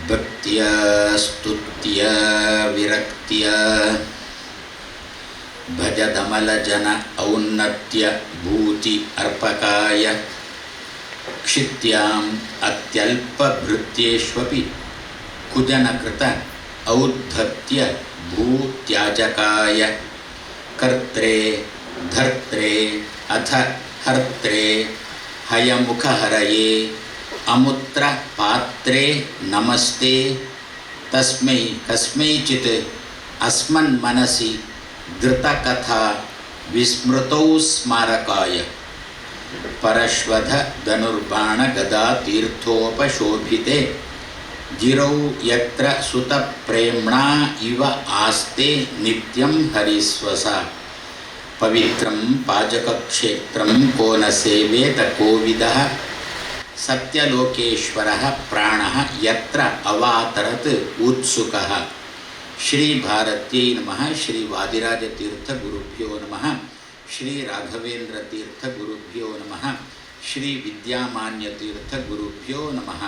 ಭಕ್ತಿಯ ಸ್ತುತ್ಯ ವಿರಕ್ತಿಯ ಭಜದಮಲ ಜನ ಔನ್ನತ್ಯ ಭೂತಿ ಅರ್ಪಕಾಯ ಕ್ಷಿತ್ಯಾಂ ಅತ್ಯಲ್ಪ ಭೃತ್ಯೇಷ್ವಪಿ ಕುಜನಕೃತ ಔದ್ಧತ್ಯ ಭೂತ್ಯಾಜಕಾಯ ಕರ್ತ್ರೇ ಧರ್ತ್ರೇ ಅಥ ಹರ್ತ್ರೇ ಹಯಮುಖಹರಯೇ ಅಮುತ್ರ ಪಾತ್ರೇ ನಮಸ್ತೆ ತಸ್ಮೈ ಕಸ್ಮೈಚಿತ್ ಅಸ್ಮನ್ ಮನಸಿ ಧೃತಕಥಾ ವಿಸ್ಮೃತೌ ಸ್ಮಾರಕಾಯ ಪರಶ್ವಧ ಧನುರ್ಬಾಣ ಗದಾ ತೀರ್ಥೋಪಶೋಭಿತೆ ಗಿರೌ ಯತ್ರ ಸುತ ಪ್ರೇಮ್ಣಾ ಇವ ಆಸ್ತೆ ನಿತ್ಯಂ ಹರಿಸ್ವಸ ಪವಿತ್ರಂ ಪಾಜಕಕ್ಷೇತ್ರಂ ಕೋ ನ ಸೇವೇತ ಕೋವಿದಃ ಸತ್ಯಲೋಕೇಶ್ವರಃ ಪ್ರಾಣಃ ಯತ್ರ ಅವಾತರತ್ ಉತ್ಸುಕಃ. ಶ್ರೀ ಭಾರತ್ಯೈ ನಮಃ. ಶ್ರೀ ವಾದಿರಾಜ ತೀರ್ಥ ಗುರುಭ್ಯೋ ನಮಃ. ಶ್ರೀ ರಾಘವೇಂದ್ರ ತೀರ್ಥ ಗುರುಭ್ಯೋ ನಮಃ. ಶ್ರೀ ವಿದ್ಯಾಮಾನ್ಯ ತೀರ್ಥ ಗುರುಭ್ಯೋ ನಮಃ.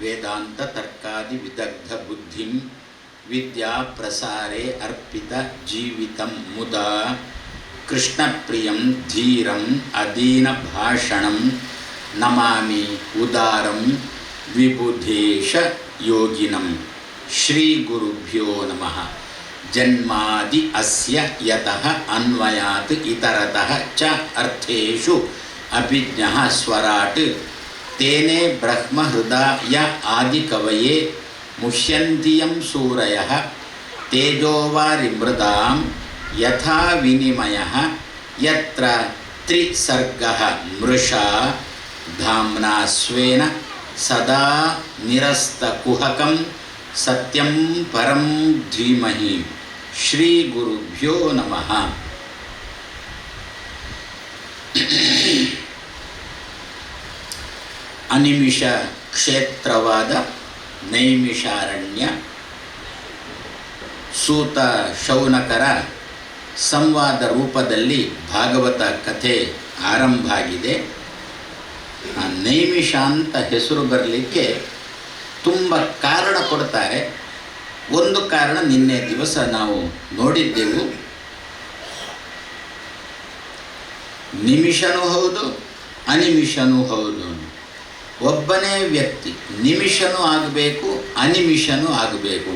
ವೇದಾಂತ ತರ್ಕಾದಿ ವಿದಗ್ಧ ಬುದ್ಧಿಂ ವಿದ್ಯಾ ಪ್ರಸಾರೇ ಅರ್ಪಿತ ಜೀವಿತಂ ಮುದಾ ಕೃಷ್ಣಪ್ರಿಯಂ ಧೀರಂ ಅದೀನ ಭಾಷಣಂ ನಮಾಮಿ ಉದಾರಂ ವಿಬುಧೇಶ ಯೋಗಿನಂ. ಶ್ರೀ ಗುರುಭ್ಯೋ ನಮಃ. ಜನ್ಮಾದಿ ಅಸ್ಯ ಯತಃ ಅನ್ವಯಾತ್ ಇತರತಃ ಚ ಅರ್ಥೇಷು ಅಭಿಜ್ಞಃ ಸ್ವರಾಟ್ ತೇನೇ ಬ್ರಹ್ಮ ಹೃದಯ ಆದಿಕವಯೇ ಮುಷ್ಯಂತಿಯಂ ಸೂರಯಃ ತೇಜೋವಾರಿಮೃದಾಂ ಯಥಾ ವಿನಿಮಯಃ ಯತ್ರ ತ್ರಿಸರ್ಗಃ ಮೃಷಾ ಧಾಮ್ನಾ ಸ್ವೇನ ಸದಾ ನಿರಸ್ತಕುಹಕಂ ಸತ್ಯಂ ಪರಂ ಧೀಮಹಿ. ಶ್ರೀ ಗುರುಭ್ಯೋ ನಮಃ. ಅನಿಮಿಷ ಕ್ಷೇತ್ರವಾದ ನೈಮಿಷಾರಣ್ಯ ಸೂತ ಶೌನಕರ ಸಂವಾದ ರೂಪದಲ್ಲಿ ಭಾಗವತ ಕಥೆ ಆರಂಭ ಆಗಿದೆ. ನೈಮಿಷ ಅಂತ ಹೆಸರು ಬರಲಿಕ್ಕೆ ತುಂಬ ಕಾರಣ ಕೊಡ್ತಾರೆ. ಒಂದು ಕಾರಣ ನಿನ್ನೆ ದಿವಸ ನಾವು ನೋಡಿದ್ದೆವು. ನಿಮಿಷನೂ ಹೌದು, ಅನಿಮಿಷನೂ ಹೌದು. ಒಬ್ಬನೇ ವ್ಯಕ್ತಿ ನಿಮಿಷನೂ ಆಗಬೇಕು, ಅನಿಮಿಷನೂ ಆಗಬೇಕು.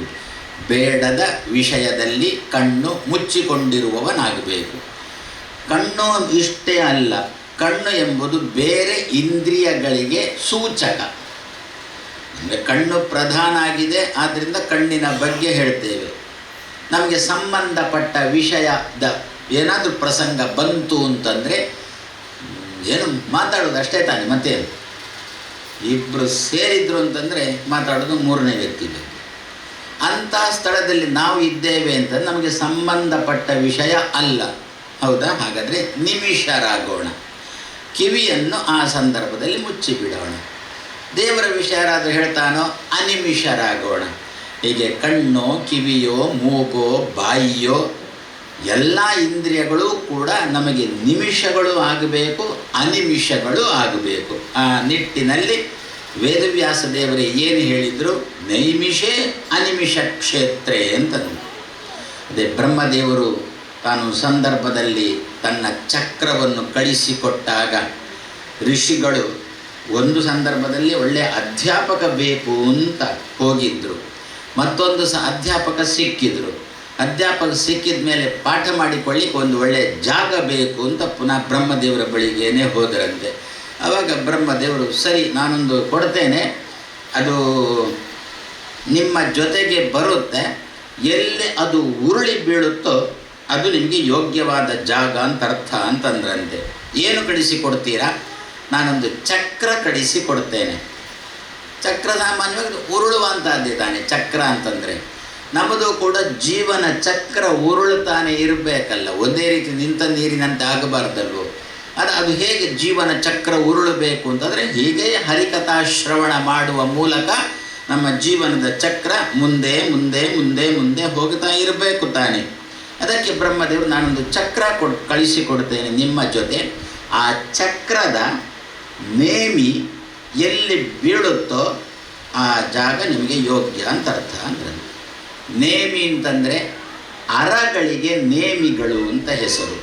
ಬೇಡದ ವಿಷಯದಲ್ಲಿ ಕಣ್ಣು ಮುಚ್ಚಿಕೊಂಡಿರುವವನಾಗಬೇಕು. ಕಣ್ಣು ಇಷ್ಟೇ ಅಲ್ಲ, ಕಣ್ಣು ಎಂಬುದು ಬೇರೆ ಇಂದ್ರಿಯಗಳಿಗೆ ಸೂಚಕ. ಅಂದರೆ ಕಣ್ಣು ಪ್ರಧಾನ ಆಗಿದೆ, ಆದ್ದರಿಂದ ಕಣ್ಣಿನ ಬಗ್ಗೆ ಹೇಳ್ತೇವೆ. ನಮಗೆ ಸಂಬಂಧಪಟ್ಟ ವಿಷಯದ ಏನಾದರೂ ಪ್ರಸಂಗ ಬಂತು ಅಂತಂದರೆ ಏನು ಮಾತಾಡೋದು ಅಷ್ಟೇ ತಾನೆ, ಮತ್ತೇನು. ಇಬ್ಬರು ಸೇರಿದ್ರು ಅಂತಂದರೆ ಮಾತಾಡೋದು ಮೂರನೇ ವ್ಯಕ್ತಿ ಬಗ್ಗೆ. ಅಂಥ ಸ್ಥಳದಲ್ಲಿ ನಾವು ಇದ್ದೇವೆ ಅಂತ ನಮಗೆ ಸಂಬಂಧಪಟ್ಟ ವಿಷಯ ಅಲ್ಲ, ಹೌದಾ? ಹಾಗಾದರೆ ನಿಮಿಷರಾಗೋಣ. ಕಿವಿಯನ್ನು ಆ ಸಂದರ್ಭದಲ್ಲಿ ಮುಚ್ಚಿಬಿಡೋಣ. ದೇವರ ವಿಷಯ ಯಾರಾದರೂ ಹೇಳ್ತಾನೋ ಅನಿಮಿಷರಾಗೋಣ. ಹೀಗೆ ಕಣ್ಣೋ ಕಿವಿಯೋ ಮೂಗೋ ಬಾಯಿಯೋ ಎಲ್ಲ ಇಂದ್ರಿಯಗಳು ಕೂಡ ನಮಗೆ ನಿಮಿಷಗಳು ಆಗಬೇಕು, ಅನಿಮಿಷಗಳು ಆಗಬೇಕು. ಆ ನಿಟ್ಟಿನಲ್ಲಿ ವೇದವ್ಯಾಸ ದೇವರೇ ಏನು ಹೇಳಿದರು? ನೈಮಿಷೇ ಅನಿಮಿಷ ಕ್ಷೇತ್ರೇ ಅಂತಂದು. ಅದೇ ಬ್ರಹ್ಮದೇವರು ತಾನು ಸಂದರ್ಭದಲ್ಲಿ ತನ್ನ ಚಕ್ರವನ್ನು ಕಳಿಸಿಕೊಟ್ಟಾಗ ಋಷಿಗಳು ಒಂದು ಸಂದರ್ಭದಲ್ಲಿ ಒಳ್ಳೆಯ ಅಧ್ಯಾಪಕ ಬೇಕು ಅಂತ ಹೋಗಿದ್ದರು. ಮತ್ತೊಂದು ಅಧ್ಯಾಪಕ ಸಿಕ್ಕಿದ್ರು. ಅಧ್ಯಾಪಕ ಸಿಕ್ಕಿದ ಮೇಲೆ ಪಾಠ ಮಾಡಿಕೊಳ್ಳಿಕ್ಕೆ ಒಂದು ಒಳ್ಳೆಯ ಜಾಗ ಬೇಕು ಅಂತ ಪುನಃ ಬ್ರಹ್ಮದೇವರ ಬಳಿಗೇನೆ ಹೋದರಂತೆ. ಆವಾಗ ಬ್ರಹ್ಮದೇವರು, ಸರಿ ನಾನೊಂದು ಕೊಡ್ತೇನೆ, ಅದು ನಿಮ್ಮ ಜೊತೆಗೆ ಬರುತ್ತೆ, ಎಲ್ಲಿ ಅದು ಉರುಳಿ ಬೀಳುತ್ತೋ ಅದು ನಿಮಗೆ ಯೋಗ್ಯವಾದ ಜಾಗ ಅಂತ ಅರ್ಥ ಅಂತಂದ್ರಂತೆ. ಏನು ಕಳಿಸಿಕೊಡ್ತೀರಾ? ನಾನೊಂದು ಚಕ್ರ ಕಳಿಸಿಕೊಡ್ತೇನೆ. ಚಕ್ರ ಸಾಮಾನ್ಯವಾಗಿ ಉರುಳುವಂಥದ್ದೇ ತಾನೆ ಚಕ್ರ ಅಂತಂದರೆ. ನಮ್ಮದು ಕೂಡ ಜೀವನ ಚಕ್ರ ಉರುಳುತ್ತಾನೆ ಇರಬೇಕಲ್ಲ, ಒಂದೇ ರೀತಿ ನಿಂತ ನೀರಿನಂತೆ ಆಗಬಾರ್ದಲ್ವೋ. ಅದು ಹೇಗೆ ಜೀವನ ಚಕ್ರ ಉರುಳಬೇಕು ಅಂತಂದರೆ ಹೀಗೆ ಹರಿಕಥಾ ಶ್ರವಣ ಮಾಡುವ ಮೂಲಕ ನಮ್ಮ ಜೀವನದ ಚಕ್ರ ಮುಂದೆ ಮುಂದೆ ಮುಂದೆ ಮುಂದೆ ಹೋಗ್ತಾ ಇರಬೇಕು ತಾನೆ. ಅದಕ್ಕೆ ಬ್ರಹ್ಮದೇವರು ನಾನೊಂದು ಚಕ್ರ ಕಳಿಸಿಕೊಡ್ತೇನೆ ನಿಮ್ಮ ಜೊತೆ. ಆ ಚಕ್ರದ ನೇಮಿ ಎಲ್ಲಿ ಬೀಳುತ್ತೋ ಆ ಜಾಗ ನಿಮಗೆ ಯೋಗ್ಯ ಅಂತ ಅರ್ಥ ಅಂದ್ರೆ. ನೇಮಿ ಅಂತಂದರೆ ಅರಗಳಿಗೆ ನೇಮಿಗಳು ಅಂತ ಹೆಸರು.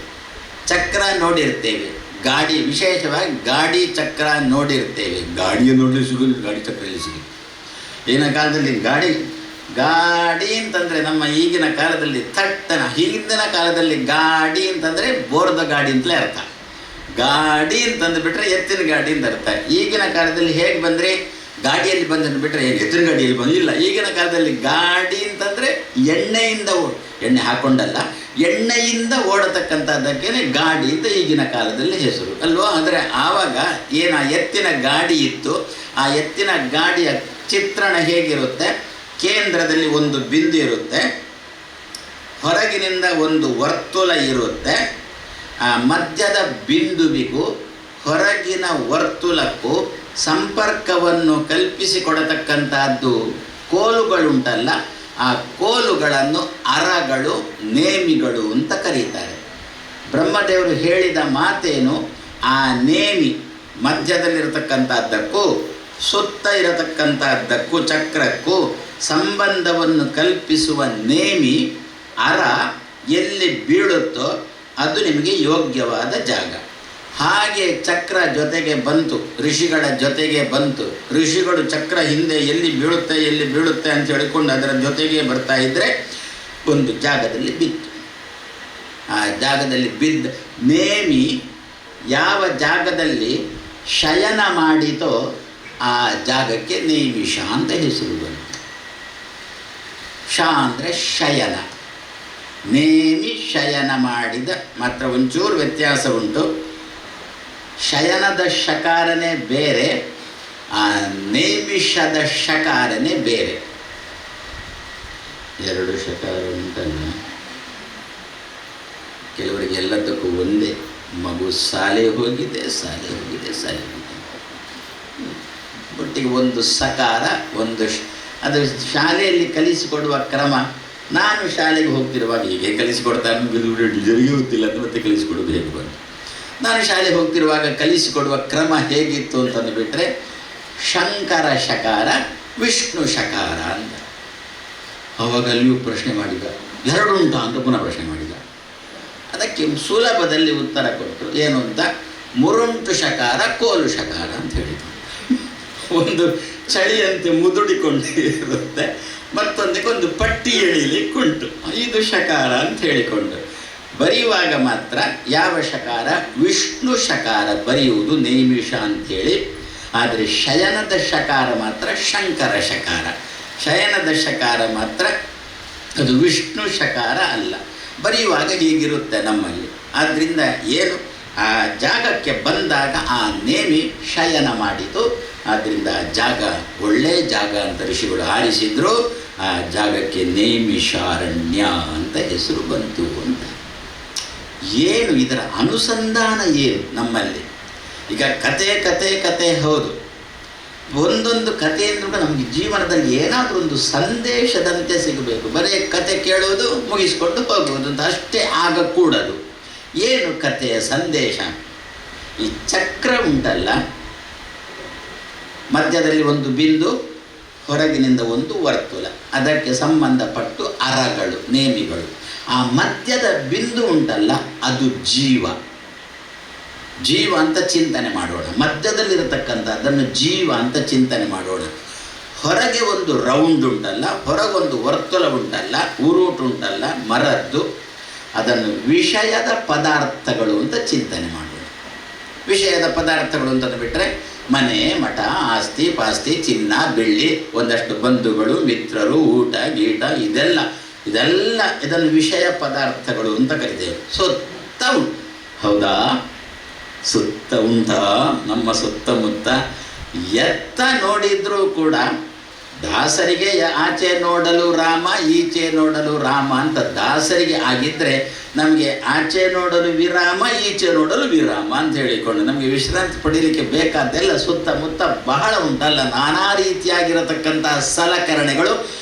ಚಕ್ರ ನೋಡಿರ್ತೇವೆ, ಗಾಡಿ, ವಿಶೇಷವಾಗಿ ಗಾಡಿ ಚಕ್ರ ನೋಡಿರ್ತೇವೆ. ಗಾಡಿಯ ನೋಡಲಿ ಸಿಗಲಿ, ಗಾಡಿ ಚಕ್ರ ಎಲ್ಲಿ ಸಿಗಲಿ. ಈಗಿನ ಕಾಲದಲ್ಲಿ ಗಾಡಿ ಅಂತಂದರೆ ನಮ್ಮ ಈಗಿನ ಕಾಲದಲ್ಲಿ ಥಟ್ಟನ, ಹಿಂದಿನ ಕಾಲದಲ್ಲಿ ಗಾಡಿ ಅಂತಂದರೆ ಬೋರ್ದ ಗಾಡಿ ಅಂತಲೇ ಅರ್ಥ. ಗಾಡಿ ಅಂತಂದು ಬಿಟ್ಟರೆ ಎತ್ತಿನ ಗಾಡಿ ಅಂತ ಅರ್ಥ. ಈಗಿನ ಕಾಲದಲ್ಲಿ ಹೇಗೆ ಬಂದರೆ ಗಾಡಿಯಲ್ಲಿ ಬಂದನ್ನು ಬಿಟ್ಟರೆ ಹೇಗೆ ಎತ್ತಿನ ಗಾಡಿಯಲ್ಲಿ ಬಂದಿಲ್ಲ. ಈಗಿನ ಕಾಲದಲ್ಲಿ ಗಾಡಿ ಅಂತಂದರೆ ಎಣ್ಣೆಯಿಂದ ಎಣ್ಣೆ ಹಾಕ್ಕೊಂಡಲ್ಲ, ಎಣ್ಣೆಯಿಂದ ಓಡತಕ್ಕಂಥದ್ದಕ್ಕೇ ಗಾಡಿ ಅಂತ ಈಗಿನ ಕಾಲದಲ್ಲಿ ಹೆಸರು ಅಲ್ವೋ. ಆದರೆ ಆವಾಗ ಏನು ಆ ಎತ್ತಿನ ಗಾಡಿ ಇತ್ತು, ಆ ಎತ್ತಿನ ಗಾಡಿಯ ಚಿತ್ರಣ ಹೇಗಿರುತ್ತೆ, ಕೇಂದ್ರದಲ್ಲಿ ಒಂದು ಬಿಂದು ಇರುತ್ತೆ, ಹೊರಗಿನಿಂದ ಒಂದು ವರ್ತುಲ ಇರುತ್ತೆ. ಆ ಮಧ್ಯದ ಬಿಂದುವಿಗೂ ಹೊರಗಿನ ವರ್ತುಲಕ್ಕೂ ಸಂಪರ್ಕವನ್ನು ಕಲ್ಪಿಸಿಕೊಡತಕ್ಕಂಥದ್ದು ಕೋಲುಗಳುಂಟಲ್ಲ, ಆ ಕೋಲುಗಳನ್ನು ಅರಗಳು, ನೇಮಿಗಳು ಅಂತ ಕರೀತಾರೆ. ಬ್ರಹ್ಮದೇವರು ಹೇಳಿದ ಮಾತೇನು, ಆ ನೇಮಿ ಮಧ್ಯದಲ್ಲಿರತಕ್ಕಂಥದ್ದಕ್ಕೂ ಸುತ್ತ ಇರತಕ್ಕಂಥದ್ದಕ್ಕೂ ಚಕ್ರಕ್ಕೂ ಸಂಬಂಧವನ್ನು ಕಲ್ಪಿಸುವ ನೇಮಿ ಅರ ಎಲ್ಲಿ ಬೀಳುತ್ತೋ ಅದು ನಿಮಗೆ ಯೋಗ್ಯವಾದ ಜಾಗ. ಹಾಗೆ ಚಕ್ರ ಜೊತೆಗೆ ಬಂತು, ಋಷಿಗಳ ಜೊತೆಗೆ ಬಂತು. ಋಷಿಗಳು ಚಕ್ರ ಹಿಂದೆ ಎಲ್ಲಿ ಬೀಳುತ್ತೆ ಅಂತ ಹೇಳಿಕೊಂಡು ಅದರ ಜೊತೆಗೆ ಬರ್ತಾ ಇದ್ದರೆ ಒಂದು ಜಾಗದಲ್ಲಿ ಬಿತ್ತು. ಆ ಜಾಗದಲ್ಲಿ ಬಿದ್ದ ನೇಮಿ ಯಾವ ಜಾಗದಲ್ಲಿ ಶಯನ ಮಾಡಿತೋ ಆ ಜಾಗಕ್ಕೆ ನೇಮಿಷ ಅಂತ ಹೆಸರು ಬಂತು. ಶ ಅಂದರೆ ಶಯನ, ನೇಮಿ ಶಯನ ಮಾಡಿದ. ಮಾತ್ರ ಒಂಚೂರು ವ್ಯತ್ಯಾಸ ಉಂಟು. ಶಯನದ ಶಕಾರನೇ ಬೇರೆ, ಆ ನೇಮಿಷದ ಶಕಾರನೇ ಬೇರೆ. ಎರಡು ಶಕಾರ ಉಂಟಲ್ಲ, ಕೆಲವರಿಗೆ ಎಲ್ಲದಕ್ಕೂ ಒಂದೇ. ಮಗು ಶಾಲೆ ಹೋಗಿದೆ ಒಟ್ಟಿಗೆ ಒಂದು ಸಕಾರ, ಒಂದು ಅದು ಶಾಲೆಯಲ್ಲಿ ಕಲಿಸಿಕೊಡುವ ಕ್ರಮ. ನಾನು ಶಾಲೆಗೆ ಹೋಗ್ತಿರುವಾಗ ಹೀಗೆ ಕಲಿಸಿಕೊಡ್ತಾನೆ, ಟೀಚರಿಗೆ ಗೊತ್ತಿಲ್ಲ ಅಂತ ಮತ್ತೆ ಕಲಿಸಿಕೊಡೋದು ಹೇಗೆ ಬಂತು. ನಾನು ಶಾಲೆಗೆ ಹೋಗ್ತಿರುವಾಗ ಕಲಿಸಿಕೊಡುವ ಕ್ರಮ ಹೇಗಿತ್ತು ಅಂತಂದು ಬಿಟ್ಟರೆ ಶಂಕರ ಶಕಾರ, ವಿಷ್ಣು ಶಕಾರ ಅಂತ. ಆವಾಗ ಅಲ್ಲಿಯೂ ಪ್ರಶ್ನೆ ಮಾಡಿದ, ಎರಡು ಉಂಟಾ ಅಂತ ಪುನಃ ಪ್ರಶ್ನೆ ಮಾಡಿದ. ಅದಕ್ಕೆ ಸುಲಭದಲ್ಲಿ ಉತ್ತರ ಕೊಟ್ಟರು. ಏನು ಅಂತ, ಮುರುಂಟು ಶಕಾರ, ಕೋಲು ಶಕಾರ ಅಂತ ಹೇಳಿದರು. ಒಂದು ಚಳಿಯಂತೆ ಮುದುಡಿಕೊಂಡು ಇರುತ್ತೆ, ಮತ್ತೊಂದಕ್ಕೆ ಒಂದು ಪಟ್ಟಿ ಎಳಿಲಿಕ್ಕುಂಟು, ಇದು ಶಕಾರ ಅಂತ ಹೇಳಿಕೊಂಡು ಬರೆಯುವಾಗ ಮಾತ್ರ ಯಾವ ಶಕಾರ, ವಿಷ್ಣು ಶಕಾರ ಬರೆಯುವುದು ನೇಮಿಷ ಅಂಥೇಳಿ. ಆದರೆ ಶಯನದ ಶಕಾರ ಮಾತ್ರ ಶಂಕರ ಶಕಾರ, ಶಯನದ ಶಕಾರ ಮಾತ್ರ ಅದು ವಿಷ್ಣು ಶಕಾರ ಅಲ್ಲ. ಬರೆಯುವಾಗ ಹೀಗಿರುತ್ತೆ ನಮ್ಮಲ್ಲಿ. ಆದ್ದರಿಂದ ಏನು, ಆ ಜಾಗಕ್ಕೆ ಬಂದಾಗ ಆ ನೇಮಿ ಶಯನ ಮಾಡಿತು. ಆದ್ದರಿಂದ ಜಾಗ ಒಳ್ಳೆಯ ಜಾಗ ಅಂತ ಋಷಿಗಳು ಆರಿಸಿದ್ರು. ಆ ಜಾಗಕ್ಕೆ ನೇಮಿಷಾರಣ್ಯ ಅಂತ ಹೆಸರು ಬಂತು ಅಂತ. ಏನು ಇದರ ಅನುಸಂಧಾನ ಏನು ನಮ್ಮಲ್ಲಿ? ಈಗ ಕತೆ ಹೌದು, ಒಂದೊಂದು ಕತೆ ಅಂದ್ರೂ ನಮಗೆ ಜೀವನದಲ್ಲಿ ಏನಾದರೂ ಒಂದು ಸಂದೇಶದಂತೆ ಸಿಗಬೇಕು. ಬರೀ ಕತೆ ಕೇಳೋದು ಮುಗಿಸ್ಕೊಂಡು ಹೋಗುವುದು ಅಂತ ಅಷ್ಟೇ ಆಗಕೂಡದು. ಏನು ಕಥೆಯ ಸಂದೇಶ? ಈ ಚಕ್ರ ಉಂಟಲ್ಲ, ಮಧ್ಯದಲ್ಲಿ ಒಂದು ಬಿಂದು, ಹೊರಗಿನಿಂದ ಒಂದು ವರ್ತುಲ, ಅದಕ್ಕೆ ಸಂಬಂಧಪಟ್ಟು ಅರಗಳು, ನೇಮಿಗಳು. ಆ ಮಧ್ಯದ ಬಿಂದು ಉಂಟಲ್ಲ, ಅದು ಜೀವ ಅಂತ ಚಿಂತನೆ ಮಾಡೋಣ. ಮಧ್ಯದಲ್ಲಿರತಕ್ಕಂಥ ಅದನ್ನು ಜೀವ ಅಂತ ಚಿಂತನೆ ಮಾಡೋಣ. ಹೊರಗೆ ಒಂದು ರೌಂಡ್ ಉಂಟಲ್ಲ, ಹೊರಗೊಂದು ವರ್ತುಲ ಉಂಟಲ್ಲ, ಉರುಟು ಉಂಟಲ್ಲ ಮರದ್ದು, ಅದನ್ನು ವಿಷಯದ ಪದಾರ್ಥಗಳು ಅಂತ ಚಿಂತನೆ ಮಾಡೋಣ. ವಿಷಯದ ಪದಾರ್ಥಗಳು ಅಂತಂದು ಬಿಟ್ಟರೆ ಮನೆ, ಮಠ, ಆಸ್ತಿ ಪಾಸ್ತಿ, ಚಿನ್ನ, ಬೆಳ್ಳಿ, ಒಂದಷ್ಟು ಬಂಧುಗಳು, ಮಿತ್ರರು, ಊಟ ಗೀಟ, ಇದನ್ನು ವಿಷಯ ಪದಾರ್ಥಗಳು ಅಂತ ಕರಿತೇವೆ. ಸುತ್ತ ಉಂಟು, ಹೌದಾ? ಸುತ್ತ ಉಂಟಾ? ನಮ್ಮ ಸುತ್ತಮುತ್ತ ಎತ್ತ ನೋಡಿದರೂ ಕೂಡ ದಾಸರಿಗೆ ಆಚೆ ನೋಡಲು ರಾಮ, ಈಚೆ ನೋಡಲು ರಾಮ ಅಂತ ದಾಸರಿಗೆ ಆಗಿದ್ದರೆ, ನಮಗೆ ಆಚೆ ನೋಡಲು ವಿರಾಮ, ಈಚೆ ನೋಡಲು ವಿರಾಮ ಅಂತ ಹೇಳಿಕೊಂಡು ನಮಗೆ ವಿಶ್ರಾಂತಿ ಪಡೀಲಿಕ್ಕೆ ಬೇಕಾದ್ದೆಲ್ಲ ಸುತ್ತಮುತ್ತ ಬಹಳ ಉಂಟಲ್ಲ. ನಾನಾ ರೀತಿಯಾಗಿರತಕ್ಕಂತಹ ಸಲಕರಣೆಗಳು,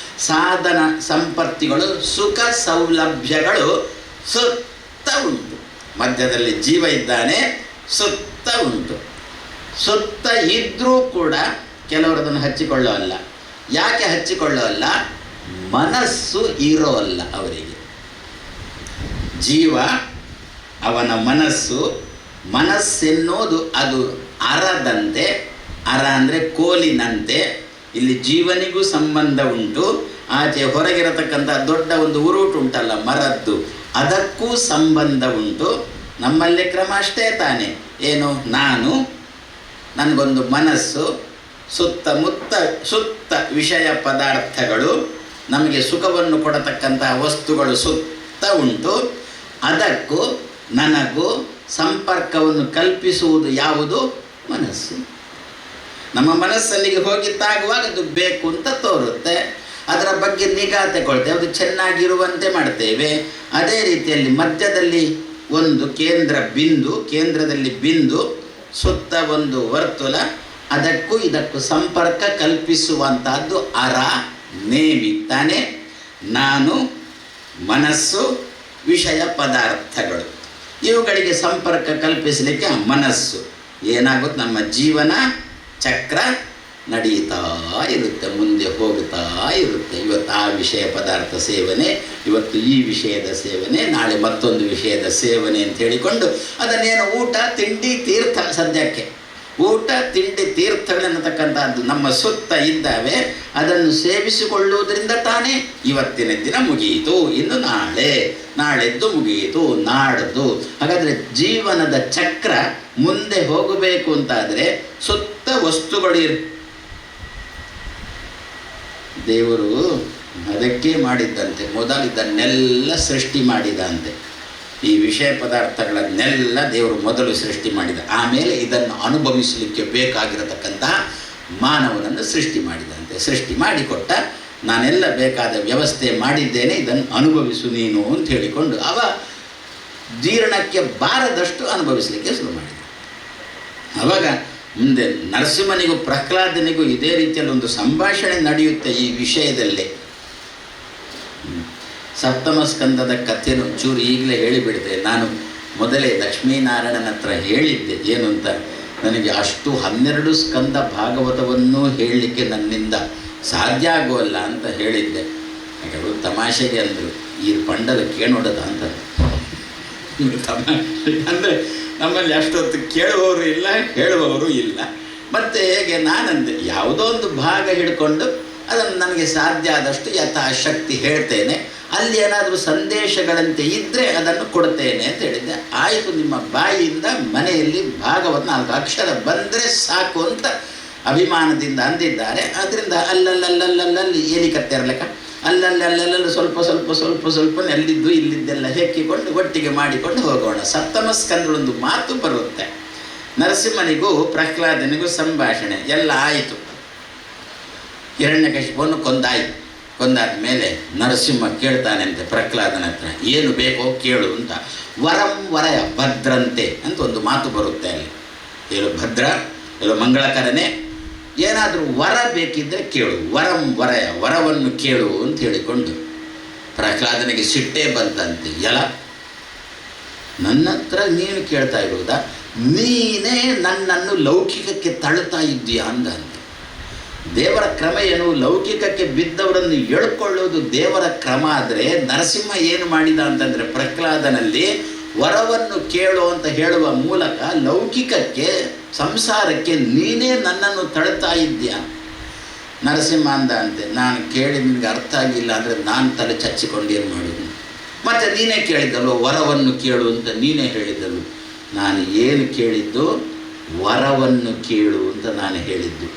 ಸಾಧನ ಸಂಪತ್ತಿಗಳು, ಸುಖ ಸೌಲಭ್ಯಗಳು ಸುತ್ತ ಉಂಟು. ಮಧ್ಯದಲ್ಲಿ ಜೀವ ಇದ್ದಾನೆ, ಸುತ್ತ ಉಂಟು. ಸುತ್ತ ಇದ್ದರೂ ಕೂಡ ಕೆಲವರು ಅದನ್ನು ಹಚ್ಚಿಕೊಳ್ಳೋಲ್ಲ. ಯಾಕೆ ಹಚ್ಚಿಕೊಳ್ಳೋಲ್ಲ? ಮನಸ್ಸು ಇರೋಲ್ಲ ಅವರಿಗೆ. ಜೀವ, ಅವನ ಮನಸ್ಸೆನ್ನೋದು ಅದು ಅರದಂತೆ, ಅರ ಅಂದರೆ ಕೋಲಿನಂತೆ. ಇಲ್ಲಿ ಜೀವನಿಗೂ ಸಂಬಂಧ ಉಂಟು, ಆಚೆ ಹೊರಗಿರತಕ್ಕಂಥ ದೊಡ್ಡ ಒಂದು ಉರುಟು ಉಂಟಲ್ಲ ಮರದ್ದು, ಅದಕ್ಕೂ ಸಂಬಂಧ ಉಂಟು. ನಮ್ಮಲ್ಲಿ ಕ್ರಮ ಅಷ್ಟೇ ತಾನೆ. ಏನು? ನನಗೊಂದು ಮನಸ್ಸು, ಸುತ್ತ ವಿಷಯ ಪದಾರ್ಥಗಳು, ನಮಗೆ ಸುಖವನ್ನು ಕೊಡತಕ್ಕಂತಹ ವಸ್ತುಗಳು ಸುತ್ತ ಉಂಟು. ಅದಕ್ಕೂ ನನಗೂ ಸಂಪರ್ಕವನ್ನು ಕಲ್ಪಿಸುವುದು ಯಾವುದು? ಮನಸ್ಸು. ನಮ್ಮ ಮನಸ್ಸಲ್ಲಿಗೆ ಹೋಗಿದ್ದಾಗುವಾಗ ಅದು ಬೇಕು ಅಂತ ತೋರುತ್ತೆ, ಅದರ ಬಗ್ಗೆ ನಿಗಾ ತಗೊಳ್ತೇವೆ, ಅದು ಚೆನ್ನಾಗಿರುವಂತೆ ಮಾಡ್ತೇವೆ. ಅದೇ ರೀತಿಯಲ್ಲಿ ಮಧ್ಯದಲ್ಲಿ ಒಂದು ಕೇಂದ್ರದಲ್ಲಿ ಬಿಂದು, ಸುತ್ತ ಒಂದು ವರ್ತುಲ, ಅದಕ್ಕೂ ಇದಕ್ಕೂ ಸಂಪರ್ಕ ಕಲ್ಪಿಸುವಂತಹದ್ದು ಅರ, ನೇಮಿ ತಾನೆ. ನಾನು, ಮನಸ್ಸು, ವಿಷಯ ಪದಾರ್ಥಗಳು, ಇವುಗಳಿಗೆ ಸಂಪರ್ಕ ಕಲ್ಪಿಸಲಿಕ್ಕೆ ಮನಸ್ಸು ಏನಾಗುತ್ತೆ? ನಮ್ಮ ಜೀವನ ಚಕ್ರ ನಡೀತಾ ಇರುತ್ತೆ, ಮುಂದೆ ಹೋಗ್ತಾ ಇರುತ್ತೆ. ಇವತ್ತು ಆ ವಿಷಯ ಪದಾರ್ಥ ಸೇವನೆ, ಇವತ್ತು ಈ ವಿಷಯದ ಸೇವನೆ, ನಾಳೆ ಮತ್ತೊಂದು ವಿಷಯದ ಸೇವನೆ ಅಂತ ಹೇಳಿಕೊಂಡು ಅದನ್ನೇನು ಊಟ ತಿಂಡಿ ತೀರ್ಥ, ಸದ್ಯಕ್ಕೆ ಊಟ ತಿಂಡಿ ತೀರ್ಥಗಳನ್ನತಕ್ಕಂಥದ್ದು ನಮ್ಮ ಸುತ್ತ ಇದ್ದಾವೆ. ಅದನ್ನು ಸೇವಿಸಿಕೊಳ್ಳುವುದರಿಂದ ತಾನೇ ಇವತ್ತಿನ ದಿನ ಮುಗಿಯಿತು, ಇನ್ನು ನಾಳೆದ್ದು ಮುಗಿಯಿತು, ನಾಡದ್ದು. ಹಾಗಾದರೆ ಜೀವನದ ಚಕ್ರ ಮುಂದೆ ಹೋಗಬೇಕು ಅಂತಾದರೆ ಸುತ್ತ ವಸ್ತುಗಳು ದೇವರು ಅದಕ್ಕೆ ಮಾಡಿದ್ದಂತೆ. ಮೊದಲು ಇದನ್ನೆಲ್ಲ ಸೃಷ್ಟಿ ಮಾಡಿದಂತೆ. ಈ ವಿಷಯ ಪದಾರ್ಥಗಳನ್ನೆಲ್ಲ ದೇವರು ಮೊದಲು ಸೃಷ್ಟಿ ಮಾಡಿದ, ಆಮೇಲೆ ಇದನ್ನು ಅನುಭವಿಸಲಿಕ್ಕೆ ಬೇಕಾಗಿರತಕ್ಕಂತಹ ಮಾನವನನ್ನು ಸೃಷ್ಟಿ ಮಾಡಿದಂತೆ. ಸೃಷ್ಟಿ ಮಾಡಿಕೊಟ್ಟ, ನಾನೆಲ್ಲ ಬೇಕಾದ ವ್ಯವಸ್ಥೆ ಮಾಡಿದ್ದೇನೆ, ಇದನ್ನು ಅನುಭವಿಸು ನೀನು ಅಂತ ಹೇಳಿಕೊಂಡು ಅವ ಜೀರ್ಣಕ್ಕೆ ಬಾರದಷ್ಟು ಅನುಭವಿಸಲಿಕ್ಕೆ ಶುರು ಮಾಡಿದ. ಆವಾಗ ಮುಂದೆ ನರಸಿಂಹನಿಗೂ ಪ್ರಹ್ಲಾದನಿಗೂ ಇದೇ ರೀತಿಯಲ್ಲಿ ಒಂದು ಸಂಭಾಷಣೆ ನಡೆಯುತ್ತೆ ಈ ವಿಷಯದಲ್ಲೇ. ಸಪ್ತಮ ಸ್ಕಂದದ ಕಥೆಯನ್ನು ಚೂರು ಈಗಲೇ ಹೇಳಿಬಿಡ್ತೆ. ನಾನು ಮೊದಲೇ ಲಕ್ಷ್ಮೀನಾರಾಯಣನ ಹತ್ರ ಹೇಳಿದ್ದೆ ಏನು ಅಂತ, ನನಗೆ ಅಷ್ಟು 12 ಸ್ಕಂದ ಭಾಗವತವನ್ನು ಹೇಳಲಿಕ್ಕೆ ನನ್ನಿಂದ ಸಾಧ್ಯ ಆಗೋಲ್ಲ ಅಂತ ಹೇಳಿದ್ದೆ. ಯಾಕೆ ಅವರು ತಮಾಷೆಗೆ ಅಂದರು, ಈ ಪಂಡದ ಕೇಳೋಡದ ಅಂತ. ತಮಾಷೆ ಅಂದರೆ ನಮ್ಮಲ್ಲಿ ಅಷ್ಟೊತ್ತು ಕೇಳುವವರು ಇಲ್ಲ, ಹೇಳುವವರು ಇಲ್ಲ. ಮತ್ತು ಹೇಗೆ ನಾನಂದೆ, ಯಾವುದೋ ಒಂದು ಭಾಗ ಹಿಡ್ಕೊಂಡು ಅದನ್ನು ನನಗೆ ಸಾಧ್ಯ ಆದಷ್ಟು ಯಥಾಶಕ್ತಿ ಹೇಳ್ತೇನೆ, ಅಲ್ಲಿ ಏನಾದರೂ ಸಂದೇಶಗಳಂತೆ ಇದ್ದರೆ ಅದನ್ನು ಕೊಡ್ತೇನೆ ಅಂತ ಹೇಳಿದ್ದೆ. ಆಯಿತು, ನಿಮ್ಮ ಬಾಯಿಯಿಂದ ಮನೆಯಲ್ಲಿ ಭಾಗವತ 4 ಅಕ್ಷರ ಬಂದರೆ ಸಾಕು ಅಂತ ಅಭಿಮಾನದಿಂದ ಅಂದಿದ್ದಾರೆ. ಅದರಿಂದ ಅಲ್ಲಲ್ಲಿ ಏನಿಕತ್ತಿರಲೆಕ್ಕ ಅಲ್ಲಲ್ಲಿ ಸ್ವಲ್ಪ ಅಲ್ಲಿದ್ದು ಇಲ್ಲಿದ್ದೆಲ್ಲ ಹೆಕ್ಕಿಕೊಂಡು ಒಟ್ಟಿಗೆ ಮಾಡಿಕೊಂಡು ಹೋಗೋಣ. ಸಪ್ತಮ ಸ್ಕಂದಳೊಂದು ಮಾತು ಬರುತ್ತೆ. ನರಸಿಂಹನಿಗೂ ಪ್ರಹ್ಲಾದನಿಗೂ ಸಂಭಾಷಣೆ ಎಲ್ಲ ಆಯಿತು. ಹಿರಣ್ಯಕಶಿಪುವನ್ನು ಕೊಂದಾದ ಮೇಲೆ ನರಸಿಂಹ ಕೇಳ್ತಾನೆ ಅಂತೆ ಪ್ರಹ್ಲಾದನ ಹತ್ರ, ಏನು ಬೇಕೋ ಕೇಳು ಅಂತ. ವರಂ ವರಯ ಭದ್ರಂತೆ ಅಂತ ಒಂದು ಮಾತು ಬರುತ್ತೆ ಅಲ್ಲಿ. ಹೇಳು ಭದ್ರ, ಹೇಳು ಮಂಗಳಕರನೇ, ಏನಾದರೂ ವರ ಬೇಕಿದ್ದರೆ ಕೇಳು, ವರಂ ವರಯ, ವರವನ್ನು ಕೇಳು ಅಂತ ಹೇಳಿಕೊಂಡು. ಪ್ರಹ್ಲಾದನಿಗೆ ಸಿಟ್ಟೇ ಬಂತಂತೆ. ನನ್ನ ಹತ್ರ ನೀನು ಕೇಳ್ತಾ ಇರುವುದಾ? ನೀನೇ ನನ್ನನ್ನು ಲೌಕಿಕಕ್ಕೆ ತಳ್ತಾ ಇದ್ದೀಯಾ ಅಂದಂತೆ. ದೇವರ ಕ್ರಮ ಏನು? ಲೌಕಿಕಕ್ಕೆ ಬಿದ್ದವರನ್ನು ಎಳ್ಕೊಳ್ಳೋದು ದೇವರ ಕ್ರಮ. ಆದರೆ ನರಸಿಂಹ ಏನು ಮಾಡಿದ ಅಂತಂದರೆ, ಪ್ರಹ್ಲಾದನಲ್ಲಿ ವರವನ್ನು ಕೇಳು ಅಂತ ಹೇಳುವ ಮೂಲಕ ಲೌಕಿಕಕ್ಕೆ, ಸಂಸಾರಕ್ಕೆ ನೀನೇ ನನ್ನನ್ನು ತಳ್ತಾ ಇದ್ದೀಯ. ನರಸಿಂಹ ಅಂದ ಅಂತೆ, ನಾನು ಕೇಳಿ ನಿನಗೆ ಅರ್ಥ ಆಗಿಲ್ಲ ಅಂದರೆ ನಾನು ತಲೆ ಚಚ್ಚಿಕೊಂಡು ಏನು ಮಾಡೋದು? ಮತ್ತು ನೀನೇ ಕೇಳಿದ್ದಲ್ವ ವರವನ್ನು ಕೇಳು ಅಂತ, ನೀನೇ ಹೇಳಿದ್ದಲ್ವ. ನಾನು ಏನು ಕೇಳಿದ್ದು? ವರವನ್ನು ಕೇಳು ಅಂತ ನಾನು ಹೇಳಿದ್ದು,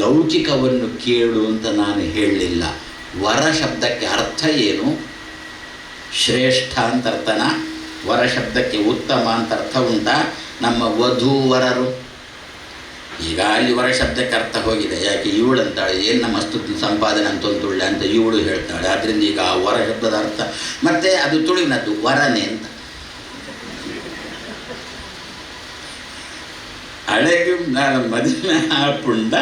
ಲೌಕಿಕವನ್ನು ಕೇಳು ಅಂತ ನಾನು ಹೇಳಲಿಲ್ಲ. ವರ ಶಬ್ದಕ್ಕೆ ಅರ್ಥ ಏನು? ಶ್ರೇಷ್ಠ ಅಂತ ಅರ್ಥನ? ವರ ಶಬ್ದಕ್ಕೆ ಉತ್ತಮ ಅಂತ ಅರ್ಥ ಉಂಟಾ? ನಮ್ಮ ವಧೂವರರು, ಈಗ ಅಲ್ಲಿ ವರ ಶಬ್ದಕ್ಕೆ ಅರ್ಥ ಹೋಗಿದೆ. ಯಾಕೆ? ಇವಳು ಅಂತಾಳೆ, ಏನು ನಮ್ಮ ಅಷ್ಟು ಸಂಪಾದನೆ ಅಂತ ಒಂದು ತುಳ್ಳೆ ಅಂತ ಇವಳು ಹೇಳ್ತಾಳೆ. ಆದ್ದರಿಂದ ಈಗ ಆ ವರ ಶಬ್ದದ ಅರ್ಥ ಮತ್ತು ಅದು ತುಳುವಿನದ್ದು ವರನೆ ಅಂತ. ಹಳೆಗೂ ಮದುವೆ ಪುಂಡ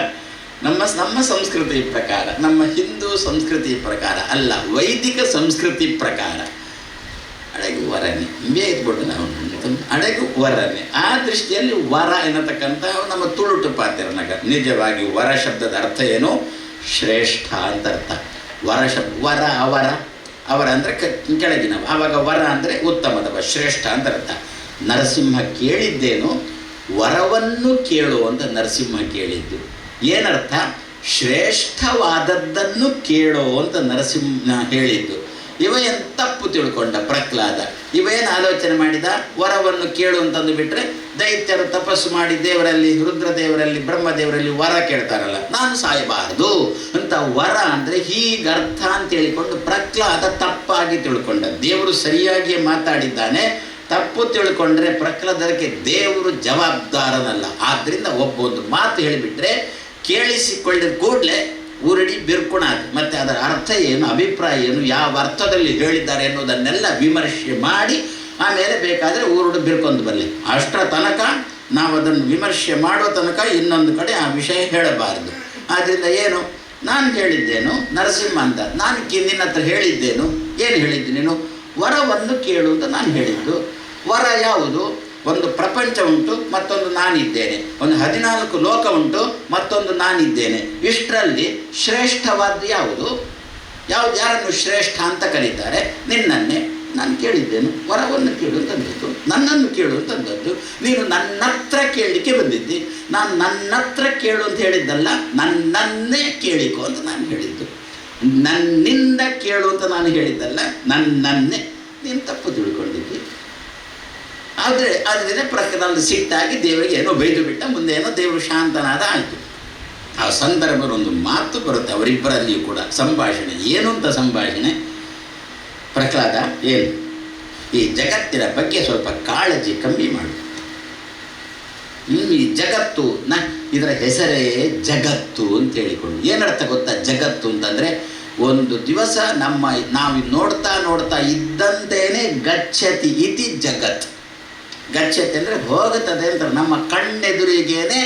ನಮ್ಮ ಸಂಸ್ಕೃತಿ ಪ್ರಕಾರ, ನಮ್ಮ ಹಿಂದೂ ಸಂಸ್ಕೃತಿ ಪ್ರಕಾರ ಅಲ್ಲ, ವೈದಿಕ ಸಂಸ್ಕೃತಿ ಪ್ರಕಾರ ಅಡೆಗು ವರನೆ ಬೇಯ್ದುಬಿಟ್ಟು ನಾವು ಅಡೆಗು ವರನೆ. ಆ ದೃಷ್ಟಿಯಲ್ಲಿ ವರ ಎನ್ನತಕ್ಕಂಥ ನಮ್ಮ ತುಳುಟು ಪಾತ್ರನಗ. ನಿಜವಾಗಿ ವರ ಶಬ್ದದ ಅರ್ಥ ಏನು? ಶ್ರೇಷ್ಠ ಅಂತ ಅರ್ಥ. ವರ ಅವರ ಅಂದರೆ ಕೆಳಗಿನ, ಆವಾಗ ವರ ಅಂದರೆ ಉತ್ತಮದವ, ಶ್ರೇಷ್ಠ ಅಂತ ಅರ್ಥ. ನರಸಿಂಹ ಕೇಳಿದ್ದೇನು, ವರವನ್ನು ಕೇಳು ಅಂತ ನರಸಿಂಹ ಕೇಳಿದ್ದು. ಏನರ್ಥ? ಶ್ರೇಷ್ಠವಾದದ್ದನ್ನು ಕೇಳೋ ಅಂತ ನರಸಿಂಹ ಹೇಳಿದ್ದು. ಇವೇನು ತಪ್ಪು ತಿಳ್ಕೊಂಡ ಪ್ರಹ್ಲಾದ. ಇವೇನು ಆಲೋಚನೆ ಮಾಡಿದ, ವರವನ್ನು ಕೇಳು ಅಂತಂದು ಬಿಟ್ಟರೆ ದೈತ್ಯರು ತಪಸ್ಸು ಮಾಡಿ ದೇವರಲ್ಲಿ, ರುದ್ರದೇವರಲ್ಲಿ, ಬ್ರಹ್ಮದೇವರಲ್ಲಿ ವರ ಕೇಳ್ತಾರಲ್ಲ, ನಾನು ಸಾಯಬಾರದು ಅಂತ ವರ ಅಂದರೆ ಹೀಗರ್ಥ ಅಂತ ಹೇಳಿಕೊಂಡು ಪ್ರಹ್ಲಾದ ತಪ್ಪಾಗಿ ತಿಳ್ಕೊಂಡ. ದೇವರು ಸರಿಯಾಗಿ ಮಾತಾಡಿದ್ದಾನೆ, ತಪ್ಪು ತಿಳ್ಕೊಂಡ್ರೆ ಪ್ರಹ್ಲಾದಕ್ಕೆ ದೇವರು ಜವಾಬ್ದಾರನಲ್ಲ. ಆದ್ದರಿಂದ ಒಬ್ಬೊಂದು ಮಾತು ಹೇಳಿಬಿಟ್ರೆ ಕೇಳಿಸಿಕೊಳ್ಳಿದ ಕೂಡಲೇ ಊರಡಿ ಬಿರ್ಕುಣಾದು. ಮತ್ತು ಅದರ ಅರ್ಥ ಏನು, ಅಭಿಪ್ರಾಯ ಏನು, ಯಾವ ಅರ್ಥದಲ್ಲಿ ಹೇಳಿದ್ದಾರೆ ಅನ್ನೋದನ್ನೆಲ್ಲ ವಿಮರ್ಶೆ ಮಾಡಿ ಆಮೇಲೆ ಬೇಕಾದರೆ ಊರುಡು ಬಿರ್ಕೊಂಡು ಬರಲಿ. ಅಷ್ಟರ ತನಕ ನಾವು ಅದನ್ನು ವಿಮರ್ಶೆ ಮಾಡೋ ತನಕ ಇನ್ನೊಂದು ಕಡೆ ಆ ವಿಷಯ ಹೇಳಬಾರದು. ಆದ್ದರಿಂದ ಏನು, ನಾನು ಹೇಳಿದ್ದೇನು ನರಸಿಂಹ ಅಂತ, ನಾನು ನಿನ್ನ ಹತ್ರ ಹೇಳಿದ್ದೇನು, ಏನು ಹೇಳಿದ್ದು ನೀನು, ವರವನ್ನು ಕೇಳು ಅಂತ ನಾನು ಹೇಳಿದ್ದು. ವರ ಯಾವುದು? ಒಂದು ಪ್ರಪಂಚ ಉಂಟು, ಮತ್ತೊಂದು ನಾನಿದ್ದೇನೆ. ಒಂದು 14 ಲೋಕ ಉಂಟು, ಮತ್ತೊಂದು ನಾನಿದ್ದೇನೆ. ಇಷ್ಟರಲ್ಲಿ ಶ್ರೇಷ್ಠವಾದ್ದು ಯಾವುದು? ಯಾರನ್ನು ಶ್ರೇಷ್ಠ ಅಂತ ಕರೀತಾರೆ? ನಿನ್ನನ್ನೇ ನಾನು ಕೇಳಿದ್ದೇನು, ವರವನ್ನು ಕೇಳು ಅಂತಂದದ್ದು, ನನ್ನನ್ನು ಕೇಳು ಅಂತಂದದ್ದು. ನೀನು ನನ್ನ ಹತ್ರ ಕೇಳಲಿಕ್ಕೆ ಬಂದಿದ್ದಿ. ನಾನು ನನ್ನ ಹತ್ರ ಕೇಳು ಅಂತ ಹೇಳಿದ್ದಲ್ಲ, ನನ್ನನ್ನೇ ಕೇಳಿಕೋ ಅಂತ ನಾನು ಹೇಳಿದ್ದು. ನನ್ನಿಂದ ಕೇಳು ಅಂತ ನಾನು ಹೇಳಿದ್ದಲ್ಲ, ನನ್ನನ್ನೇ ನೀನು ತಪ್ಪು ತಿಳ್ಕೊಂಡಿದ್ದಿ. ಆದರೆ ಅದರಿಂದ ಪ್ರಕೃತ ಸಿಟ್ಟಾಗಿ ದೇವರಿಗೆ ಏನೋ ಬೈದು ಬಿಟ್ಟ. ಮುಂದೆ ಏನೋ ದೇವರು ಶಾಂತನಾದ, ಆಯಿತು. ಆ ಸಂದರ್ಭದಲ್ಲಿ ಒಂದು ಮಾತು ಬರುತ್ತೆ ಅವರಿಬ್ಬರಲ್ಲಿಯೂ ಕೂಡ, ಸಂಭಾಷಣೆ. ಏನು ಅಂತ ಸಂಭಾಷಣೆ? ಪ್ರಹ್ಲಾದ, ಏನು ಈ ಜಗತ್ತಿನ ಬಗ್ಗೆ ಸ್ವಲ್ಪ ಕಾಳಜಿ ಕಮ್ಮಿ ಮಾಡು. ಈ ಜಗತ್ತು ಇದರ ಹೆಸರೇ ಜಗತ್ತು ಅಂತ ಹೇಳಿಕೊಂಡು. ಏನರ್ಥ ಗೊತ್ತಾ ಜಗತ್ತು ಅಂತಂದರೆ? ಒಂದು ದಿವಸ ನಾವು ನೋಡ್ತಾ ಇದ್ದಂತೇನೆ ಗಚ್ಚತಿ ಇತಿ ಜಗತ್. ಗಚ್ಚತಿ ಅಂದರೆ ಹೋಗುತ್ತದೆ ಅಂತ, ನಮ್ಮ ಕಣ್ಣೆದುರಿಗೇನೆ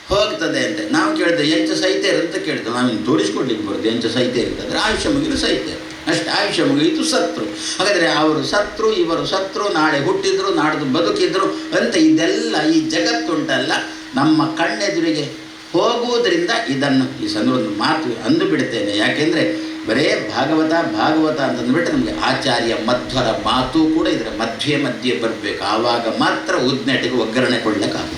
ಹೋಗ್ತದೆ ಅಂತ. ನಾವು ಕೇಳಿದೆ ಎಂಚು ಸೈತೇರು ಅಂತ ಕೇಳಿದೆ, ನಾವು ತೋರಿಸ್ಕೊಡ್ಲಿಕ್ಕೆ ಬರೋದು ಎಂಚು ಸೈತೇರು ಅಂತಂದರೆ ಆಯುಷ್ಯ ಮುಗಿಲು ಸೈತೇರು ಅಷ್ಟು, ಆಯುಷ್ಯ ಮುಗಿಯಿತು ಸತ್ರು. ಹಾಗಾದರೆ ಅವರು ಸತ್ರು, ಇವರು ಸತ್ರು, ನಾಳೆ ಹುಟ್ಟಿದ್ರು, ನಾಡ್ದು ಬದುಕಿದ್ರು ಅಂತ ಇದೆಲ್ಲ ಈ ಜಗತ್ತುಂಟಲ್ಲ ನಮ್ಮ ಕಣ್ಣೆದುರಿಗೆ ಹೋಗುವುದರಿಂದ ಇದನ್ನು ಈ ಸಂದರ್ಭ ಮಾತು ಅಂದು ಬಿಡ್ತೇನೆ. ಯಾಕೆಂದರೆ ಬರೇ ಭಾಗವತ ಅಂತಂದುಬಿಟ್ರೆ ನಮಗೆ ಆಚಾರ್ಯ ಮಧ್ವರ ಮಾತು ಕೂಡ ಇದರ ಮಧ್ಯೆ ಬರಬೇಕು. ಆವಾಗ ಮಾತ್ರ ಉದ್ನೆಟಿಗೆ ಒಗ್ಗರಣೆ ಕೊಡ್ಲಿಕ್ಕಾಗ.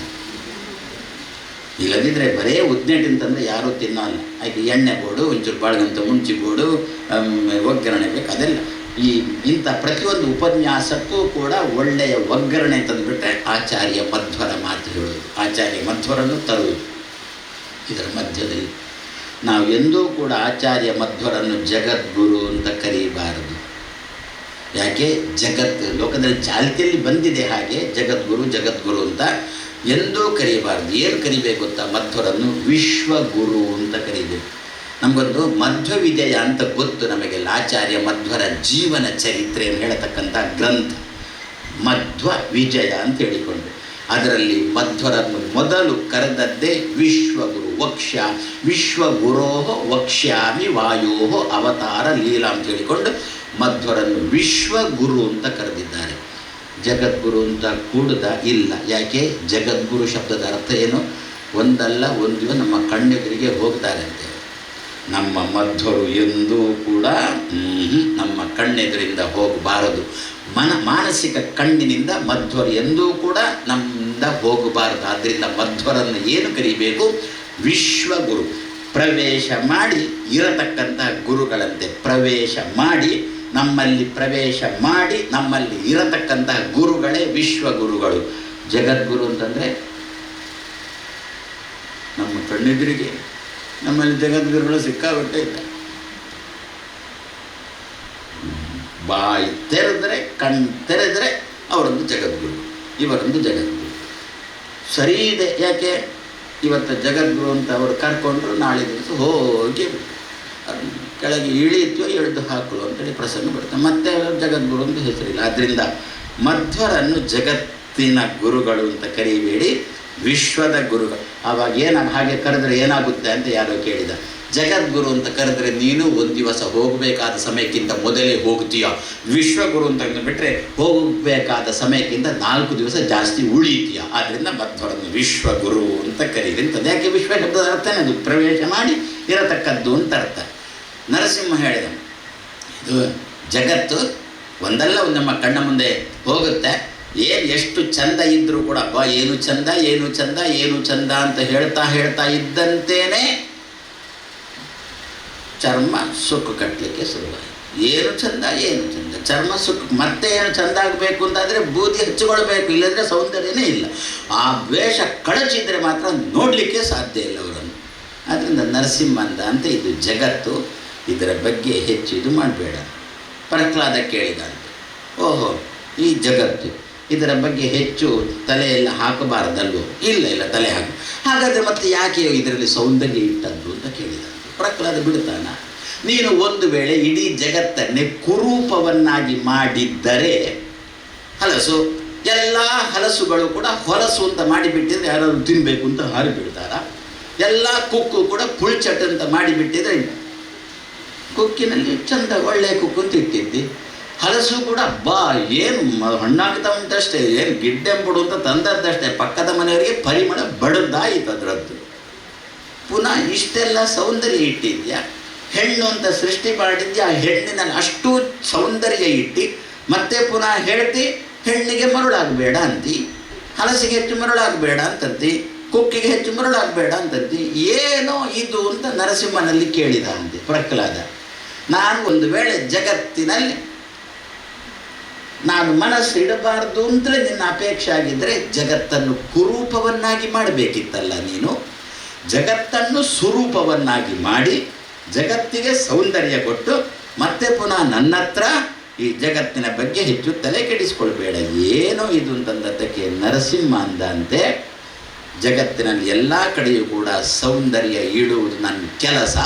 ಇಲ್ಲದಿದ್ದರೆ ಬರೇ ಉದ್ನೆಟ್ ಅಂತಂದರೆ ಯಾರೂ ತಿನ್ನೋಲ್ಲ. ಆಯ್ತು, ಎಣ್ಣೆ ಬೋಡು, ಒಂಚೂರು ಬಾಳ್ಗಂತ ಮುಂಚಿ ಬೋಡು, ಒಗ್ಗರಣೆ ಬೇಕು. ಅದೆಲ್ಲ ಇಂಥ ಪ್ರತಿಯೊಂದು ಉಪನ್ಯಾಸಕ್ಕೂ ಕೂಡ ಒಳ್ಳೆಯ ಒಗ್ಗರಣೆ ತಂದುಬಿಟ್ರೆ ಆಚಾರ್ಯ ಮಧ್ವರ ಮಾತು ಹೇಳೋದು, ಆಚಾರ್ಯ ಮಧ್ವರನ್ನು ತರುವುದು. ಇದರ ಮಧ್ಯದಲ್ಲಿ ನಾವು ಎಂದೂ ಕೂಡ ಆಚಾರ್ಯ ಮಧ್ವರನ್ನು ಜಗದ್ಗುರು ಅಂತ ಕರೀಬಾರದು. ಯಾಕೆ? ಲೋಕದಲ್ಲಿ ಚಾಲ್ತಿಯಲ್ಲಿ ಬಂದಿದೆ ಹಾಗೆ ಜಗದ್ಗುರು ಅಂತ ಎಂದೂ ಕರೀಬಾರ್ದು. ಏನು ಕರಿಬೇಕು ಗೊತ್ತಾ? ಮಧ್ವರನ್ನು ವಿಶ್ವಗುರು ಅಂತ ಕರೀಬೇಕು. ನಮಗೊಂದು ಮಧ್ವ ವಿಜಯ ಅಂತ ಗೊತ್ತು ನಮಗೆಲ್ಲ. ಆಚಾರ್ಯ ಮಧ್ವರ ಜೀವನ ಚರಿತ್ರೆಯನ್ನು ಹೇಳತಕ್ಕಂಥ ಗ್ರಂಥ ಮಧ್ವ ವಿಜಯ ಅಂತ ಹೇಳಿಕೊಂಡು, ಅದರಲ್ಲಿ ಮಧ್ವರನ್ನು ಮೊದಲು ಕರೆದದ್ದೇ ವಿಶ್ವಗುರು. ವಿಶ್ವಗುರೋ ವಕ್ಷ್ಯಾಮಿ ವಾಯೋ ಅವತಾರ ಲೀಲಾ ಅಂತ ಹೇಳಿಕೊಂಡು ಮಧ್ವರನ್ನು ವಿಶ್ವಗುರು ಅಂತ ಕರೆದಿದ್ದಾರೆ. ಜಗದ್ಗುರು ಅಂತ ಕೂಡುದ ಇಲ್ಲ. ಯಾಕೆ? ಜಗದ್ಗುರು ಶಬ್ದದ ಅರ್ಥ ಏನು? ಒಂದಲ್ಲ ಒಂದು ದಿನ ನಮ್ಮ ಕಣ್ಣೆದುರಿಗೆ ಹೋಗ್ತಾರೆ ಅಂತ. ನಮ್ಮ ಮಧ್ವರು ಎಂದೂ ಕೂಡ ನಮ್ಮ ಕಣ್ಣೆದುರಿಂದ ಹೋಗಬಾರದು. ಮಾನಸಿಕ ಕಣ್ಣಿನಿಂದ ಮಧ್ವರು ಎಂದೂ ಕೂಡ ನಮ್ಮಿಂದ ಹೋಗಬಾರದು. ಆದ್ದರಿಂದ ಮಧ್ವರನ್ನು ಏನು ಕರೀಬೇಕು? ವಿಶ್ವಗುರು. ಪ್ರವೇಶ ಮಾಡಿ ಇರತಕ್ಕಂಥ ಗುರುಗಳಂತೆ ನಮ್ಮಲ್ಲಿ ಪ್ರವೇಶ ಮಾಡಿ ನಮ್ಮಲ್ಲಿ ಇರತಕ್ಕಂತಹ ಗುರುಗಳೇ ವಿಶ್ವಗುರುಗಳು. ಜಗದ್ಗುರು ಅಂತಂದರೆ ನಮ್ಮ ಕಣ್ಣೆದುರಿಗೆ ನಮ್ಮಲ್ಲಿ ಜಗದ್ಗುರುಗಳು ಸಿಕ್ಕಾಬಿಟ್ಟೆ ಇದ್ದಾರೆ. ಬಾಯಿ ತೆರೆದರೆ, ಕಣ್ಣು ತೆರೆದರೆ ಅವರೊಂದು ಜಗದ್ಗುರು, ಇವರೊಂದು ಜಗದ್ಗುರು. ಸರಿ ಇದೆ. ಯಾಕೆ? ಇವತ್ತು ಜಗದ್ಗುರು ಅಂತ ಅವರು ಕರ್ಕೊಂಡ್ರು, ನಾಳೆ ದಿವಸ ಹೋಗಿ ಕೆಳಗೆ ಇಳಿಯುತ್ತೋ ಎಳೆದು ಹಾಕಲು ಅಂತೇಳಿ ಪ್ರಸಂಗ ಬರುತ್ತೆ. ಮತ್ತೆ ಜಗದ್ಗುರು ಅಂತ ಹೆಸರಿಲ್ಲ. ಆದ್ದರಿಂದ ಮಧ್ವರನ್ನು ಜಗತ್ತಿನ ಗುರುಗಳು ಅಂತ ಕರೀಬೇಡಿ, ವಿಶ್ವದ ಗುರುಗಳು. ಆವಾಗ ಹಾಗೆ ಕರೆದ್ರೆ ಏನಾಗುತ್ತೆ ಅಂತ ಯಾರೋ ಕೇಳಿದ. ಜಗದ್ಗುರು ಅಂತ ಕರೆದ್ರೆ ನೀನು ಒಂದು ದಿವಸ ಹೋಗಬೇಕಾದ ಸಮಯಕ್ಕಿಂತ ಮೊದಲೇ ಹೋಗ್ತೀಯ. ವಿಶ್ವಗುರು ಅಂತ ಬಿಟ್ಟರೆ ಹೋಗಬೇಕಾದ ಸಮಯಕ್ಕಿಂತ 4 ದಿವಸ ಜಾಸ್ತಿ ಉಳಿತೀಯ. ಆದ್ದರಿಂದ ಮಧ್ವರನ್ನು ವಿಶ್ವಗುರು ಅಂತ ಕರೀರಿ ಅಂತಂದು. ಯಾಕೆ ವಿಶ್ವ ಶಬ್ದದ ಅರ್ಥನೇ ಅದು ಪ್ರವೇಶ ಮಾಡಿ ಇರತಕ್ಕದ್ದು ಅಂತ ಅರ್ಥ. ನರಸಿಂಹ ಹೇಳಿದ, ಇದು ಜಗತ್ತು ಒಂದಲ್ಲ ಒಂದು ನಮ್ಮ ಕಣ್ಣ ಮುಂದೆ ಹೋಗುತ್ತೆ. ಎಷ್ಟು ಚಂದ ಇದ್ದರೂ ಕೂಡ ಅಬ್ಬಾ ಏನು ಚಂದ ಏನು ಚಂದ ಏನು ಚಂದ ಅಂತ ಹೇಳ್ತಾ ಇದ್ದಂತೇನೆ ಚರ್ಮ ಸುಕ್ಕು ಕಟ್ಟಲಿಕ್ಕೆ ಶುರುವಾಯಿತು. ಏನು ಚಂದ ಏನು ಚಂದ, ಚರ್ಮ ಸುಕ್ಕು. ಮತ್ತೆ ಏನು ಚಂದ ಆಗಬೇಕು ಅಂತಾದರೆ ಬೂದಿ ಹಚ್ಚಿಕೊಳ್ಬೇಕು, ಇಲ್ಲದ್ರೆ ಸೌಂದರ್ಯನೇ ಇಲ್ಲ. ಆ ವೇಷ ಕಳಚಿದ್ರೆ ಮಾತ್ರ ನೋಡಲಿಕ್ಕೆ ಸಾಧ್ಯ ಇಲ್ಲ ಅವರನ್ನು. ಆದ್ದರಿಂದ ನರಸಿಂಹ ಅಂತ ಇದು ಜಗತ್ತು, ಇದರ ಬಗ್ಗೆ ಹೆಚ್ಚು ಇದು ಮಾಡಬೇಡ. ಪ್ರಹ್ಲಾದ ಕೇಳಿದಂತೆ, ಓಹೋ ಈ ಜಗತ್ತು ಇದರ ಬಗ್ಗೆ ಹೆಚ್ಚು ತಲೆಯೆಲ್ಲ ಹಾಕಬಾರ್ದಲ್ವೋ? ಇಲ್ಲ ತಲೆ ಹಾಕಿ. ಹಾಗಾದರೆ ಮತ್ತೆ ಯಾಕೆ ಇದರಲ್ಲಿ ಸೌಂದರ್ಯ ಇಟ್ಟದ್ದು ಅಂತ ಕೇಳಿದಂತೆ. ಪ್ರಹ್ಲಾದ ಬಿಡ್ತಾನ, ನೀನು ಒಂದು ವೇಳೆ ಇಡೀ ಜಗತ್ತನ್ನೇ ಕುರೂಪವನ್ನಾಗಿ ಮಾಡಿದ್ದರೆ, ಹಲಸು ಎಲ್ಲ ಹಲಸುಗಳು ಕೂಡ ಹೊಲಸು ಅಂತ ಮಾಡಿಬಿಟ್ಟಿದ್ರೆ ಯಾರಾದ್ರು ತಿನ್ನಬೇಕು ಅಂತ ಹಾರಿಬಿಡ್ತಾರ? ಎಲ್ಲ ಕುಕ್ಕು ಕೂಡ ಪುಳ್ಚಟ್ ಅಂತ ಮಾಡಿಬಿಟ್ಟಿದ್ರೆ ಕುಕ್ಕಿನಲ್ಲಿ ಚಂದ ಒಳ್ಳೆಯ ಕುಕ್ಕು ಅಂತ ಇಟ್ಟಿದ್ದಿ. ಹಲಸು ಕೂಡ ಬಾ ಏನು ಹಣ್ಣಾಗ್ತಾ ಉಂಟಷ್ಟೇ, ಏನು ಗಿಡ್ಡೆಂಬುಡು ಅಂತ ತಂದದ್ದಷ್ಟೇ, ಪಕ್ಕದ ಮನೆಯವರಿಗೆ ಪರಿಮಳ ಬಡದಾಯಿತು ಅದರದ್ದು. ಪುನಃ ಇಷ್ಟೆಲ್ಲ ಸೌಂದರ್ಯ ಇಟ್ಟಿದ್ಯಾ, ಹೆಣ್ಣು ಅಂತ ಸೃಷ್ಟಿ ಮಾಡಿದ್ಯಾ, ಹೆಣ್ಣಿನಲ್ಲಿ ಅಷ್ಟು ಸೌಂದರ್ಯ ಇಟ್ಟು ಮತ್ತೆ ಪುನಃ ಹೇಳ್ತಿ ಹೆಣ್ಣಿಗೆ ಮರುಳಾಗಬೇಡ ಅಂತಿ, ಹಲಸಿಗೆ ಹೆಚ್ಚು ಮರುಳಾಗಬೇಡ ಅಂತಂತಿ, ಕುಕ್ಕಿಗೆ ಹೆಚ್ಚು ಮರುಳಾಗಬೇಡ ಅಂತಂತಿ. ಏನೋ ಇದು ಅಂತ ನರಸಿಂಹನಲ್ಲಿ ಕೇಳಿದ ಅಂತೆ ಪ್ರಹ್ಲಾದ. ನಾನು ಒಂದು ವೇಳೆ ಜಗತ್ತಿನಲ್ಲಿ ನಾನು ಮನಸ್ಸು ಇಡಬಾರ್ದು ಅಂತಲೇ ನಿನ್ನ ಅಪೇಕ್ಷೆ ಆಗಿದ್ದರೆ ಜಗತ್ತನ್ನು ಕುರೂಪವನ್ನಾಗಿ ಮಾಡಬೇಕಿತ್ತಲ್ಲ ನೀನು. ಜಗತ್ತನ್ನು ಸುರೂಪವನ್ನಾಗಿ ಮಾಡಿ ಜಗತ್ತಿಗೆ ಸೌಂದರ್ಯ ಕೊಟ್ಟು ಮತ್ತೆ ಪುನಃ ನನ್ನ ಹತ್ರ ಈ ಜಗತ್ತಿನ ಬಗ್ಗೆ ಹೆಚ್ಚು ತಲೆ ಕೆಡಿಸ್ಕೊಳ್ಬೇಡ. ಏನೋ ಇದು ಅಂತಂದದ್ದಕ್ಕೆ ನರಸಿಂಹ ಅಂದಂತೆ, ಜಗತ್ತಿನಲ್ಲಿ ಎಲ್ಲ ಕಡೆಯೂ ಕೂಡ ಸೌಂದರ್ಯ ಇಡುವುದು ನನ್ನ ಕೆಲಸ,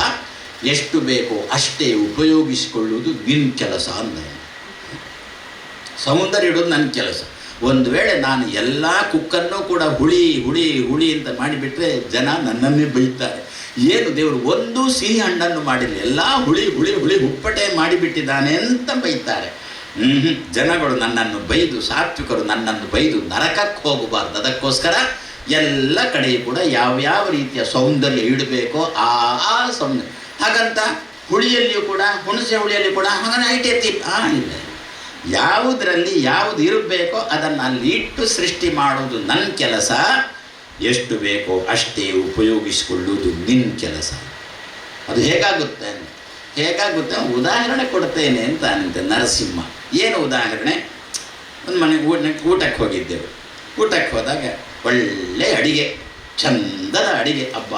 ಎಷ್ಟು ಬೇಕೋ ಅಷ್ಟೇ ಉಪಯೋಗಿಸಿಕೊಳ್ಳುವುದು ನಿನ್ನ ಕೆಲಸ ಅಂದ. ಸೌಂದರ್ಯ ಇಡೋದು ನನ್ನ ಕೆಲಸ. ಒಂದು ವೇಳೆ ನಾನು ಎಲ್ಲ ಕುಕ್ಕನ್ನು ಕೂಡ ಹುಳಿ ಹುಳಿ ಹುಳಿ ಅಂತ ಮಾಡಿಬಿಟ್ರೆ ಜನ ನನ್ನನ್ನೇ ಬೈತಾರೆ. ಏನು ದೇವರು ಒಂದು ಸಿಹಿ ಹಣ್ಣನ್ನು ಮಾಡಿಲ್ಲ, ಎಲ್ಲ ಹುಳಿ ಹುಳಿ ಹುಳಿ ಉಪ್ಪಟೆ ಮಾಡಿಬಿಟ್ಟಿದ್ದಾನೆ ಅಂತ ಬೈತಾರೆ. ಜನಗಳು ನನ್ನನ್ನು ಬೈದು, ಸಾತ್ವಿಕರು ನನ್ನನ್ನು ಬೈದು ನರಕಕ್ಕೆ ಹೋಗಬಾರ್ದು. ಅದಕ್ಕೋಸ್ಕರ ಎಲ್ಲ ಕಡೆಯೂ ಕೂಡ ಯಾವ್ಯಾವ ರೀತಿಯ ಸೌಂದರ್ಯ ಇಡಬೇಕೋ ಆ ಸೌಂದರ್ಯ. ಹಾಗಂತ ಹುಳಿಯಲ್ಲಿಯೂ ಕೂಡ, ಹುಣಸೆ ಹುಳಿಯಲ್ಲಿ ಕೂಡ ಹಾಗೆ ಐಟೈತಿ ಇಲ್ಲ. ಯಾವುದರಲ್ಲಿ ಯಾವುದು ಇರಬೇಕೋ ಅದನ್ನು ಅಲ್ಲಿ ಇಟ್ಟು ಸೃಷ್ಟಿ ಮಾಡೋದು ನನ್ನ ಕೆಲಸ, ಎಷ್ಟು ಬೇಕೋ ಅಷ್ಟೇ ಉಪಯೋಗಿಸಿಕೊಳ್ಳುವುದು ನಿನ್ನ ಕೆಲಸ. ಅದು ಹೇಗಾಗುತ್ತೆ ಉದಾಹರಣೆ ಕೊಡ್ತೇನೆ ಅಂತ ಅನ್ನಂತೆ ನರಸಿಂಹ. ಏನು ಉದಾಹರಣೆ? ಒಂದು ಮನೆಗೆ ಊಟಕ್ಕೆ ಹೋಗಿದ್ದೆವು. ಊಟಕ್ಕೆ ಹೋದಾಗ ಒಳ್ಳೆ ಅಡಿಗೆ, ಚಂದದ ಅಡಿಗೆ. ಹಬ್ಬ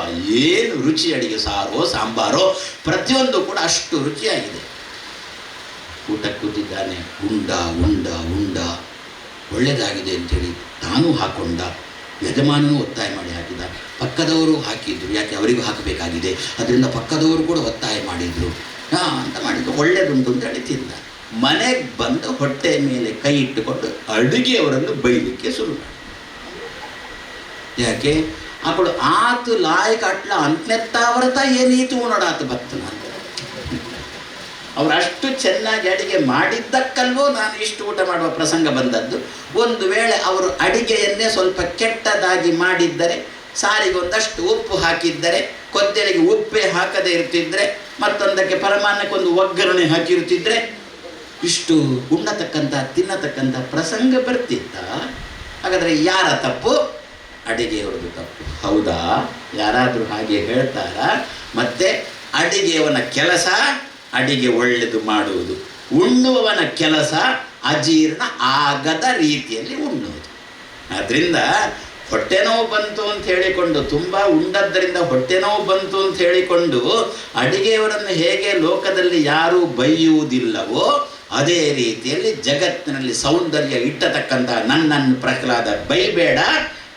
ಏನು ರುಚಿ ಅಡಿಗೆ, ಸಾರೋ ಸಾಂಬಾರೋ ಪ್ರತಿಯೊಂದು ಕೂಡ ಅಷ್ಟು ರುಚಿಯಾಗಿದೆ. ಊಟಕ್ಕೆ ಕೂತಿದ್ದಾನೆ, ಉಂಡ ಉಂಡ ಉಂಡ ಒಳ್ಳೆಯದಾಗಿದೆ ಅಂಥೇಳಿ ತಾನೂ ಹಾಕ್ಕೊಂಡ, ಯಜಮಾನನೂ ಒತ್ತಾಯ ಮಾಡಿ ಹಾಕಿದ, ಪಕ್ಕದವರು ಹಾಕಿದ್ರು, ಯಾಕೆ ಅವರಿಗೂ ಹಾಕಬೇಕಾಗಿದೆ, ಅದರಿಂದ ಪಕ್ಕದವರು ಕೂಡ ಒತ್ತಾಯ ಮಾಡಿದರು ಅಂತ ಮಾಡಿದ್ರು. ಒಳ್ಳೆಯದುಂಟು ಅಂತೇಳಿ ತಿಂದ. ಮನೆಗೆ ಬಂದು ಹೊಟ್ಟೆ ಮೇಲೆ ಕೈ ಇಟ್ಟುಕೊಂಡು ಅಡುಗೆಯವರನ್ನು ಬೈಲಿಕ್ಕೆ ಶುರು ಮಾಡಿ. ಯಾಕೆ ಅಕ್ಕಳು ಆತು ಲಾಯಕ್ ಅಟ್ಲ ಅಂತ್ನೆತ್ತಾವರತ ಏನೀತು ಉಣಡಾತು ಬತ್ತನ ಅಂತ. ಅವರು ಅಷ್ಟು ಚೆನ್ನಾಗಿ ಅಡಿಗೆ ಮಾಡಿದ್ದಕ್ಕಲ್ವೋ ನಾನು ಇಷ್ಟು ಊಟ ಮಾಡುವ ಪ್ರಸಂಗ ಬಂದದ್ದು. ಒಂದು ವೇಳೆ ಅವರು ಅಡಿಗೆಯನ್ನೇ ಸ್ವಲ್ಪ ಕೆಟ್ಟದಾಗಿ ಮಾಡಿದ್ದರೆ, ಸಾರಿಗೆ ಒಂದಷ್ಟು ಉಪ್ಪು ಹಾಕಿದ್ದರೆ, ಕೊದ್ದೆಲೆಗೆ ಉಪ್ಪೇ ಹಾಕದೇ ಇರ್ತಿದ್ರೆ, ಮತ್ತೊಂದಕ್ಕೆ ಪರಮಾನ್ನಕ್ಕೊಂದು ಒಗ್ಗರಣೆ ಹಾಕಿರ್ತಿದ್ರೆ ಇಷ್ಟು ಉಣ್ಣತಕ್ಕಂಥ ತಿನ್ನತಕ್ಕಂಥ ಪ್ರಸಂಗ ಬರ್ತಿತ್ತ? ಹಾಗಾದರೆ ಯಾರ ತಪ್ಪು? ಅಡಿಗೆಯವರದು ತಪ್ಪು. ಹೌದಾ? ಯಾರಾದರೂ ಹಾಗೆ ಹೇಳ್ತಾರಾ? ಮತ್ತು ಅಡಿಗೆಯವನ ಕೆಲಸ ಅಡಿಗೆ ಒಳ್ಳೆಯದು ಮಾಡುವುದು, ಉಣ್ಣುವವನ ಕೆಲಸ ಅಜೀರ್ಣ ಆಗದ ರೀತಿಯಲ್ಲಿ ಉಣ್ಣುವುದು. ಆದ್ದರಿಂದ ಹೊಟ್ಟೆ ನೋವು ಬಂತು ಅಂತ ಹೇಳಿಕೊಂಡು, ತುಂಬ ಉಂಡದ್ದರಿಂದ ಹೊಟ್ಟೆ ನೋವು ಬಂತು ಅಂತ ಹೇಳಿಕೊಂಡು ಅಡಿಗೆಯವರನ್ನು ಹೇಗೆ ಲೋಕದಲ್ಲಿ ಯಾರೂ ಬೈಯುವುದಿಲ್ಲವೋ ಅದೇ ರೀತಿಯಲ್ಲಿ ಜಗತ್ತಿನಲ್ಲಿ ಸೌಂದರ್ಯ ಇಟ್ಟತಕ್ಕಂಥ ನನ್ನನ್ನು ಪ್ರಹ್ಲಾದ ಬೈಬೇಡ,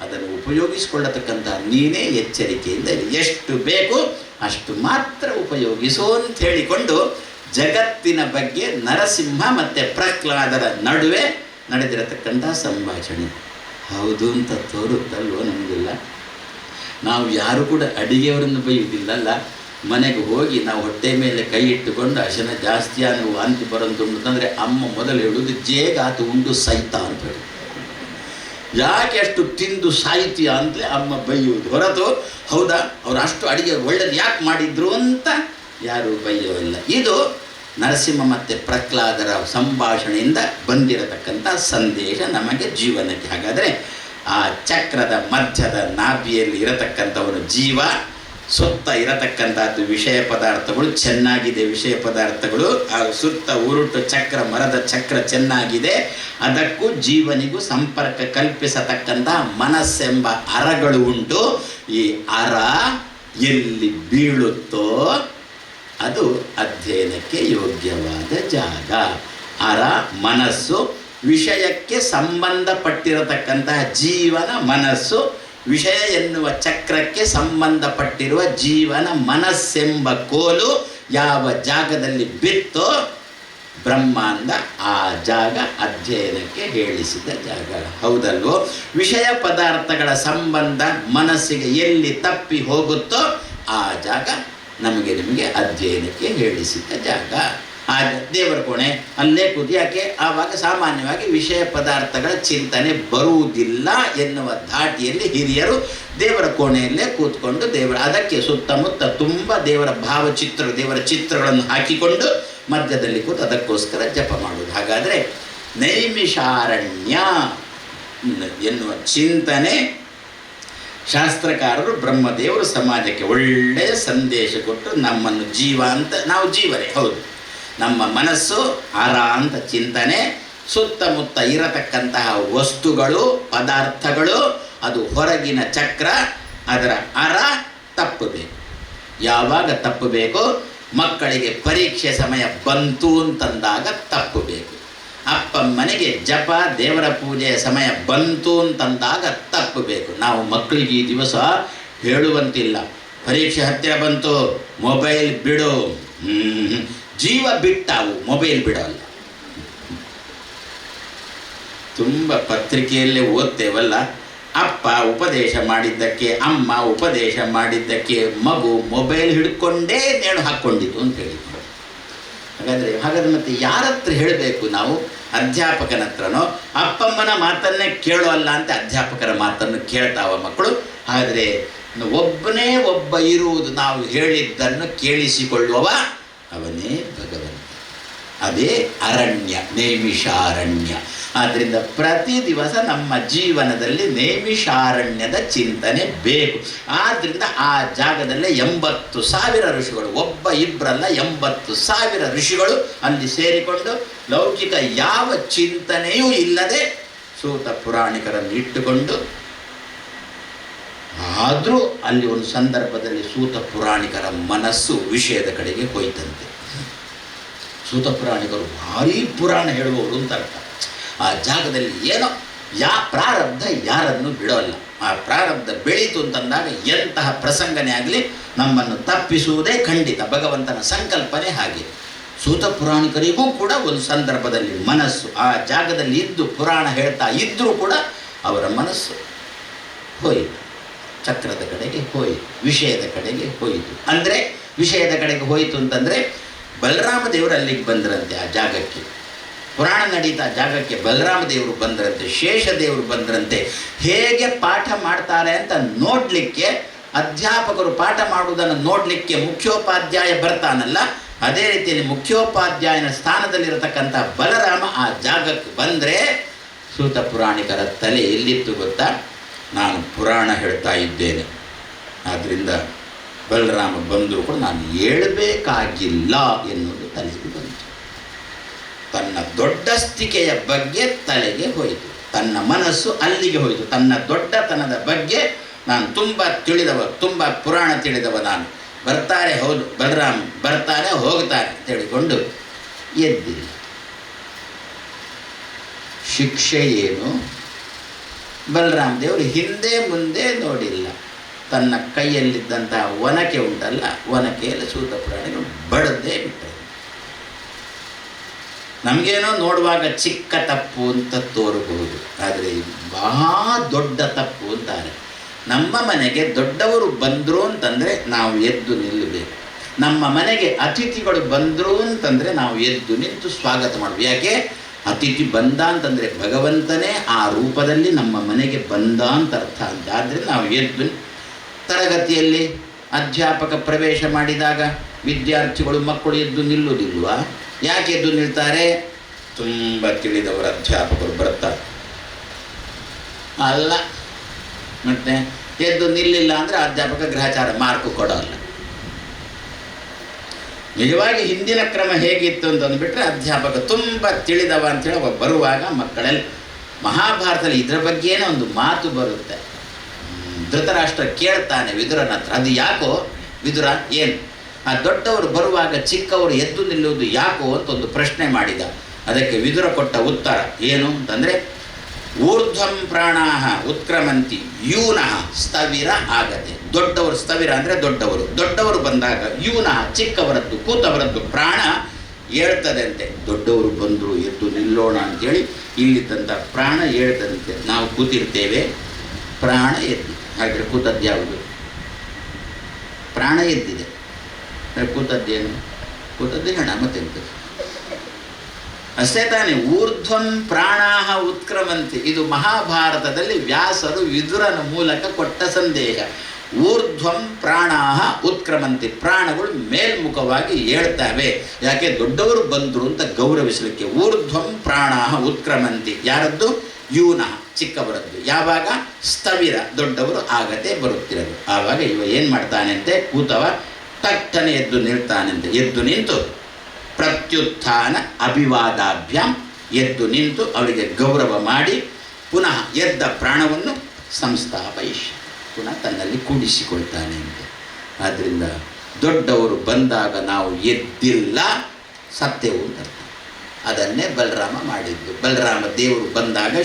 ಅದನ್ನು ಉಪಯೋಗಿಸಿಕೊಳ್ಳತಕ್ಕಂಥ ನೀನೇ ಎಚ್ಚರಿಕೆಯಿಂದ ಎಷ್ಟು ಬೇಕು ಅಷ್ಟು ಮಾತ್ರ ಉಪಯೋಗಿಸು ಅಂತ ಹೇಳಿಕೊಂಡು ಜಗತ್ತಿನ ಬಗ್ಗೆ ನರಸಿಂಹ ಮತ್ತು ಪ್ರಹ್ಲಾದರ ನಡುವೆ ನಡೆದಿರತಕ್ಕಂಥ ಸಂಭಾಷಣೆ. ಹೌದು ಅಂತ ತೋರುತ್ತಲ್ವೋ ನಮಗೆಲ್ಲ. ನಾವು ಯಾರು ಕೂಡ ಅಡಿಗೆಯವರನ್ನು ಬೈಯುವುದಿಲ್ಲಲ್ಲ. ಮನೆಗೆ ಹೋಗಿ ನಾವು ಹೊಟ್ಟೆ ಮೇಲೆ ಕೈ ಇಟ್ಟುಕೊಂಡು ಅಶನ ಜಾಸ್ತಿ ನೀವು ವಾಂತಿ ಬರೋದು ಅಂತಂದರೆ ಅಮ್ಮ ಮೊದಲು ಹೇಳುವುದು ಜೇಗಾತು ಉಂಡು ಸಾಯ್ತಾ ಅಂತ ಹೇಳಿ. ಯಾಕೆ ಅಷ್ಟು ತಿಂದು ಸಾಯ್ತೀಯ ಅಂತಲೇ ಅಮ್ಮ ಬೈಯುವುದು ಹೊರತು ಹೌದಾ ಅವ್ರು ಅಷ್ಟು ಅಡುಗೆ ಒಳ್ಳೇದು ಯಾಕೆ ಮಾಡಿದ್ರು ಅಂತ ಯಾರು ಬೈಯೋಲ್ಲ. ಇದು ನರಸಿಂಹ ಮತ್ತು ಪ್ರಹ್ಲಾದರ ಸಂಭಾಷಣೆಯಿಂದ ಬಂದಿರತಕ್ಕಂಥ ಸಂದೇಶ ನಮಗೆ ಜೀವನಕ್ಕೆ. ಹಾಗಾದರೆ ಆ ಚಕ್ರದ ಮಧ್ಯದ ನಾಭಿಯಲ್ಲಿ ಇರತಕ್ಕಂಥವನು ಜೀವ, ಸುತ್ತ ಇರತಕ್ಕಂಥದ್ದು ವಿಷಯ ಪದಾರ್ಥಗಳು ಚೆನ್ನಾಗಿದೆ. ವಿಷಯ ಪದಾರ್ಥಗಳು ಆ ಸುತ್ತ ಉರುಟು ಚಕ್ರ, ಮರದ ಚಕ್ರ ಚೆನ್ನಾಗಿದೆ. ಅದಕ್ಕೂ ಜೀವನಿಗೂ ಸಂಪರ್ಕ ಕಲ್ಪಿಸತಕ್ಕಂತಹ ಮನಸ್ಸೆಂಬ ಅರಗಳು ಉಂಟು. ಈ ಅರ ಎಲ್ಲಿ ಬೀಳುತ್ತೋ ಅದು ಅಧ್ಯಯನಕ್ಕೆ ಯೋಗ್ಯವಾದ ಜಾಗ. ಅರ ಮನಸ್ಸು, ವಿಷಯಕ್ಕೆ ಸಂಬಂಧಪಟ್ಟಿರತಕ್ಕಂತಹ ಜೀವನ ಮನಸ್ಸು, ವಿಷಯ ಎನ್ನುವ ಚಕ್ರಕ್ಕೆ ಸಂಬಂಧಪಟ್ಟಿರುವ ಜೀವನ ಮನಸ್ಸೆಂಬ ಕೋಲು ಯಾವ ಜಾಗದಲ್ಲಿ ಬಿತ್ತೋ ಬ್ರಹ್ಮಾಂಡ ಆ ಜಾಗ ಅಧ್ಯಯನಕ್ಕೆ ಹೇಳಿಸಿದ ಜಾಗ. ಹೌದಲ್ವೋ? ವಿಷಯ ಪದಾರ್ಥಗಳ ಸಂಬಂಧ ಮನಸ್ಸಿಗೆ ಎಲ್ಲಿ ತಪ್ಪಿ ಹೋಗುತ್ತೋ ಆ ಜಾಗ ನಮಗೆ ನಿಮಗೆ ಅಧ್ಯಯನಕ್ಕೆ ಹೇಳಿಸಿದ ಜಾಗ. ಆ ದೇವರ ಕೋಣೆ ಅಲ್ಲೇ ಕೂತು, ಯಾಕೆ ಆವಾಗ ಸಾಮಾನ್ಯವಾಗಿ ವಿಷಯ ಪದಾರ್ಥಗಳ ಚಿಂತನೆ ಬರುವುದಿಲ್ಲ ಎನ್ನುವ ಧಾಟಿಯಲ್ಲಿ ಹಿರಿಯರು ದೇವರ ಕೋಣೆಯಲ್ಲೇ ಕೂತ್ಕೊಂಡು ಅದಕ್ಕೆ ಸುತ್ತಮುತ್ತ ತುಂಬ ದೇವರ ಭಾವಚಿತ್ರ, ದೇವರ ಚಿತ್ರಗಳನ್ನು ಹಾಕಿಕೊಂಡು ಮಧ್ಯದಲ್ಲಿ ಕೂತು ಅದಕ್ಕೋಸ್ಕರ ಜಪ ಮಾಡುವುದು. ಹಾಗಾದರೆ ನೈಮಿಷಾರಣ್ಯ ಎನ್ನುವ ಚಿಂತನೆ ಶಾಸ್ತ್ರಕಾರರು ಬ್ರಹ್ಮದೇವರು ಸಮಾಜಕ್ಕೆ ಒಳ್ಳೆಯ ಸಂದೇಶ ಕೊಟ್ಟು ನಮ್ಮನ್ನು ಜೀವ ಅಂತ, ನಾವು ಜೀವರೇ ಹೌದು, ನಮ್ಮ ಮನಸ್ಸು ಅರ ಅಂತ ಚಿಂತನೆ, ಸುತ್ತಮುತ್ತ ಇರತಕ್ಕಂತಹ ವಸ್ತುಗಳು ಪದಾರ್ಥಗಳು ಅದು ಹೊರಗಿನ ಚಕ್ರ, ಅದರ ಅರ ತಪ್ಪಬೇಕು. ಯಾವಾಗ ತಪ್ಪಬೇಕು? ಮಕ್ಕಳಿಗೆ ಪರೀಕ್ಷೆ ಸಮಯ ಬಂತು ಅಂತಂದಾಗ ತಪ್ಪಬೇಕು. ಅಪ್ಪಮ್ಮನೆಗೆ ಜಪ ದೇವರ ಪೂಜೆಯ ಸಮಯ ಬಂತು ಅಂತಂದಾಗ ತಪ್ಪಬೇಕು. ನಾವು ಮಕ್ಕಳಿಗೆ ಈ ದಿವಸ ಹೇಳುವಂತಿಲ್ಲ, ಪರೀಕ್ಷೆ ಹತ್ತಿರ ಬಂತು ಮೊಬೈಲ್ ಬಿಡು. ಜೀವ ಬಿಟ್ಟಾವು, ಮೊಬೈಲ್ ಬಿಡೋಲ್ಲ. ತುಂಬ ಪತ್ರಿಕೆಯಲ್ಲೇ ಓದ್ತೇವಲ್ಲ, ಅಪ್ಪ ಉಪದೇಶ ಮಾಡಿದ್ದಕ್ಕೆ, ಅಮ್ಮ ಉಪದೇಶ ಮಾಡಿದ್ದಕ್ಕೆ ಮಗು ಮೊಬೈಲ್ ಹಿಡ್ಕೊಂಡೇ ನೇಣು ಹಾಕ್ಕೊಂಡಿತು ಅಂತ ಹೇಳಿದ್ರು. ಹಾಗಾದರೆ ಮತ್ತೆ ಯಾರ ಹತ್ರ ಹೇಳಬೇಕು ನಾವು? ಅಧ್ಯಾಪಕನ ಹತ್ರನೋ? ಅಪ್ಪಮ್ಮನ ಮಾತನ್ನೇ ಕೇಳೋಲ್ಲ ಅಂತ ಅಧ್ಯಾಪಕರ ಮಾತನ್ನು ಕೇಳ್ತಾವ ಮಕ್ಕಳು. ಆದರೆ ಒಬ್ಬನೇ ಒಬ್ಬ ಇರುವುದು, ನಾವು ಹೇಳಿದ್ದನ್ನು ಕೇಳಿಸಿಕೊಳ್ಳುವವ ಅವನೇ ಭಗವಂತ. ಅದೇ ಅರಣ್ಯ, ನೈಮಿಷಾರಣ್ಯ. ಆದ್ದರಿಂದ ಪ್ರತಿ ದಿವಸ ನಮ್ಮ ಜೀವನದಲ್ಲಿ ನೈಮಿಷಾರಣ್ಯದ ಚಿಂತನೆ ಬೇಕು. ಆದ್ದರಿಂದ ಆ ಜಾಗದಲ್ಲೇ 80,000 ಋಷಿಗಳು, ಒಬ್ಬ ಇಬ್ಬರಲ್ಲ 80,000 ಋಷಿಗಳು ಅಲ್ಲಿ ಸೇರಿಕೊಂಡು ಲೌಕಿಕ ಯಾವ ಚಿಂತನೆಯೂ ಇಲ್ಲದೆ ಸೂತ ಪುರಾಣಿಕರನ್ನು ಇಟ್ಟುಕೊಂಡು, ಆದರೂ ಅಲ್ಲಿ ಒಂದು ಸಂದರ್ಭದಲ್ಲಿ ಸೂತ ಪುರಾಣಿಕರ ಮನಸ್ಸು ವಿಷಯದ ಕಡೆಗೆ ಹೋಯ್ತಂತೆ. ಸೂತ ಪುರಾಣಿಕರು ಭಾರೀ ಪುರಾಣ ಹೇಳುವವರು ಅಂತ ಅರ್ಥ. ಆ ಜಾಗದಲ್ಲಿ ಏನೋ ಪ್ರಾರಬ್ಧ ಯಾರನ್ನು ಬಿಡೋಲ್ಲ. ಆ ಪ್ರಾರಬ್ಧ ಬೆಳೀತು ಅಂತಂದಾಗ ಎಂತಹ ಪ್ರಸಂಗನೇ ಆಗಲಿ ನಮ್ಮನ್ನು ತಪ್ಪಿಸುವುದೇ ಖಂಡಿತ. ಭಗವಂತನ ಸಂಕಲ್ಪನೆ ಹಾಗೆ. ಸೂತ ಪುರಾಣಿಕರಿಗೂ ಕೂಡ ಒಂದು ಸಂದರ್ಭದಲ್ಲಿ ಮನಸ್ಸು ಆ ಜಾಗದಲ್ಲಿ ಇದ್ದು ಪುರಾಣ ಹೇಳ್ತಾ ಇದ್ದರೂ ಕೂಡ ಅವರ ಮನಸ್ಸು ಹೋಯಿತು, ಚಕ್ರದ ಕಡೆಗೆ ಹೋಯಿತು, ವಿಷಯದ ಕಡೆಗೆ ಹೋಯಿತು. ಅಂದರೆ ವಿಷಯದ ಕಡೆಗೆ ಹೋಯಿತು ಅಂತಂದರೆ ಬಲರಾಮ ದೇವರು ಅಲ್ಲಿಗೆ ಬಂದರಂತೆ. ಆ ಜಾಗಕ್ಕೆ ಪುರಾಣ ನಡೀತಾ ಜಾಗಕ್ಕೆ ಬಲರಾಮ ದೇವರು ಬಂದರಂತೆ, ಶೇಷದೇವರು ಬಂದರಂತೆ. ಹೇಗೆ ಪಾಠ ಮಾಡ್ತಾರೆ ಅಂತ ನೋಡಲಿಕ್ಕೆ, ಅಧ್ಯಾಪಕರು ಪಾಠ ಮಾಡುವುದನ್ನು ನೋಡಲಿಕ್ಕೆ ಮುಖ್ಯೋಪಾಧ್ಯಾಯ ಬರ್ತಾನಲ್ಲ, ಅದೇ ರೀತಿಯಲ್ಲಿ ಮುಖ್ಯೋಪಾಧ್ಯಾಯನ ಸ್ಥಾನದಲ್ಲಿರತಕ್ಕಂಥ ಬಲರಾಮ ಆ ಜಾಗಕ್ಕೆ ಬಂದರೆ ಸೂತ ಪುರಾಣಿಕರ ತಲೆ ಎಲ್ಲಿತ್ತು ಗೊತ್ತಾ? ನಾನು ಪುರಾಣ ಹೇಳ್ತಾ ಇದ್ದೇನೆ, ಆದ್ದರಿಂದ ಬಲರಾಮ ಬಂದರೂ ಕೂಡ ನಾನು ಹೇಳಬೇಕಾಗಿಲ್ಲ ಎನ್ನುವುದು ತಲೆಗೆ ಬಂತು. ತನ್ನ ದೊಡ್ಡಸ್ತಿಕೆಯ ಬಗ್ಗೆ ತಲೆಗೆ ಹೋಯಿತು, ತನ್ನ ಮನಸ್ಸು ಅಲ್ಲಿಗೆ ಹೋಯಿತು. ತನ್ನ ದೊಡ್ಡತನದ ಬಗ್ಗೆ ನಾನು ತುಂಬ ತಿಳಿದವ, ತುಂಬ ಪುರಾಣ ತಿಳಿದವ ನಾನು. ಬರ್ತಾರೆ, ಹೌದು ಬಲರಾಮ ಬರ್ತಾರೆ ಹೋಗ್ತಾರೆ ಅಂತ ಹೇಳಿಕೊಂಡು ಎದ್ದಿಲ್ಲ. ಶಿಕ್ಷೆ ಏನು? ಬಲರಾಮ ದೇವರು ಹಿಂದೆ ಮುಂದೆ ನೋಡಿಲ್ಲ. ತನ್ನ ಕೈಯಲ್ಲಿದ್ದಂತಹ ಒನಕೆ ಉಂಟಲ್ಲ, ಒನಕೆಯಲ್ಲಿ ಸೂತ ಪುರಾಣಿಗಳು ಬಡದೇ ಬಿಟ್ಟರು. ನಮಗೇನೋ ನೋಡುವಾಗ ಚಿಕ್ಕ ತಪ್ಪು ಅಂತ ತೋರಬಹುದು, ಆದರೆ ಬಹಳ ದೊಡ್ಡ ತಪ್ಪು ಅಂತಾರೆ. ನಮ್ಮ ಮನೆಗೆ ದೊಡ್ಡವರು ಬಂದರು ಅಂತಂದರೆ ನಾವು ಎದ್ದು ನಿಲ್ಲಬೇಕು. ನಮ್ಮ ಮನೆಗೆ ಅತಿಥಿಗಳು ಬಂದರು ಅಂತಂದರೆ ನಾವು ಎದ್ದು ನಿಂತು ಸ್ವಾಗತ ಮಾಡಬೇಕು. ಯಾಕೆ? ಅತಿಥಿ ಬಂದ ಅಂತಂದರೆ ಭಗವಂತನೇ ಆ ರೂಪದಲ್ಲಿ ನಮ್ಮ ಮನೆಗೆ ಬಂದ ಅಂತ ಅರ್ಥ ಅಂತ. ಆದರೆ ನಾವು ಎದ್ದು ತರಗತಿಯಲ್ಲಿ ಅಧ್ಯಾಪಕ ಪ್ರವೇಶ ಮಾಡಿದಾಗ ವಿದ್ಯಾರ್ಥಿಗಳು ಮಕ್ಕಳು ಎದ್ದು ನಿಲ್ಲುವುದಿಲ್ವಾ? ಯಾಕೆ ಎದ್ದು ನಿಲ್ತಾರೆ? ತುಂಬ ತಿಳಿದವರು ಅಧ್ಯಾಪಕರು ಬರ್ತಾರೆ ಅಲ್ಲ. ಮತ್ತೆ ಎದ್ದು ನಿಲ್ಲಿಲ್ಲ ಅಂದರೆ ಅಧ್ಯಾಪಕ ಗ್ರಹಚಾರ ಮಾರ್ಕು ಕೊಡೋಲ್ಲ. ನಿಜವಾಗಿ ಹಿಂದಿನ ಕ್ರಮ ಹೇಗಿತ್ತು ಅಂತಂದುಬಿಟ್ರೆ, ಅಧ್ಯಾಪಕ ತುಂಬ ತಿಳಿದವ ಅಂಥೇಳಿ ಒಬ್ಬ ಬರುವಾಗ ಮಕ್ಕಳಲ್ಲಿ ಮಹಾಭಾರತದಲ್ಲಿ ಇದರ ಬಗ್ಗೆನೇ ಒಂದು ಮಾತು ಬರುತ್ತೆ. ಧೃತರಾಷ್ಟ್ರ ಕೇಳ್ತಾನೆ ವಿದುರನ ಹತ್ರ, ಅದು ಯಾಕೋ ವಿದುರ ಏನು ಆ ದೊಡ್ಡವರು ಬರುವಾಗ ಚಿಕ್ಕವರು ಎದ್ದು ನಿಲ್ಲುವುದು ಯಾಕೋ ಅಂತ ಒಂದು ಪ್ರಶ್ನೆ ಮಾಡಿದ. ಅದಕ್ಕೆ ವಿದುರ ಕೊಟ್ಟ ಉತ್ತರ ಏನು ಅಂತಂದರೆ, ಊರ್ಧ್ವಂ ಪ್ರಾಣಾಹ ಉತ್ಕ್ರಮಂತಿ ಯೂನಃ ಸ್ಥವಿರ ಆಗತೆ. ದೊಡ್ಡವರು ಸ್ಥವಿರ ಅಂದರೆ ದೊಡ್ಡವರು ಬಂದಾಗ ಯೂನಃ ಚಿಕ್ಕವರದ್ದು ಕೂತವರದ್ದು ಪ್ರಾಣ ಹೇಳ್ತದೆ ಅಂತೆ. ದೊಡ್ಡವರು ಬಂದರು ಎದ್ದು ನಿಲ್ಲೋಣ ಅಂಥೇಳಿ ಇಲ್ಲಿದ್ದಂಥ ಪ್ರಾಣ ಹೇಳ್ತದಂತೆ. ನಾವು ಕೂತಿರ್ತೇವೆ, ಪ್ರಾಣ ಎದ್ದು. ಹಾಗೆ ಕೂತದ್ದು ಯಾವುದು? ಪ್ರಾಣ ಎದ್ದಿದೆ. ಕೂತದ್ದೇನು? ಕೂತದ್ದೇ ಹೆಣ ಮತ್ತೆಂತ ಅಷ್ಟೇ ತಾನೇ. ಊರ್ಧ್ವಂ ಪ್ರಾಣಾಹ ಉತ್ಕ್ರಮಂತಿ, ಇದು ಮಹಾಭಾರತದಲ್ಲಿ ವ್ಯಾಸರು ವಿದುರನ ಮೂಲಕ ಕೊಟ್ಟ ಸಂದೇಶ. ಊರ್ಧ್ವಂ ಪ್ರಾಣಾಹ ಉತ್ಕ್ರಮಂತಿ, ಪ್ರಾಣಗಳು ಮೇಲ್ಮುಖವಾಗಿ ಹೇಳ್ತವೆ. ಯಾಕೆ? ದೊಡ್ಡವರು ಬಂದರು ಅಂತ ಗೌರವಿಸಲಿಕ್ಕೆ. ಊರ್ಧ್ವಂ ಪ್ರಾಣಾಹ ಉತ್ಕ್ರಮಂತಿ, ಯಾರದ್ದು? ಯೂನಃ ಚಿಕ್ಕವರದ್ದು. ಯಾವಾಗ? ಸ್ಥವಿರ ದೊಡ್ಡವರು ಆಗದೆ ಬರುತ್ತಿರೋದು. ಆವಾಗ ಇವ ಏನು ಮಾಡ್ತಾನಂತೆ? ಕೂತವ ತಟ್ಟನೆ ಎದ್ದು ನಿಲ್ತಾನಂತೆ. ಎದ್ದು ನಿಂತು ಪ್ರತ್ಯುತ್ಥಾನ ಅಭಿವಾದಾಭ್ಯಾಂ, ಎದ್ದು ನಿಂತು ಅವರಿಗೆ ಗೌರವ ಮಾಡಿ ಪುನಃ ಎದ್ದ ಪ್ರಾಣವನ್ನು ಸಂಸ್ಥಾಪಯಿಷ್, ಪುನಃ ತನ್ನಲ್ಲಿ ಕೂಡಿಸಿಕೊಳ್ತಾನೆ ಅಂತೆ. ಆದ್ದರಿಂದ ದೊಡ್ಡವರು ಬಂದಾಗ ನಾವು ಎದ್ದಿಲ್ಲ, ಸತ್ಯವು ಅಂತ. ಅದನ್ನೇ ಬಲರಾಮ ಮಾಡಿದ್ದು. ಬಲರಾಮ ದೇವರು ಬಂದಾಗ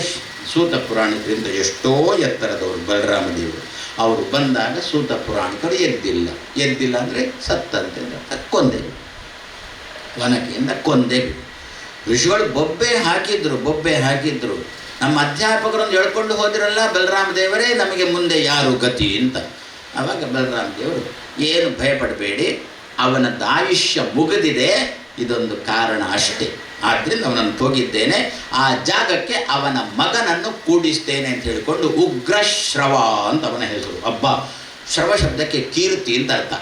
ಸೂತ ಪುರಾಣಿಕರಿಂದ ಎಷ್ಟೋ ಎತ್ತರದವರು ಬಲರಾಮ ದೇವರು. ಅವರು ಬಂದಾಗ ಸೂತ ಪುರಾಣಿಕರು ಎದ್ದಿಲ್ಲ ಅಂದರೆ ಸತ್ತಂತೆ, ಕೊಂದೆವು, ವನಕೆಯಿಂದ ಕೊಂದೆವು. ಋಷಿಗಳು ಬೊಬ್ಬೆ ಹಾಕಿದ್ರು. ನಮ್ಮ ಅಧ್ಯಾಪಕರೊಂದು ಹೇಳ್ಕೊಂಡು ಹೋದಿರಲ್ಲ, ಬಲರಾಮ ದೇವರೇ ನಮಗೆ ಮುಂದೆ ಯಾರು ಗತಿ ಅಂತ. ಆವಾಗ ಬಲರಾಮ ದೇವರು, ಏನು ಭಯಪಡಬೇಡಿ, ಅವನದ್ದು ಆಯುಷ್ಯ ಮುಗಿದಿದೆ, ಇದೊಂದು ಕಾರಣ ಅಷ್ಟೇ. ಆದ್ದರಿಂದ ಅವನನ್ನು ಹೋಗಿದ್ದೇನೆ, ಆ ಜಾಗಕ್ಕೆ ಅವನ ಮಗನನ್ನು ಕೂಡಿಸ್ತೇನೆ ಅಂತ ಹೇಳಿಕೊಂಡು ಉಗ್ರಶ್ರವ ಅಂತ ಅವನ ಹೆಸರು. ಅಬ್ಬಾ, ಶ್ರವ ಶಬ್ದಕ್ಕೆ ಕೀರ್ತಿ ಅಂತ ಅರ್ಥ.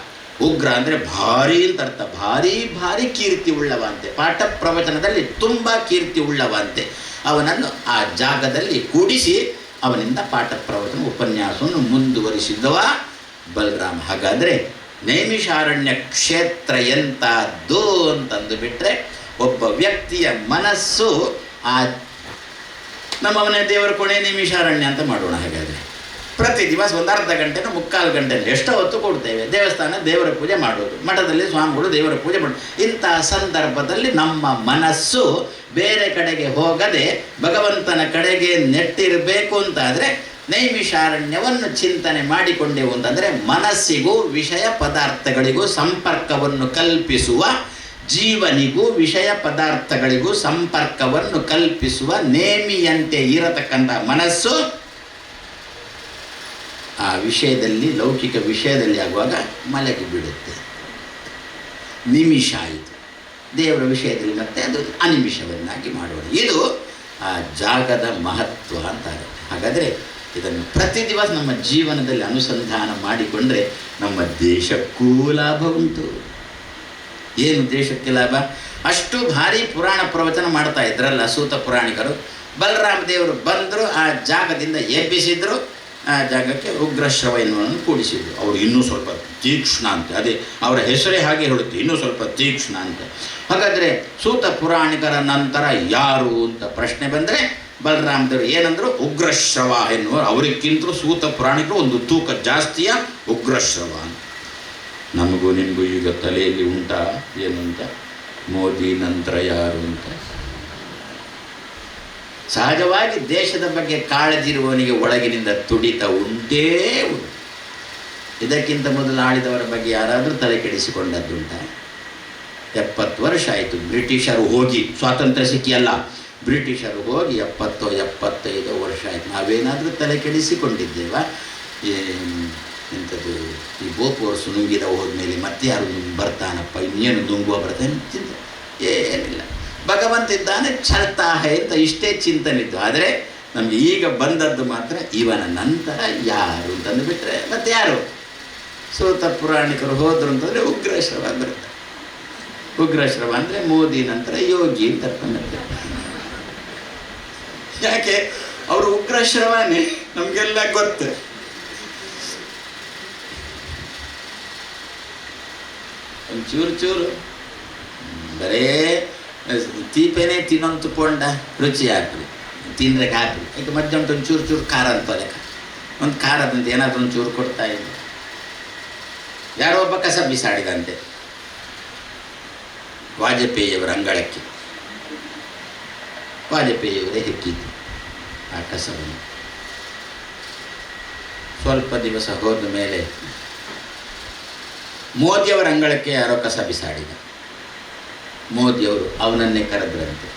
ಉಗ್ರ ಅಂದರೆ ಭಾರಿ ಅಂತ ಅರ್ಥ. ಭಾರಿ ಕೀರ್ತಿ ಉಳ್ಳವಂತೆ, ಪಾಠ ಪ್ರವಚನದಲ್ಲಿ ತುಂಬ ಕೀರ್ತಿ ಉಳ್ಳವಂತೆ. ಅವನನ್ನು ಆ ಜಾಗದಲ್ಲಿ ಕೂಡಿಸಿ ಅವನಿಂದ ಪಾಠ ಪ್ರವಚನ ಉಪನ್ಯಾಸವನ್ನು ಮುಂದುವರಿಸಿದವ ಬಲರಾಮ. ಹಾಗಾದರೆ ನೈಮಿಷಾರಣ್ಯ ಕ್ಷೇತ್ರ ಎಂಥದ್ದು ಅಂತಂದು ಬಿಟ್ಟರೆ, ಒಬ್ಬ ವ್ಯಕ್ತಿಯ ಮನಸ್ಸು ಆ ನಮ್ಮ ಮನೆ ದೇವರ ಕೊನೆ ನೈಮಿಷಾರಣ್ಯ ಅಂತ ಮಾಡೋಣ. ಹಾಗಾದರೆ ಪ್ರತಿ ದಿವಸ ಒಂದು ಅರ್ಧ ಗಂಟೆನೋ ಮುಕ್ಕಾಲು ಗಂಟೆಯಲ್ಲಿ ಎಷ್ಟೋ ಹೊತ್ತು ಕೊಡ್ತೇವೆ. ದೇವಸ್ಥಾನ ದೇವರ ಪೂಜೆ ಮಾಡೋದು, ಮಠದಲ್ಲಿ ಸ್ವಾಮಿಗಳು ದೇವರ ಪೂಜೆ ಮಾಡೋದು. ಇಂತಹ ಸಂದರ್ಭದಲ್ಲಿ ನಮ್ಮ ಮನಸ್ಸು ಬೇರೆ ಕಡೆಗೆ ಹೋಗದೆ ಭಗವಂತನ ಕಡೆಗೆ ನೆಟ್ಟಿರಬೇಕು ಅಂತಾದರೆ ನೈಮಿಷಾರಣ್ಯವನ್ನು ಚಿಂತನೆ ಮಾಡಿಕೊಂಡೆವು ಅಂತಂದರೆ ಮನಸ್ಸಿಗೂ ವಿಷಯ ಪದಾರ್ಥಗಳಿಗೂ ಸಂಪರ್ಕವನ್ನು ಕಲ್ಪಿಸುವ, ಜೀವನಿಗೂ ವಿಷಯ ಪದಾರ್ಥಗಳಿಗೂ ಸಂಪರ್ಕವನ್ನು ಕಲ್ಪಿಸುವ ನೇಮಿಯಂತೆ ಇರತಕ್ಕಂಥ ಮನಸ್ಸು ಆ ವಿಷಯದಲ್ಲಿ, ಲೌಕಿಕ ವಿಷಯದಲ್ಲಿ ಆಗುವಾಗ ಮಲಗಿ ಬಿಡುತ್ತೆ. ನಿಮಿಷ ಆಯಿತು. ದೇವರ ವಿಷಯದಲ್ಲಿ ಮತ್ತೆ ಅದು ಅನಿಮಿಷವನ್ನಾಗಿ ಮಾಡೋಣ. ಇದು ಆ ಜಾಗದ ಮಹತ್ವ ಅಂತಾರೆ. ಹಾಗಾದರೆ ಇದನ್ನು ಪ್ರತಿ ದಿವಸ ನಮ್ಮ ಜೀವನದಲ್ಲಿ ಅನುಸಂಧಾನ ಮಾಡಿಕೊಂಡ್ರೆ ನಮ್ಮ ದೇಶಕ್ಕೂ ಲಾಭ ಉಂಟು. ಏನು ದೇಶಕ್ಕೆ ಲಾಭ? ಅಷ್ಟು ಭಾರಿ ಪುರಾಣ ಪ್ರವಚನ ಮಾಡ್ತಾ ಇದ್ರಲ್ಲ ಸೂತ ಪುರಾಣಿಕರು. ಬಲರಾಮ ದೇವರು ಬಂದರು, ಆ ಜಾಗದಿಂದ ಎಬ್ಬಿಸಿದ್ರು, ಆ ಜಾಗಕ್ಕೆ ಉಗ್ರಶ್ರವ ಎನ್ನುವುದನ್ನು ಕೂಡಿಸಿದ್ರು. ಅವರು ಇನ್ನೂ ಸ್ವಲ್ಪ ತೀಕ್ಷ್ಣ ಅಂತೆ, ಅದೇ ಅವರ ಹೆಸರೇ ಹಾಗೆ ಹೇಳುತ್ತೆ, ಇನ್ನೂ ಸ್ವಲ್ಪ ತೀಕ್ಷ್ಣ ಅಂತೆ. ಹಾಗಾದರೆ ಸೂತ ಪುರಾಣಿಕರ ನಂತರ ಯಾರು ಅಂತ ಪ್ರಶ್ನೆ ಬಂದರೆ ಬಲರಾಮ ದೇವರು ಏನಂದರು? ಉಗ್ರಶ್ರವ ಎನ್ನುವ. ಅವರಿಗಿಂತಲೂ ಸೂತ ಪುರಾಣಿಕರು ಒಂದು ತೂಕ ಜಾಸ್ತಿಯ ಉಗ್ರಶ್ರವ ಅಂತ. ನಮಗೂ ನಿಮಗೂ ಈಗ ತಲೆಯಲ್ಲಿ ಉಂಟಾ ಏನು ಅಂತ? ಮೋದಿ ನಂತರ ಯಾರು ಅಂತ. ಸಹಜವಾಗಿ ದೇಶದ ಬಗ್ಗೆ ಕಾಳಜಿ ಇರುವವನಿಗೆ ಒಳಗಿನಿಂದ ತುಡಿತ ಉಂಟೇ ಉಂಟು. ಇದಕ್ಕಿಂತ ಮೊದಲು ಆಳಿದವರ ಬಗ್ಗೆ ಯಾರಾದರೂ ತಲೆ ಕೆಡಿಸಿಕೊಂಡದ್ದುಂಟ? 70 ವರ್ಷ ಆಯಿತು ಬ್ರಿಟಿಷರು ಹೋಗಿ, ಸ್ವಾತಂತ್ರ್ಯ ಸಿಕ್ಕಿಯಲ್ಲ, ಬ್ರಿಟಿಷರು ಹೋಗಿ 70-75 ವರ್ಷ ಆಯಿತು. ನಾವೇನಾದರೂ ತಲೆ ಕೆಡಿಸಿಕೊಂಡಿದ್ದೇವಾ? ಇಂಥದ್ದು ಈ ಬೋಪು ವರ್ಷ ನುಂಗಿದ ಹೋದ್ಮೇಲೆ ಮತ್ತೆ ಯಾರು ಬರ್ತಾನಪ್ಪ, ಇನ್ನೇನು ನುಂಗುವ ಬರ್ತಾನೆ ಚಿಂತೆ ಏನಿಲ್ಲ. ಭಗವಂತ ಇದ್ದಾನೆ, ಛಲ್ತಾ ಹೇ ಅಂತ ಇಷ್ಟೇ ಚಿಂತನೆ ಇದ್ದು. ಆದರೆ ನಮಗೆ ಈಗ ಬಂದದ್ದು ಮಾತ್ರ ಇವನ ನಂತರ ಯಾರು ಅಂತಂದು ಬಿಟ್ಟರೆ ಮತ್ತೆ ಯಾರು? ಸೂತ ಪುರಾಣಿಕರು ಹೋದರು ಅಂತಂದರೆ ಉಗ್ರಶ್ರವ ಬರುತ್ತೆ. ಉಗ್ರಶ್ರವ ಅಂದರೆ ಮೋದಿ ನಂತರ ಯೋಗಿ ಅಂತ ಅರ್ಥ. ಯಾಕೆ ಅವರು ಉಗ್ರಶ್ರವನೇ, ನಮಗೆಲ್ಲ ಗೊತ್ತು. ಒಂದು ಚೂರು ಚೂರು ಬರೇ ತೀಪೇನೆ ತಿನ್ನೊಂದು ಪೊಂಡ ರುಚಿ ಹಾಕ್ರಿ, ತಿಂದ್ರೆ ಹಾಕ್ರಿ. ಯಾಕೆ ಮಧ್ಯಾಹ್ನ ಒಂದು ಚೂರು ಚೂರು ಖಾರ ಅಂತ ಲೆಕ್ಕ, ಒಂದು ಖಾರದಂತ ಏನಾದರೂ ಒಂದು ಚೂರು ಕೊಡ್ತಾ ಇದ್ದೆ. ಯಾರೋ ಒಬ್ಬ ಕಸ ಬಿಸಾಡಿದಂತೆ ವಾಜಪೇಯಿಯವರ ಅಂಗಳಕ್ಕೆ. ವಾಜಪೇಯಿಯವರೇ ಹೆಕ್ಕಿದ್ದು ಆ ಕಸವನ್ನು. ಸ್ವಲ್ಪ ದಿವಸ ಹೋದ ಮೇಲೆ ಮೋದಿಯವರ ಅಂಗಳಕ್ಕೆ ಯಾರೋ ಕಸ ಬಿಸಾಡಿದ. ಮೋದಿಯವರು ಅವನನ್ನೇ ಕರೆದ್ರಂತೆ,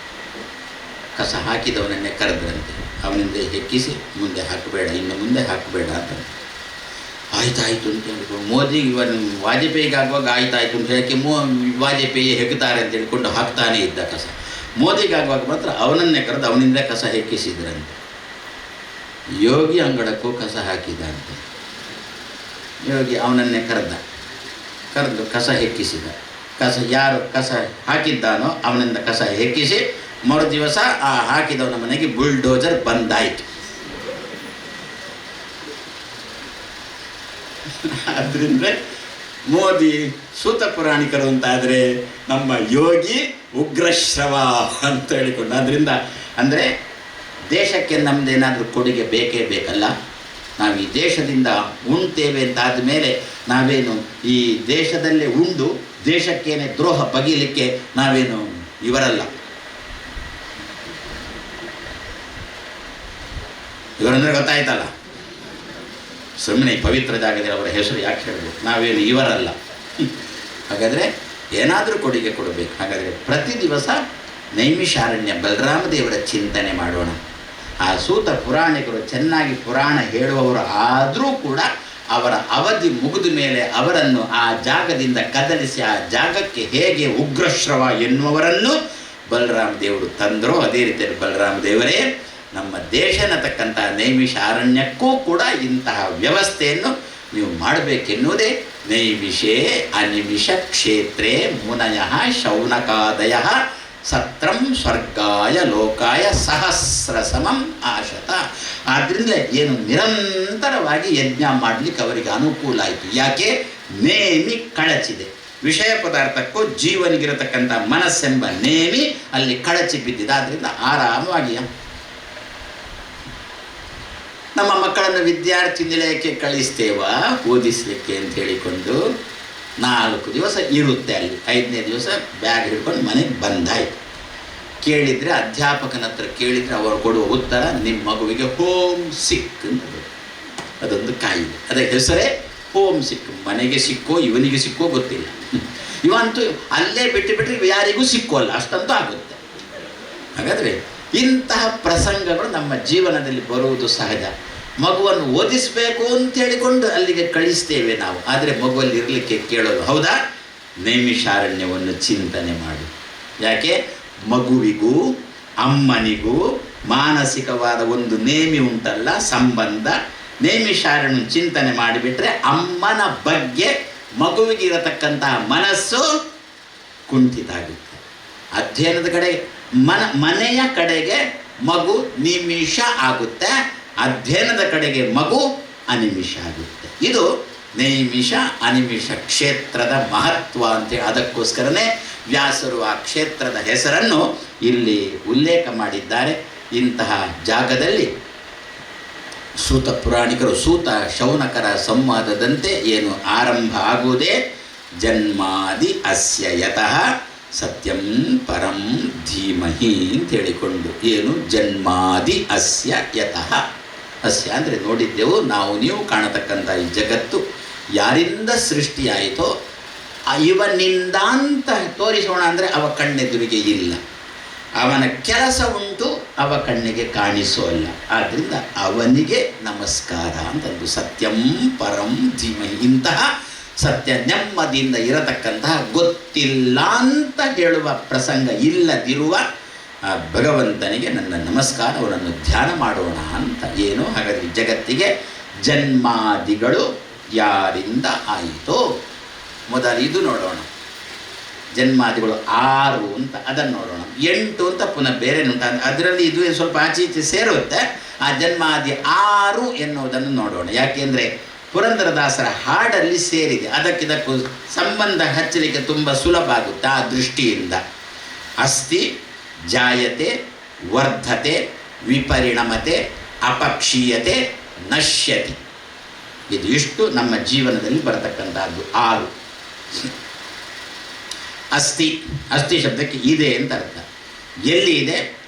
ಕಸ ಹಾಕಿದವನನ್ನೇ ಕರೆದ್ರಂತೆ. ಅವನಿಂದ ಹೆಕ್ಕಿಸಿ ಮುಂದೆ ಹಾಕಬೇಡ, ಇನ್ನು ಮುಂದೆ ಹಾಕಬೇಡ ಅಂತ. ಆಯ್ತಾಯ್ತು ಅಂತ ಹೇಳ್ಕೊಂಡು ಮೋದಿ ಇವನು ವಾಜಪೇಯಿಗಾಗುವಾಗ ಆಯ್ತಾಯ್ತು ಅಂತ ಹೇಳಕ್ಕೆ ವಾಜಪೇಯಿ ಹೆಕ್ತಾರೆ ಅಂತ ಹೇಳ್ಕೊಂಡು ಹಾಕ್ತಾನೇ ಇದ್ದ ಕಸ. ಮೋದಿಗಾಗುವಾಗ ಮಾತ್ರ ಅವನನ್ನೇ ಕರೆದು ಅವನಿಂದ ಕಸ ಹೆಕ್ಕಿಸಿದ್ರಂತೆ. ಯೋಗಿ ಅಂಗಳಕ್ಕೂ ಕಸ ಹಾಕಿದಂತೆ. ಯೋಗಿ ಅವನನ್ನೇ ಕರೆದು ಕಸ ಹೆಕ್ಕಿಸಿದ. ಯಾರು ಕಸ ಹಾಕಿದ್ದಾನೋ ಅವನಿಂದ ಕಸ ಹೆಕ್ಕಿಸಿ ಮರು ದಿವಸ ಆ ಹಾಕಿದವನ ಮನೆಗೆ ಬುಲ್ಡೋಜರ್ ಬಂದಾಯಿತು. ಆದ್ದರಿಂದ ಮೋದಿ ಸೂತ ಪುರಾಣಿಕರು ಅಂತಾದರೆ ನಮ್ಮ ಯೋಗಿ ಉಗ್ರಶ್ರವ ಅಂತ ಹೇಳಿಕೊಂಡು. ಆದ್ದರಿಂದ ಅಂದರೆ ದೇಶಕ್ಕೆ ನಮ್ಮದೇನಾದರೂ ಕೊಡುಗೆ ಬೇಕೇ ಬೇಕಲ್ಲ. ನಾವು ಈ ದೇಶದಿಂದ ಉಣ್ತೇವೆ ಅಂತಾದ ಮೇಲೆ ನಾವೇನು ಈ ದೇಶದಲ್ಲೇ ಉಂಡು ದೇಶಕ್ಕೇನೆ ದ್ರೋಹ ಬಗೀಲಿಕ್ಕೆ ನಾವೇನು ಇವರಲ್ಲ. ಇವರಂದರೆ ಗೊತ್ತಾಯ್ತಲ್ಲ, ಸುಮ್ಮನೆ ಪವಿತ್ರ ಜಾಗದಲ್ಲಿ ಅವರ ಹೆಸರು ಯಾಕೆ ಹೇಳಬೇಕು? ನಾವೇನು ಇವರಲ್ಲ. ಹಾಗಾದರೆ ಏನಾದರೂ ಕೊಡುಗೆ ಕೊಡಬೇಕು. ಹಾಗಾದರೆ ಪ್ರತಿ ದಿವಸ ನೈಮಿಷಾರಣ್ಯ ಬಲರಾಮ ದೇವರ ಚಿಂತನೆ ಮಾಡೋಣ. ಆ ಸೂತ ಪುರಾಣಿಕರು ಚೆನ್ನಾಗಿ ಪುರಾಣ ಹೇಳುವವರು ಆದರೂ ಕೂಡ ಅವರ ಅವಧಿ ಮುಗಿದ ಮೇಲೆ ಅವರನ್ನು ಆ ಜಾಗದಿಂದ ಕದಲಿಸಿ ಆ ಜಾಗಕ್ಕೆ ಹೇಗೆ ಉಗ್ರಶ್ರವ ಎನ್ನುವರನ್ನು ಬಲರಾಮ ದೇವರು ತಂದರೋ ಅದೇ ರೀತಿಯಲ್ಲಿ ಬಲರಾಮ ದೇವರೇ ನಮ್ಮ ದೇಶ ಅನ್ನತಕ್ಕಂಥ ನೈಮಿಷಾರಣ್ಯಕ್ಕೂ ಕೂಡ ಇಂತಹ ವ್ಯವಸ್ಥೆಯನ್ನು ನೀವು ಮಾಡಬೇಕೆನ್ನುವುದೇ ನೈಮಿಷೇ ಅನಿಮಿಷ ಕ್ಷೇತ್ರೇ ಮುನಯ ಶೌನಕಾದಯ ಸತ್ರಂ ಸ್ವರ್ಗಾಯ ಲೋಕಾಯ ಸಹಸ್ರ ಸಮಂ ಆಶತ. ಆದ್ದರಿಂದ ಏನು ನಿರಂತರವಾಗಿ ಯಜ್ಞ ಮಾಡಲಿಕ್ಕೆ ಅವರಿಗೆ ಅನುಕೂಲ ಆಯಿತು. ಯಾಕೆ? ನೇಮಿ ಕಳಚಿದೆ. ವಿಷಯ ಪದಾರ್ಥಕ್ಕೂ ಜೀವನಿಗಿರತಕ್ಕಂಥ ಮನಸ್ಸೆಂಬ ನೇಮಿ ಅಲ್ಲಿ ಕಳಚಿ ಬಿದ್ದಿದೆ. ಆದ್ದರಿಂದ ಆರಾಮವಾಗಿ ನಮ್ಮ ಮಕ್ಕಳನ್ನು ವಿದ್ಯಾರ್ಥಿ ನಿಲಯಕ್ಕೆ ಕಳಿಸ್ತೇವ ಓದಿಸಲಿಕ್ಕೆ ಅಂತ ಹೇಳಿಕೊಂಡು 4 ದಿವಸ ಇರುತ್ತೆ ಅಲ್ಲಿ. 5ನೇ ದಿವಸ ಬ್ಯಾಗ್ ಹಿಡ್ಕೊಂಡು ಮನೆಗೆ ಬಂದಾಯಿತು. ಕೇಳಿದರೆ ಅಧ್ಯಾಪಕನ ಹತ್ರ ಕೇಳಿದರೆ ಅವರು ಕೊಡುವ ಉತ್ತರ ನಿಮ್ಮ ಮಗುವಿಗೆ ಹೋಮ್ ಸಿಕ್ ಅಂತ. ಅದೊಂದು ಕಾಯಿಲೆ, ಅದರ ಹೆಸರೇ ಹೋಮ್ ಸಿಕ್. ಮನೆಗೆ ಸಿಕ್ಕೋ ಇವನಿಗೆ ಸಿಕ್ಕೋ ಗೊತ್ತಿಲ್ಲ. ಇವಂತೂ ಅಲ್ಲೇ ಬಿಟ್ಟರೆ ಯಾರಿಗೂ ಸಿಕ್ಕೋಲ್ಲ, ಅಷ್ಟಂತೂ ಆಗುತ್ತೆ. ಹಾಗಾದರೆ ಇಂತಹ ಪ್ರಸಂಗಗಳು ನಮ್ಮ ಜೀವನದಲ್ಲಿ ಬರುವುದು ಸಹಜ. ಮಗುವನ್ನು ಓದಿಸಬೇಕು ಅಂತ ಹೇಳಿಕೊಂಡು ಅಲ್ಲಿಗೆ ಕಳಿಸ್ತೇವೆ ನಾವು. ಆದರೆ ಮಗುವಲ್ಲಿ ಇರಲಿಕ್ಕೆ ಕೇಳೋದು ಹೌದಾ? ನೈಮಿಷಾರಣ್ಯವನ್ನು ಚಿಂತನೆ ಮಾಡಿ. ಯಾಕೆ? ಮಗುವಿಗೂ ಅಮ್ಮನಿಗೂ ಮಾನಸಿಕವಾದ ಒಂದು ನೇಮಿ ಉಂಟಲ್ಲ, ಸಂಬಂಧ. ನೈಮಿಷಾರಣ್ಯ ಚಿಂತನೆ ಮಾಡಿಬಿಟ್ರೆ ಅಮ್ಮನ ಬಗ್ಗೆ ಮಗುವಿಗೆ ಇರತಕ್ಕಂತಹ ಮನಸ್ಸು ಕುಂಠಿತ ಆಗುತ್ತೆ. ಅಧ್ಯಯನದ ಕಡೆಗೆ ಮನೆಯ ಕಡೆಗೆ ಮಗು ನಿಮಿಷ ಆಗುತ್ತೆ, ಅಧ್ಯಯನದ ಕಡೆಗೆ ಮಗು ಅನಿಮಿಷ ಆಗುತ್ತೆ. ಇದು ನೈಮಿಷ ಅನಿಮಿಷ ಕ್ಷೇತ್ರದ ಮಹತ್ವ ಅಂತೇಳಿ ಅದಕ್ಕೋಸ್ಕರನೇ ವ್ಯಾಸರು ಆ ಕ್ಷೇತ್ರದ ಹೆಸರನ್ನು ಇಲ್ಲಿ ಉಲ್ಲೇಖ ಮಾಡಿದ್ದಾರೆ. ಇಂತಹ ಜಾಗದಲ್ಲಿ ಸೂತ ಪುರಾಣಿಕರು ಸೂತ ಶೌನಕರ ಸಂವಾದದಂತೆ ಏನು ಆರಂಭ ಆಗುವುದೇ ಜನ್ಮಾದಿ ಅಸ್ಯ ಯತಃ ಸತ್ಯಂ ಪರಂ ಧೀಮಹಿ ಅಂತ ಹೇಳಿಕೊಂಡು. ಏನು? ಜನ್ಮಾದಿ ಅಸ್ಯ ಯತಃ. ಅಸ್ಯ ಅಂದರೆ ನೋಡಿದ್ದೆವು ನಾವು ನೀವು ಕಾಣತಕ್ಕಂಥ ಈ ಜಗತ್ತು ಯಾರಿಂದ ಸೃಷ್ಟಿಯಾಯಿತೋ ಇವನಿಂದ ಅಂತ ತೋರಿಸೋಣ ಅಂದರೆ ಅವ ಕಣ್ಣೆದುರಿಗೆ ಇಲ್ಲ. ಅವನ ಕೆಲಸ ಉಂಟು, ಅವ ಕಣ್ಣಿಗೆ ಕಾಣಿಸೋಲ್ಲ. ಆದ್ದರಿಂದ ಅವನಿಗೆ ನಮಸ್ಕಾರ ಅಂತಂದು. ಸತ್ಯಂ ಪರಂ ಧೀಮಹಿ. ಇಂತಹ ಸತ್ಯ ನೆಮ್ಮದಿಯಿಂದ ಇರತಕ್ಕಂತಹ ಗೊತ್ತಿಲ್ಲ ಅಂತ ಹೇಳುವ ಪ್ರಸಂಗ ಇಲ್ಲದಿರುವ ಆ ಭಗವಂತನಿಗೆ ನನ್ನ ನಮಸ್ಕಾರ, ಅವನನ್ನು ಧ್ಯಾನ ಮಾಡೋಣ ಅಂತ. ಏನು ಹಾಗಾದರೆ ಜಗತ್ತಿಗೆ ಜನ್ಮಾದಿಗಳು ಯಾರಿಂದ ಆಯಿತೋ? ಮೊದಲು ಇದು ನೋಡೋಣ. ಜನ್ಮಾದಿಗಳು 6 ಅಂತ ಅದನ್ನು ನೋಡೋಣ. 8 ಅಂತ ಪುನಃ ಬೇರೆ ಉಂಟು, ಅದರಲ್ಲಿ ಇದು ಸ್ವಲ್ಪ ಆಚೆ ಈಚೆ ಸೇರುತ್ತೆ. ಆ ಜನ್ಮಾದಿ 6 ಎನ್ನುವುದನ್ನು ನೋಡೋಣ. ಯಾಕೆಂದರೆ ಪುರಂದರದಾಸರ ಹಾಡಲ್ಲಿ ಸೇರಿದೆ. ಅದಕ್ಕಿದಕ್ಕೂ ಸಂಬಂಧ ಹಚ್ಚಲಿಕ್ಕೆ ತುಂಬ ಸುಲಭ ಆಗುತ್ತೆ ಆ ದೃಷ್ಟಿಯಿಂದ. ಅಸ್ತಿ, ಜಾಯತೆ, ವರ್ಧತೆ, ವಿಪರಿಣಮತೆ, ಅಪಕ್ಷೀಯತೆ, ನಶ್ಯತಿ. ಇದು ಇಷ್ಟು ನಮ್ಮ ಜೀವನದಲ್ಲಿ ಬರತಕ್ಕಂಥದ್ದು 6. ಅಸ್ಥಿ, ಅಸ್ಥಿ ಶಬ್ದಕ್ಕೆ ಇದೆ ಅಂತ ಅರ್ಥ. ಎಲ್ಲಿ ಇದೆ?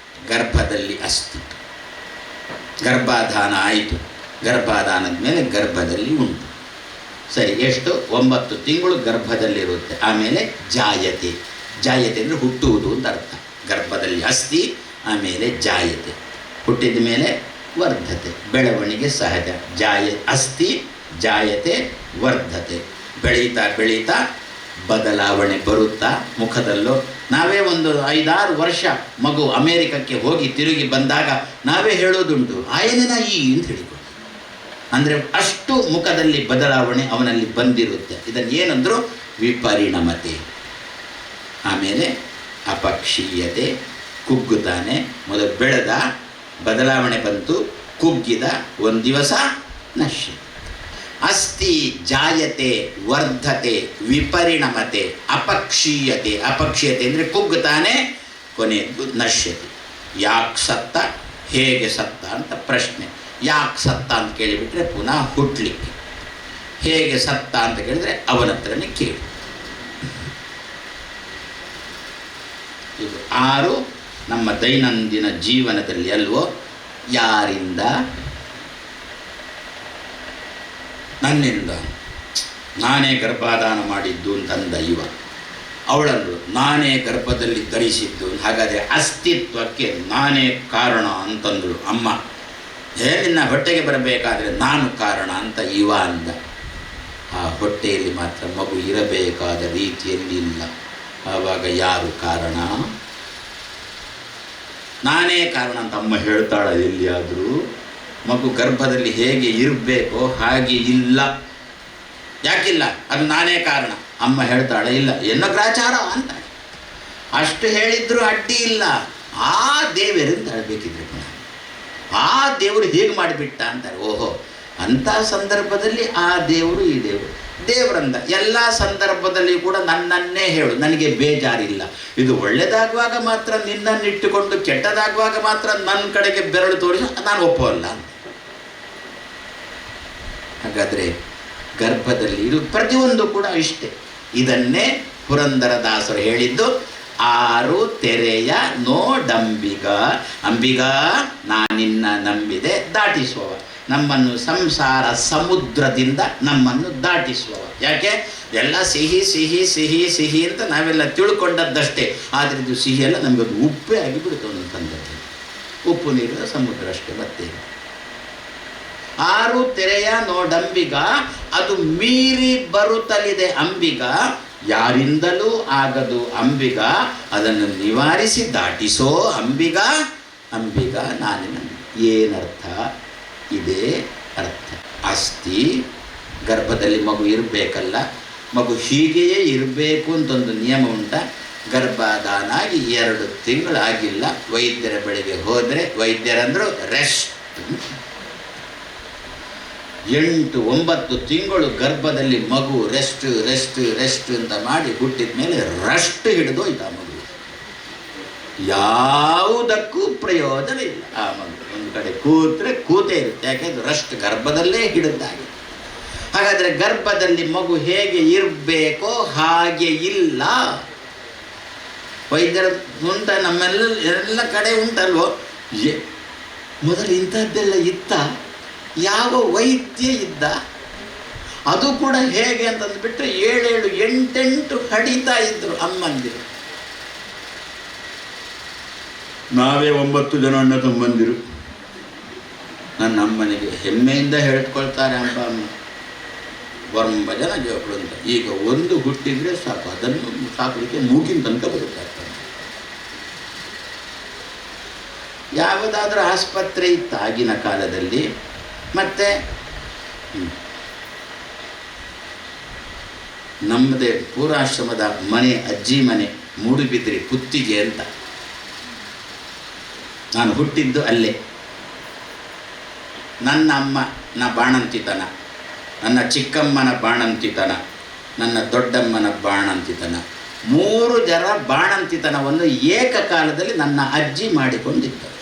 ಗರ್ಭದಲ್ಲಿ ಅಸ್ಥಿ. ಗರ್ಭಾಧಾನ ಆಯಿತು, ಗರ್ಭಾಧಾನದ ಮೇಲೆ ಗರ್ಭದಲ್ಲಿ ಉಂಟು. ಸರಿ, ಎಷ್ಟು? 9 ತಿಂಗಳು ಗರ್ಭದಲ್ಲಿರುತ್ತೆ. ಆಮೇಲೆ ಜಾಯತೆ, ಜಾಯತೆ ಅಂದರೆ ಹುಟ್ಟುವುದು ಅಂತ ಅರ್ಥ. ಗರ್ಭದಲ್ಲಿ ಅಸ್ಥಿ, ಆಮೇಲೆ ಜಾಯತೆ, ಹುಟ್ಟಿದ ಮೇಲೆ ವರ್ಧತೆ, ಬೆಳವಣಿಗೆ ಸಹಜ. ಅಸ್ಥಿ, ಜಾಯತೆ, ವರ್ಧತೆ. ಬೆಳೀತಾ ಬೆಳೀತಾ ಬದಲಾವಣೆ ಬರುತ್ತಾ ಮುಖದಲ್ಲೂ. ನಾವೇ ಒಂದು 5-6 ವರ್ಷ ಮಗು ಅಮೇರಿಕಕ್ಕೆ ಹೋಗಿ ತಿರುಗಿ ಬಂದಾಗ ನಾವೇ ಹೇಳೋದುಂಟು, ಆಯನ ಈ ಅಂತ ಹೇಳಿಕೊಂಡು. ಅಂದರೆ ಅಷ್ಟು ಮುಖದಲ್ಲಿ ಬದಲಾವಣೆ ಅವನಲ್ಲಿ ಬಂದಿರುತ್ತೆ. ಇದನ್ನು ಏನಂದ್ರು? ವಿಪರಿಣಮತೆ. ಆಮೇಲೆ ಅಪಕ್ಷೀಯತೆ, ಕುಗ್ಗುತ್ತಾನೆ. ಮೊದಲು ಬೆಳೆದ, ಬದಲಾವಣೆ ಬಂತು, ಕುಗ್ಗಿದ, ಒಂದು ದಿವಸ ನಶ್ಯ. ಅಸ್ಥಿ, ಜಾಯತೆ, ವರ್ಧತೆ, ವಿಪರಿಣಮತೆ, ಅಪಕ್ಷೀಯತೆ. ಅಪಕ್ಷೀಯತೆ ಅಂದರೆ ಕುಗ್ಗುತ್ತಾನೆ, ಕೊನೆಯದ್ದು ನಶ್ಯತೆ. ಯಾಕೆ ಸತ್ತ, ಹೇಗೆ ಸತ್ತ ಅಂತ ಪ್ರಶ್ನೆ. ಯಾಕೆ ಸತ್ತ ಅಂತ ಕೇಳಿಬಿಟ್ರೆ ಪುನಃ ಹುಟ್ಟಲಿಕ್ಕೆ. ಹೇಗೆ ಸತ್ತ ಅಂತ ಕೇಳಿದರೆ ಅವನ ಹತ್ರನೇ ಕೇಳಿ. ಇದು 6 ನಮ್ಮ ದೈನಂದಿನ ಜೀವನದಲ್ಲಿ ಅಲ್ವೋ? ಯಾರಿಂದ? ನನ್ನಿಂದ. ನಾನೇ ಗರ್ಭಾಧಾನ ಮಾಡಿದ್ದು ಅಂತಂದ ಇವ. ಅವಳನ್ನು ನಾನೇ ಗರ್ಭದಲ್ಲಿ ಧರಿಸಿದ್ದು. ಹಾಗಾದರೆ ಅಸ್ತಿತ್ವಕ್ಕೆ ನಾನೇ ಕಾರಣ ಅಂತಂದಳು ಅಮ್ಮ. ನಿನ್ನ ಹೊಟ್ಟೆಗೆ ಬರಬೇಕಾದ್ರೆ ನಾನು ಕಾರಣ ಅಂತ ಇವ ಅಂದ. ಆ ಹೊಟ್ಟೆಯಲ್ಲಿ ಮಾತ್ರ ಮಗು ಇರಬೇಕಾದ ರೀತಿಯಲ್ಲಿ ಇಲ್ಲ. ಆವಾಗ ಯಾರು ಕಾರಣ? ನಾನೇ ಕಾರಣ ಅಂತ ಅಮ್ಮ ಹೇಳ್ತಾಳ ಎಲ್ಲಿಯಾದರೂ? ಮಗು ಗರ್ಭದಲ್ಲಿ ಹೇಗೆ ಇರಬೇಕೋ ಹಾಗೆ ಇಲ್ಲ. ಯಾಕಿಲ್ಲ? ಅದು ನಾನೇ ಕಾರಣ. ಅಮ್ಮ ಹೇಳ್ತಾಳೆ ಇಲ್ಲ, ಏನೋ ಗ್ರಾಚಾರ ಅಂತ. ಅಷ್ಟು ಹೇಳಿದ್ರು ಅಡ್ಡಿ ಇಲ್ಲ. ಆ ದೇವರಿಂದ ಹೇಳಬೇಕಿದ್ರೆ ಪುನಃ ಆ ದೇವರು ಹೇಗೆ ಮಾಡಿಬಿಟ್ಟ ಅಂತಾರೆ. ಓಹೋ, ಅಂಥ ಸಂದರ್ಭದಲ್ಲಿ ಆ ದೇವರು ಈ ದೇವರಂದ ಎಲ್ಲ ಸಂದರ್ಭದಲ್ಲಿ ಕೂಡ ನನ್ನನ್ನೇ ಹೇಳು, ನನಗೆ ಬೇಜಾರಿಲ್ಲ. ಇದು ಒಳ್ಳೆಯದಾಗುವಾಗ ಮಾತ್ರ ನಿನ್ನನ್ನಿಟ್ಟುಕೊಂಡು ಕೆಟ್ಟದಾಗುವಾಗ ಮಾತ್ರ ನನ್ನ ಕಡೆಗೆ ಬೆರಳು ತೋರಿಸಿ ನಾನು ಒಪ್ಪೋಲ್ಲ. ಹಾಗಾದರೆ ಗರ್ಭದಲ್ಲಿ ಇದು ಪ್ರತಿಯೊಂದು ಕೂಡ ಇಷ್ಟೇ. ಇದನ್ನೇ ಪುರಂದರದಾಸರು ಹೇಳಿದ್ದು, 6 ತೆರೆಯ ನೋಡಂಬಿಗ. ಅಂಬಿಗ, ನಾನಿನ್ನ ನಂಬಿದೆ, ದಾಟಿಸುವವ. ನಮ್ಮನ್ನು ಸಂಸಾರ ಸಮುದ್ರದಿಂದ ನಮ್ಮನ್ನು ದಾಟಿಸುವವ. ಯಾಕೆ? ಎಲ್ಲ ಸಿಹಿ ಸಿಹಿ ಸಿಹಿ ಸಿಹಿ ಅಂತ ನಾವೆಲ್ಲ ತಿಳ್ಕೊಂಡದ್ದಷ್ಟೇ. ಆದರೆ ಇದು ಸಿಹಿ ಎಲ್ಲ ನಮಗದು ಉಪ್ಪೇ ಆಗಿಬಿಡುತ್ತೆ ಒಂದು ಸಂದರ್ಭ. ಉಪ್ಪು ನೀರಿನ ಸಮುದ್ರ ಅಷ್ಟೇ, ಮತ್ತೆ 6 ತೆರೆಯ ನೋಡಂಬಿಗ. ಅದು ಮೀರಿ ಬರುತ್ತಲಿದೆ ಅಂಬಿಗ. ಯಾರಿಂದಲೂ ಆಗದು ಅಂಬಿಗ. ಅದನ್ನು ನಿವಾರಿಸಿ ದಾಟಿಸೋ ಅಂಬಿಗ. ಅಂಬಿಗ ನಾನಿನ. ಏನರ್ಥ? ಇದೇ ಅರ್ಥ. ಅಸ್ಥಿ, ಗರ್ಭದಲ್ಲಿ ಮಗು ಇರಬೇಕಲ್ಲ, ಮಗು ಹೀಗೆಯೇ ಇರಬೇಕು ಅಂತೊಂದು ನಿಯಮ ಉಂಟ. ಗರ್ಭಾಧಾನ ಆಗಿ 2 ತಿಂಗಳಾಗಿಲ್ಲ, ವೈದ್ಯರ ಬಳಿಗೆ ಹೋದರೆ ವೈದ್ಯರಂದರು ರೆಸ್ಟ್. 8-9 ತಿಂಗಳು ಗರ್ಭದಲ್ಲಿ ಮಗು ರೆಸ್ಟ್ ರೆಸ್ಟ್ ರೆಸ್ಟ್ ಅಂತ ಮಾಡಿ ಹುಟ್ಟಿದ ಮೇಲೆ ರಸ್ಟ್ ಹಿಡಿದೋಯ್ತು ಆ ಮಗು. ಯಾವುದಕ್ಕೂ ಪ್ರಯೋಜನ ಇಲ್ಲ. ಆ ಮಗು ಒಂದು ಕಡೆ ಕೂತ್ರೆ ಕೂತೇ ಇರುತ್ತೆ. ಯಾಕೆಂದ್ರೆ ರಸ್ಟ್ ಗರ್ಭದಲ್ಲೇ ಹಿಡಿದಾಗಿದೆ. ಹಾಗಾದರೆ ಗರ್ಭದಲ್ಲಿ ಮಗು ಹೇಗೆ ಇರಬೇಕೋ ಹಾಗೆ ಇಲ್ಲ. ವೈದ್ಯರ ಉಂಟ, ಎಲ್ಲ ಕಡೆ ಉಂಟಲ್ವೋ. ಮೊದಲು ಇಂಥದ್ದೆಲ್ಲ ಇತ್ತ? ಯಾವ ವೈದ್ಯ ಇದ್ದ? ಅದು ಕೂಡ ಹೇಗೆ ಅಂತಂದುಬಿಟ್ರೆ 7-7, 8-8 ಹಡಿತಾ ಇದ್ರು ಅಮ್ಮಂದಿರು. ನಾವೇ 9 ಜನ ಅಣ್ಣ ತಮ್ಮಂದಿರು. ನನ್ನ ಅಮ್ಮನಿಗೆ ಹೆಮ್ಮೆಯಿಂದ ಹೇಳ್ಕೊಳ್ತಾರೆ ಅಪ್ಪ ಅಮ್ಮ 9 ಜನ ಜೋಕಳು ಅಂತ. ಈಗ ಒಂದು ಹುಟ್ಟಿದರೆ ಸಾಕು, ಅದನ್ನು ಸಾಕಲಿಕ್ಕೆ ಮೂಗಿನ ತನಕ ಬರುತ್ತಾರೆ. ಯಾವುದಾದ್ರೂ ಆಸ್ಪತ್ರೆ ಇತ್ತು ಆಗಿನ ಕಾಲದಲ್ಲಿ. ಮತ್ತು ನಮ್ಮದೇ ಪೂರ್ವಾಶ್ರಮದ ಮನೆ, ಅಜ್ಜಿ ಮನೆ ಮೂಡುಬಿದ್ರಿ ಪುತ್ತಿಗೆ ಅಂತ. ನಾನು ಹುಟ್ಟಿದ್ದು ಅಲ್ಲೇ. ನನ್ನ ಅಮ್ಮನ ಬಾಣಂತಿತನ, ನನ್ನ ಚಿಕ್ಕಮ್ಮನ ಬಾಣಂತಿತನ, ನನ್ನ ದೊಡ್ಡಮ್ಮನ ಬಾಣಂತಿತನ, 3 ಜನ ಬಾಣಂತಿತನವನ್ನು ಏಕಕಾಲದಲ್ಲಿ ನನ್ನ ಅಜ್ಜಿ ಮಾಡಿಕೊಂಡಿದ್ದರು.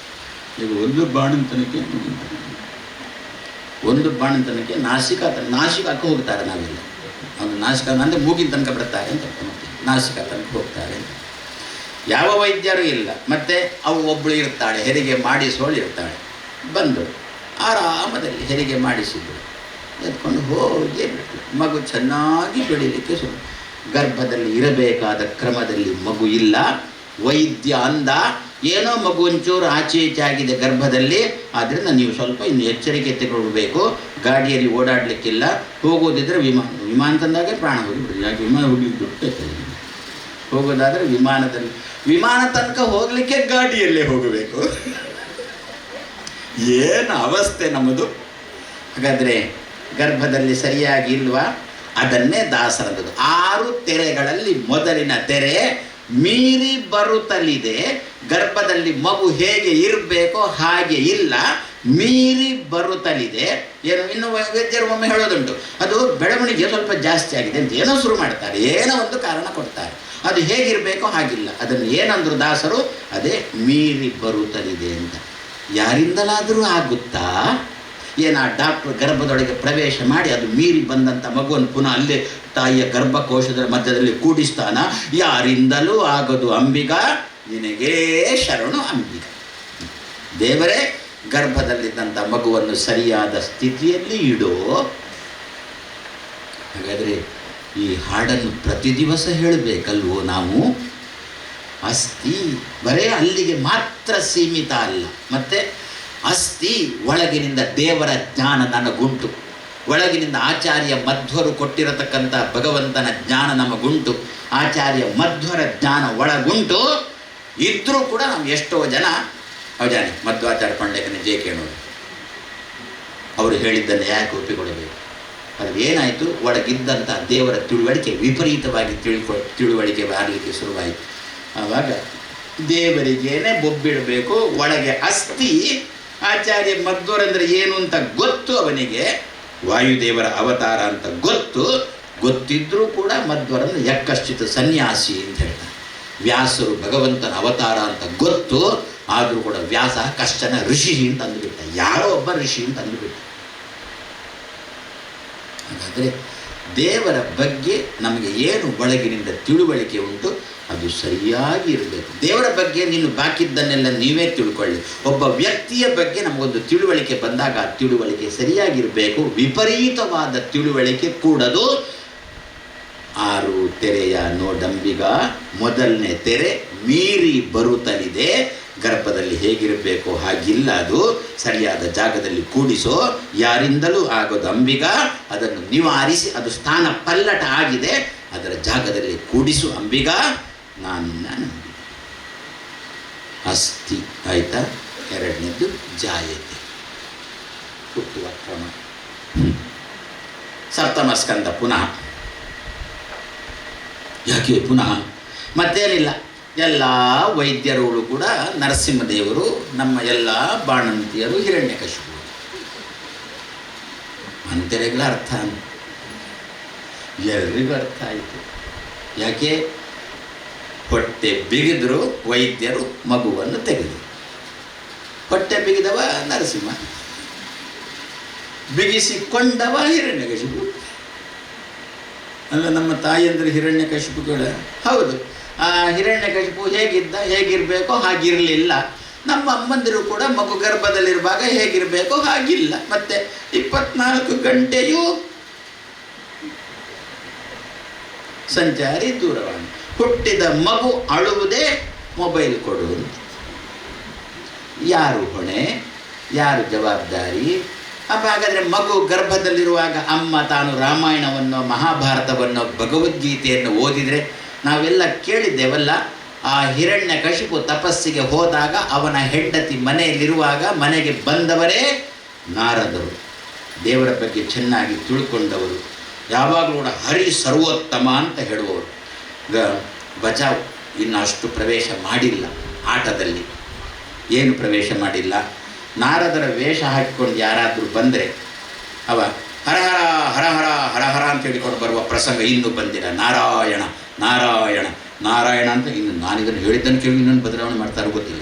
ಈಗ ಒಂದು ಬಾಣಂತನಕ್ಕೆ ನಾಸಿಕಕ್ಕೆ ಹೋಗ್ತಾರೆ. ನಾವೆಲ್ಲ ಒಂದು ನಾಸಿಕ ಅಂದರೆ ಮೂಗಿನ ತನಕ ಬರ್ತಾರೆ ಅಂತ, ನಾಸಿಕ ತನಕ ಹೋಗ್ತಾರೆ ಅಂತ. ಯಾವ ವೈದ್ಯರು ಇಲ್ಲ. ಮತ್ತು ಒಬ್ಬಳು ಇರ್ತಾಳೆ, ಹೆರಿಗೆ ಮಾಡಿಸೋಳು ಇರ್ತಾಳೆ. ಬಂದು ಆರಾಮದಲ್ಲಿ ಹೆರಿಗೆ ಮಾಡಿಸಿದ್ರು. ಎತ್ಕೊಂಡು ಹೋಗಿ ಮಗು ಚೆನ್ನಾಗಿ ಬೆಳೀಲಿಕ್ಕೆ ಶುರು. ಗರ್ಭದಲ್ಲಿ ಇರಬೇಕಾದ ಕ್ರಮದಲ್ಲಿ ಮಗು ಇಲ್ಲ. ವೈದ್ಯ ಅಂದ, ಏನೋ ಮಗು ಒಂಚೂರು ಆಚೆ ಈಚೆ ಆಗಿದೆ ಗರ್ಭದಲ್ಲಿ, ಆದ್ದರಿಂದ ನೀವು ಸ್ವಲ್ಪ ಇನ್ನು ಎಚ್ಚರಿಕೆ ತಗೊಳ್ಬೇಕು. ಗಾಡಿಯಲ್ಲಿ ಓಡಾಡಲಿಕ್ಕಿಲ್ಲ, ಹೋಗೋದಿದ್ದರೆ ವಿಮಾನ ತಂದಾಗೆ ಪ್ರಾಣ ಹೋಗಿಬಿಡ್ರಿ. ಯಾಕೆ ವಿಮಾನ ಹೋಗಿದ್ದು ಹೋಗೋದಾದರೆ ವಿಮಾನ ತನಕ ಹೋಗಲಿಕ್ಕೆ ಗಾಡಿಯಲ್ಲೇ ಹೋಗಬೇಕು. ಏನು ಅವಸ್ಥೆ ನಮ್ಮದು. ಹಾಗಾದರೆ ಗರ್ಭದಲ್ಲಿ ಸರಿಯಾಗಿ ಇಲ್ವಾ? ಅದನ್ನೇ ದಾಸರದ್ದು. 6 ತೆರೆಗಳಲ್ಲಿ ಮೊದಲಿನ ತೆರೆ ಮೀರಿ ಬರುತ್ತಲಿದೆ. ಗರ್ಭದಲ್ಲಿ ಮಗು ಹೇಗೆ ಇರಬೇಕೋ ಹಾಗೆ ಇಲ್ಲ, ಮೀರಿ ಬರುತ್ತಲಿದೆ. ಇನ್ನು ವೈದ್ಯರು ಒಮ್ಮೆ ಹೇಳೋದುಂಟು, ಅದು ಬೆಳವಣಿಗೆ ಸ್ವಲ್ಪ ಜಾಸ್ತಿ ಆಗಿದೆ ಅಂತ ಏನೋ ಶುರು ಮಾಡ್ತಾರೆ, ಏನೋ ಒಂದು ಕಾರಣ ಕೊಡ್ತಾರೆ. ಅದು ಹೇಗಿರಬೇಕೋ ಹಾಗಿಲ್ಲ. ಅದನ್ನು ಏನಂದ್ರು ದಾಸರು, ಅದೇ ಮೀರಿ ಬರುತ್ತಲಿದೆ ಅಂತ. ಯಾರಿಂದಲಾದರೂ ಆಗುತ್ತಾ? ಏನು ಆ ಡಾಕ್ಟ್ರು ಗರ್ಭದೊಳಗೆ ಪ್ರವೇಶ ಮಾಡಿ ಅದು ಮೀರಿ ಬಂದಂಥ ಮಗುವನ್ನು ಪುನಃ ಅಲ್ಲೇ ತಾಯಿಯ ಗರ್ಭಕೋಶದ ಮಧ್ಯದಲ್ಲಿ ಕೂಡಿಸ್ತಾನ? ಯಾರಿಂದಲೂ ಆಗೋದು ಅಂಬಿಗ, ನಿನಗೇ ಶರಣು ಅಂಬಿಗ. ದೇವರೇ ಗರ್ಭದಲ್ಲಿದ್ದಂಥ ಮಗುವನ್ನು ಸರಿಯಾದ ಸ್ಥಿತಿಯಲ್ಲಿ ಇಡೋ. ಹಾಗಾದರೆ ಈ ಹಾಡನ್ನು ಪ್ರತಿ ದಿವಸ ಹೇಳಬೇಕಲ್ವೋ ನಾವು? ಅಸ್ಥಿ ಬರೇ ಅಲ್ಲಿಗೆ ಮಾತ್ರ ಸೀಮಿತ ಅಲ್ಲ. ಮತ್ತು ಅಸ್ಥಿ ಒಳಗಿನಿಂದ ದೇವರ ಜ್ಞಾನ ನನಗುಂಟು, ಒಳಗಿನಿಂದ ಆಚಾರ್ಯ ಮಧ್ವರು ಕೊಟ್ಟಿರತಕ್ಕಂಥ ಭಗವಂತನ ಜ್ಞಾನ ನಮಗುಂಟು, ಆಚಾರ್ಯ ಮಧ್ವರ ಜ್ಞಾನ ಒಳಗುಂಟು. ಇದ್ದರೂ ಕೂಡ ನಾವು ಎಷ್ಟೋ ಜನ ಅವಜಾನೆ ಮಧ್ವಾಚಾರ್ಯ ಪಂಡಿತನ ಜೆ ಕೇಳೋರು, ಅವರು ಹೇಳಿದ್ದನ್ನು ಯಾಕೆ ಒಪ್ಪಿಕೊಳ್ಳಬೇಕು? ಅದು ಏನಾಯಿತು, ಒಳಗಿದ್ದಂಥ ದೇವರ ತಿಳುವಳಿಕೆ ವಿಪರೀತವಾಗಿ ತಿಳುವಳಿಕೆ ಬಾರಲಿಕ್ಕೆ ಶುರುವಾಯಿತು. ಆವಾಗ ದೇವರಿಗೇನೆ ಬೊಬ್ಬಿಡಬೇಕು. ಒಳಗೆ ಅಸ್ಥಿ ಆಚಾರ್ಯ ಮಧ್ವರಂದರೆ ಏನು ಅಂತ ಗೊತ್ತು ಅವನಿಗೆ, ವಾಯುದೇವರ ಅವತಾರ ಅಂತ ಗೊತ್ತಿದ್ರೂ ಕೂಡ ಮಧ್ವರನ್ನು ಯಕ್ಕಶ್ಚಿತ ಸನ್ಯಾಸಿ ಅಂತ ಹೇಳ್ತಾರೆ. ವ್ಯಾಸರು ಭಗವಂತನ ಅವತಾರ ಅಂತ ಗೊತ್ತು, ಆದರೂ ಕೂಡ ವ್ಯಾಸ ಕಷ್ಟನ ಋಷಿ ಅಂತ ಅಂದುಬಿಟ್ಟ, ಯಾರೋ ಒಬ್ಬ ಋಷಿ ಅಂತ ಅಂದುಬಿಟ್ಟ. ಹಾಗಾದರೆ ದೇವರ ಬಗ್ಗೆ ನಮಗೆ ಏನು ಒಳಗಿನಿಂದ ತಿಳುವಳಿಕೆ ಉಂಟು ಅದು ಸರಿಯಾಗಿ ಇರಬೇಕು. ದೇವರ ಬಗ್ಗೆ ನೀನು ಬಾಕಿದ್ದನ್ನೆಲ್ಲ ನೀವೇ ತಿಳ್ಕೊಳ್ಳಿ. ಒಬ್ಬ ವ್ಯಕ್ತಿಯ ಬಗ್ಗೆ ನಮಗೊಂದು ತಿಳುವಳಿಕೆ ಬಂದಾಗ ಆ ತಿಳುವಳಿಕೆ ಸರಿಯಾಗಿರಬೇಕು. ವಿಪರೀತವಾದ ತಿಳುವಳಿಕೆ ಕೂಡದು. 6 ತೆರೆಯ ನೋಡಂಬಿಗ, ಮೊದಲನೇ ತೆರೆ ಮೀರಿ ಬರುತ್ತಲಿದೆ. ಗರ್ಭದಲ್ಲಿ ಹೇಗಿರಬೇಕು ಹಾಗಿಲ್ಲ, ಅದು ಸರಿಯಾದ ಜಾಗದಲ್ಲಿ ಕೂಡಿಸೋ. ಯಾರಿಂದಲೂ ಆಗೋದು ಅಂಬಿಗ, ಅದನ್ನು ನಿವಾರಿಸಿ ಅದು ಸ್ಥಾನ ಪಲ್ಲಟ ಆಗಿದೆ, ಅದರ ಜಾಗದಲ್ಲಿ ಕೂಡಿಸು ಅಂಬಿಗ. ನಾನು ಅಸ್ಥಿ ಆಯಿತಾ. ಎರಡನೇದು ಜಾಯತೆ, ಹುಟ್ಟುವ ಕ್ರಮ. ಸಪ್ತಮ ಸ್ಕಂದ ಪುನಃ. ಯಾಕೆ ಪುನಃ? ಮತ್ತೇನಿಲ್ಲ, ಎಲ್ಲ ವೈದ್ಯರುಗಳು ಕೂಡ ನರಸಿಂಹದೇವರು, ನಮ್ಮ ಎಲ್ಲ ಬಾಣಂತಿಯರು ಹಿರಣ್ಯಕಶಿಪು ಅಂತೆಲ್ಲ ಅರ್ಥ ಎಲ್ರಿಗೂ ಅರ್ಥ ಆಯಿತು. ಯಾಕೆ? ಹೊಟ್ಟೆ ಬಿಗಿದ್ರು ವೈದ್ಯರು ಮಗುವನ್ನು ತೆಗೆದರು. ಹೊಟ್ಟೆ ಬಿಗಿದವ ನರಸಿಂಹ, ಬಿಗಿಸಿಕೊಂಡವ ಹಿರಣ್ಯಕಶಿಪು. ಅಲ್ಲ, ನಮ್ಮ ತಾಯಿಯಂದ್ರೆ ಹಿರಣ್ಯಕಶಿಪುಗಳ. ಹೌದು, ಆ ಹಿರಣ್ಯಕಶಿಪು ಹೇಗಿದ್ದ, ಹೇಗಿರಬೇಕೋ ಹಾಗಿರಲಿಲ್ಲ. ನಮ್ಮ ಅಮ್ಮಂದಿರು ಕೂಡ ಮಗು ಗರ್ಭದಲ್ಲಿರುವಾಗ ಹೇಗಿರಬೇಕೋ ಹಾಗಿಲ್ಲ. ಮತ್ತೆ 24 ಗಂಟೆಯೂ ಸಂಚಾರಿ ದೂರವಾಣಿ. ಹುಟ್ಟಿದ ಮಗು ಅಳುವುದೇ ಮೊಬೈಲ್ ಕೊಡು. ಯಾರು ಹೊಣೆ, ಯಾರು ಜವಾಬ್ದಾರಿ? ಅಪ್ಪ ಹಾಗಾದರೆ ಮಗು ಗರ್ಭದಲ್ಲಿರುವಾಗ ಅಮ್ಮ ತಾನು ರಾಮಾಯಣವನ್ನು, ಮಹಾಭಾರತವನ್ನು, ಭಗವದ್ಗೀತೆಯನ್ನು ಓದಿದರೆ ನಾವೆಲ್ಲ ಕೇಳಿದ್ದೇವಲ್ಲ. ಆ ಹಿರಣ್ಯಕಶಿಪು ತಪಸ್ಸಿಗೆ ಹೋದಾಗ ಅವನ ಹೆಂಡತಿ ಮನೆಯಲ್ಲಿರುವಾಗ ಮನೆಗೆ ಬಂದವರೇ ನಾರದರು, ದೇವರ ಬಗ್ಗೆ ಚೆನ್ನಾಗಿ ತಿಳ್ಕೊಂಡವರು, ಯಾವಾಗಲೂ ಕೂಡ ಹರಿ ಸರ್ವೋತ್ತಮ ಅಂತ ಹೇಳುವವರು. ಬಚಾವ್ ಇನ್ನು ಅಷ್ಟು ಪ್ರವೇಶ ಮಾಡಿಲ್ಲ ಆಟದಲ್ಲಿ. ಏನು ಪ್ರವೇಶ ಮಾಡಿಲ್ಲ? ನಾರದರ ವೇಷ ಹಾಕಿಕೊಂಡು ಯಾರಾದರೂ ಬಂದರೆ ಅವ ಹರಹರ ಹರಹರ ಹರಹರ ಅಂತ ಹೇಳಿಕೊಂಡು ಬರುವ ಪ್ರಸಂಗ ಇನ್ನೂ ಬಂದಿಲ್ಲ. ನಾರಾಯಣ ನಾರಾಯಣ ನಾರಾಯಣ ಅಂತ ಇನ್ನು ನಾನಿದನ್ನು ಹೇಳಿದ್ದನ್ನು ಕೇಳಿ ಇನ್ನೊಂದು ಬದಲಾವಣೆ ಮಾಡ್ತಾರೋ ಗೊತ್ತಿಲ್ಲ.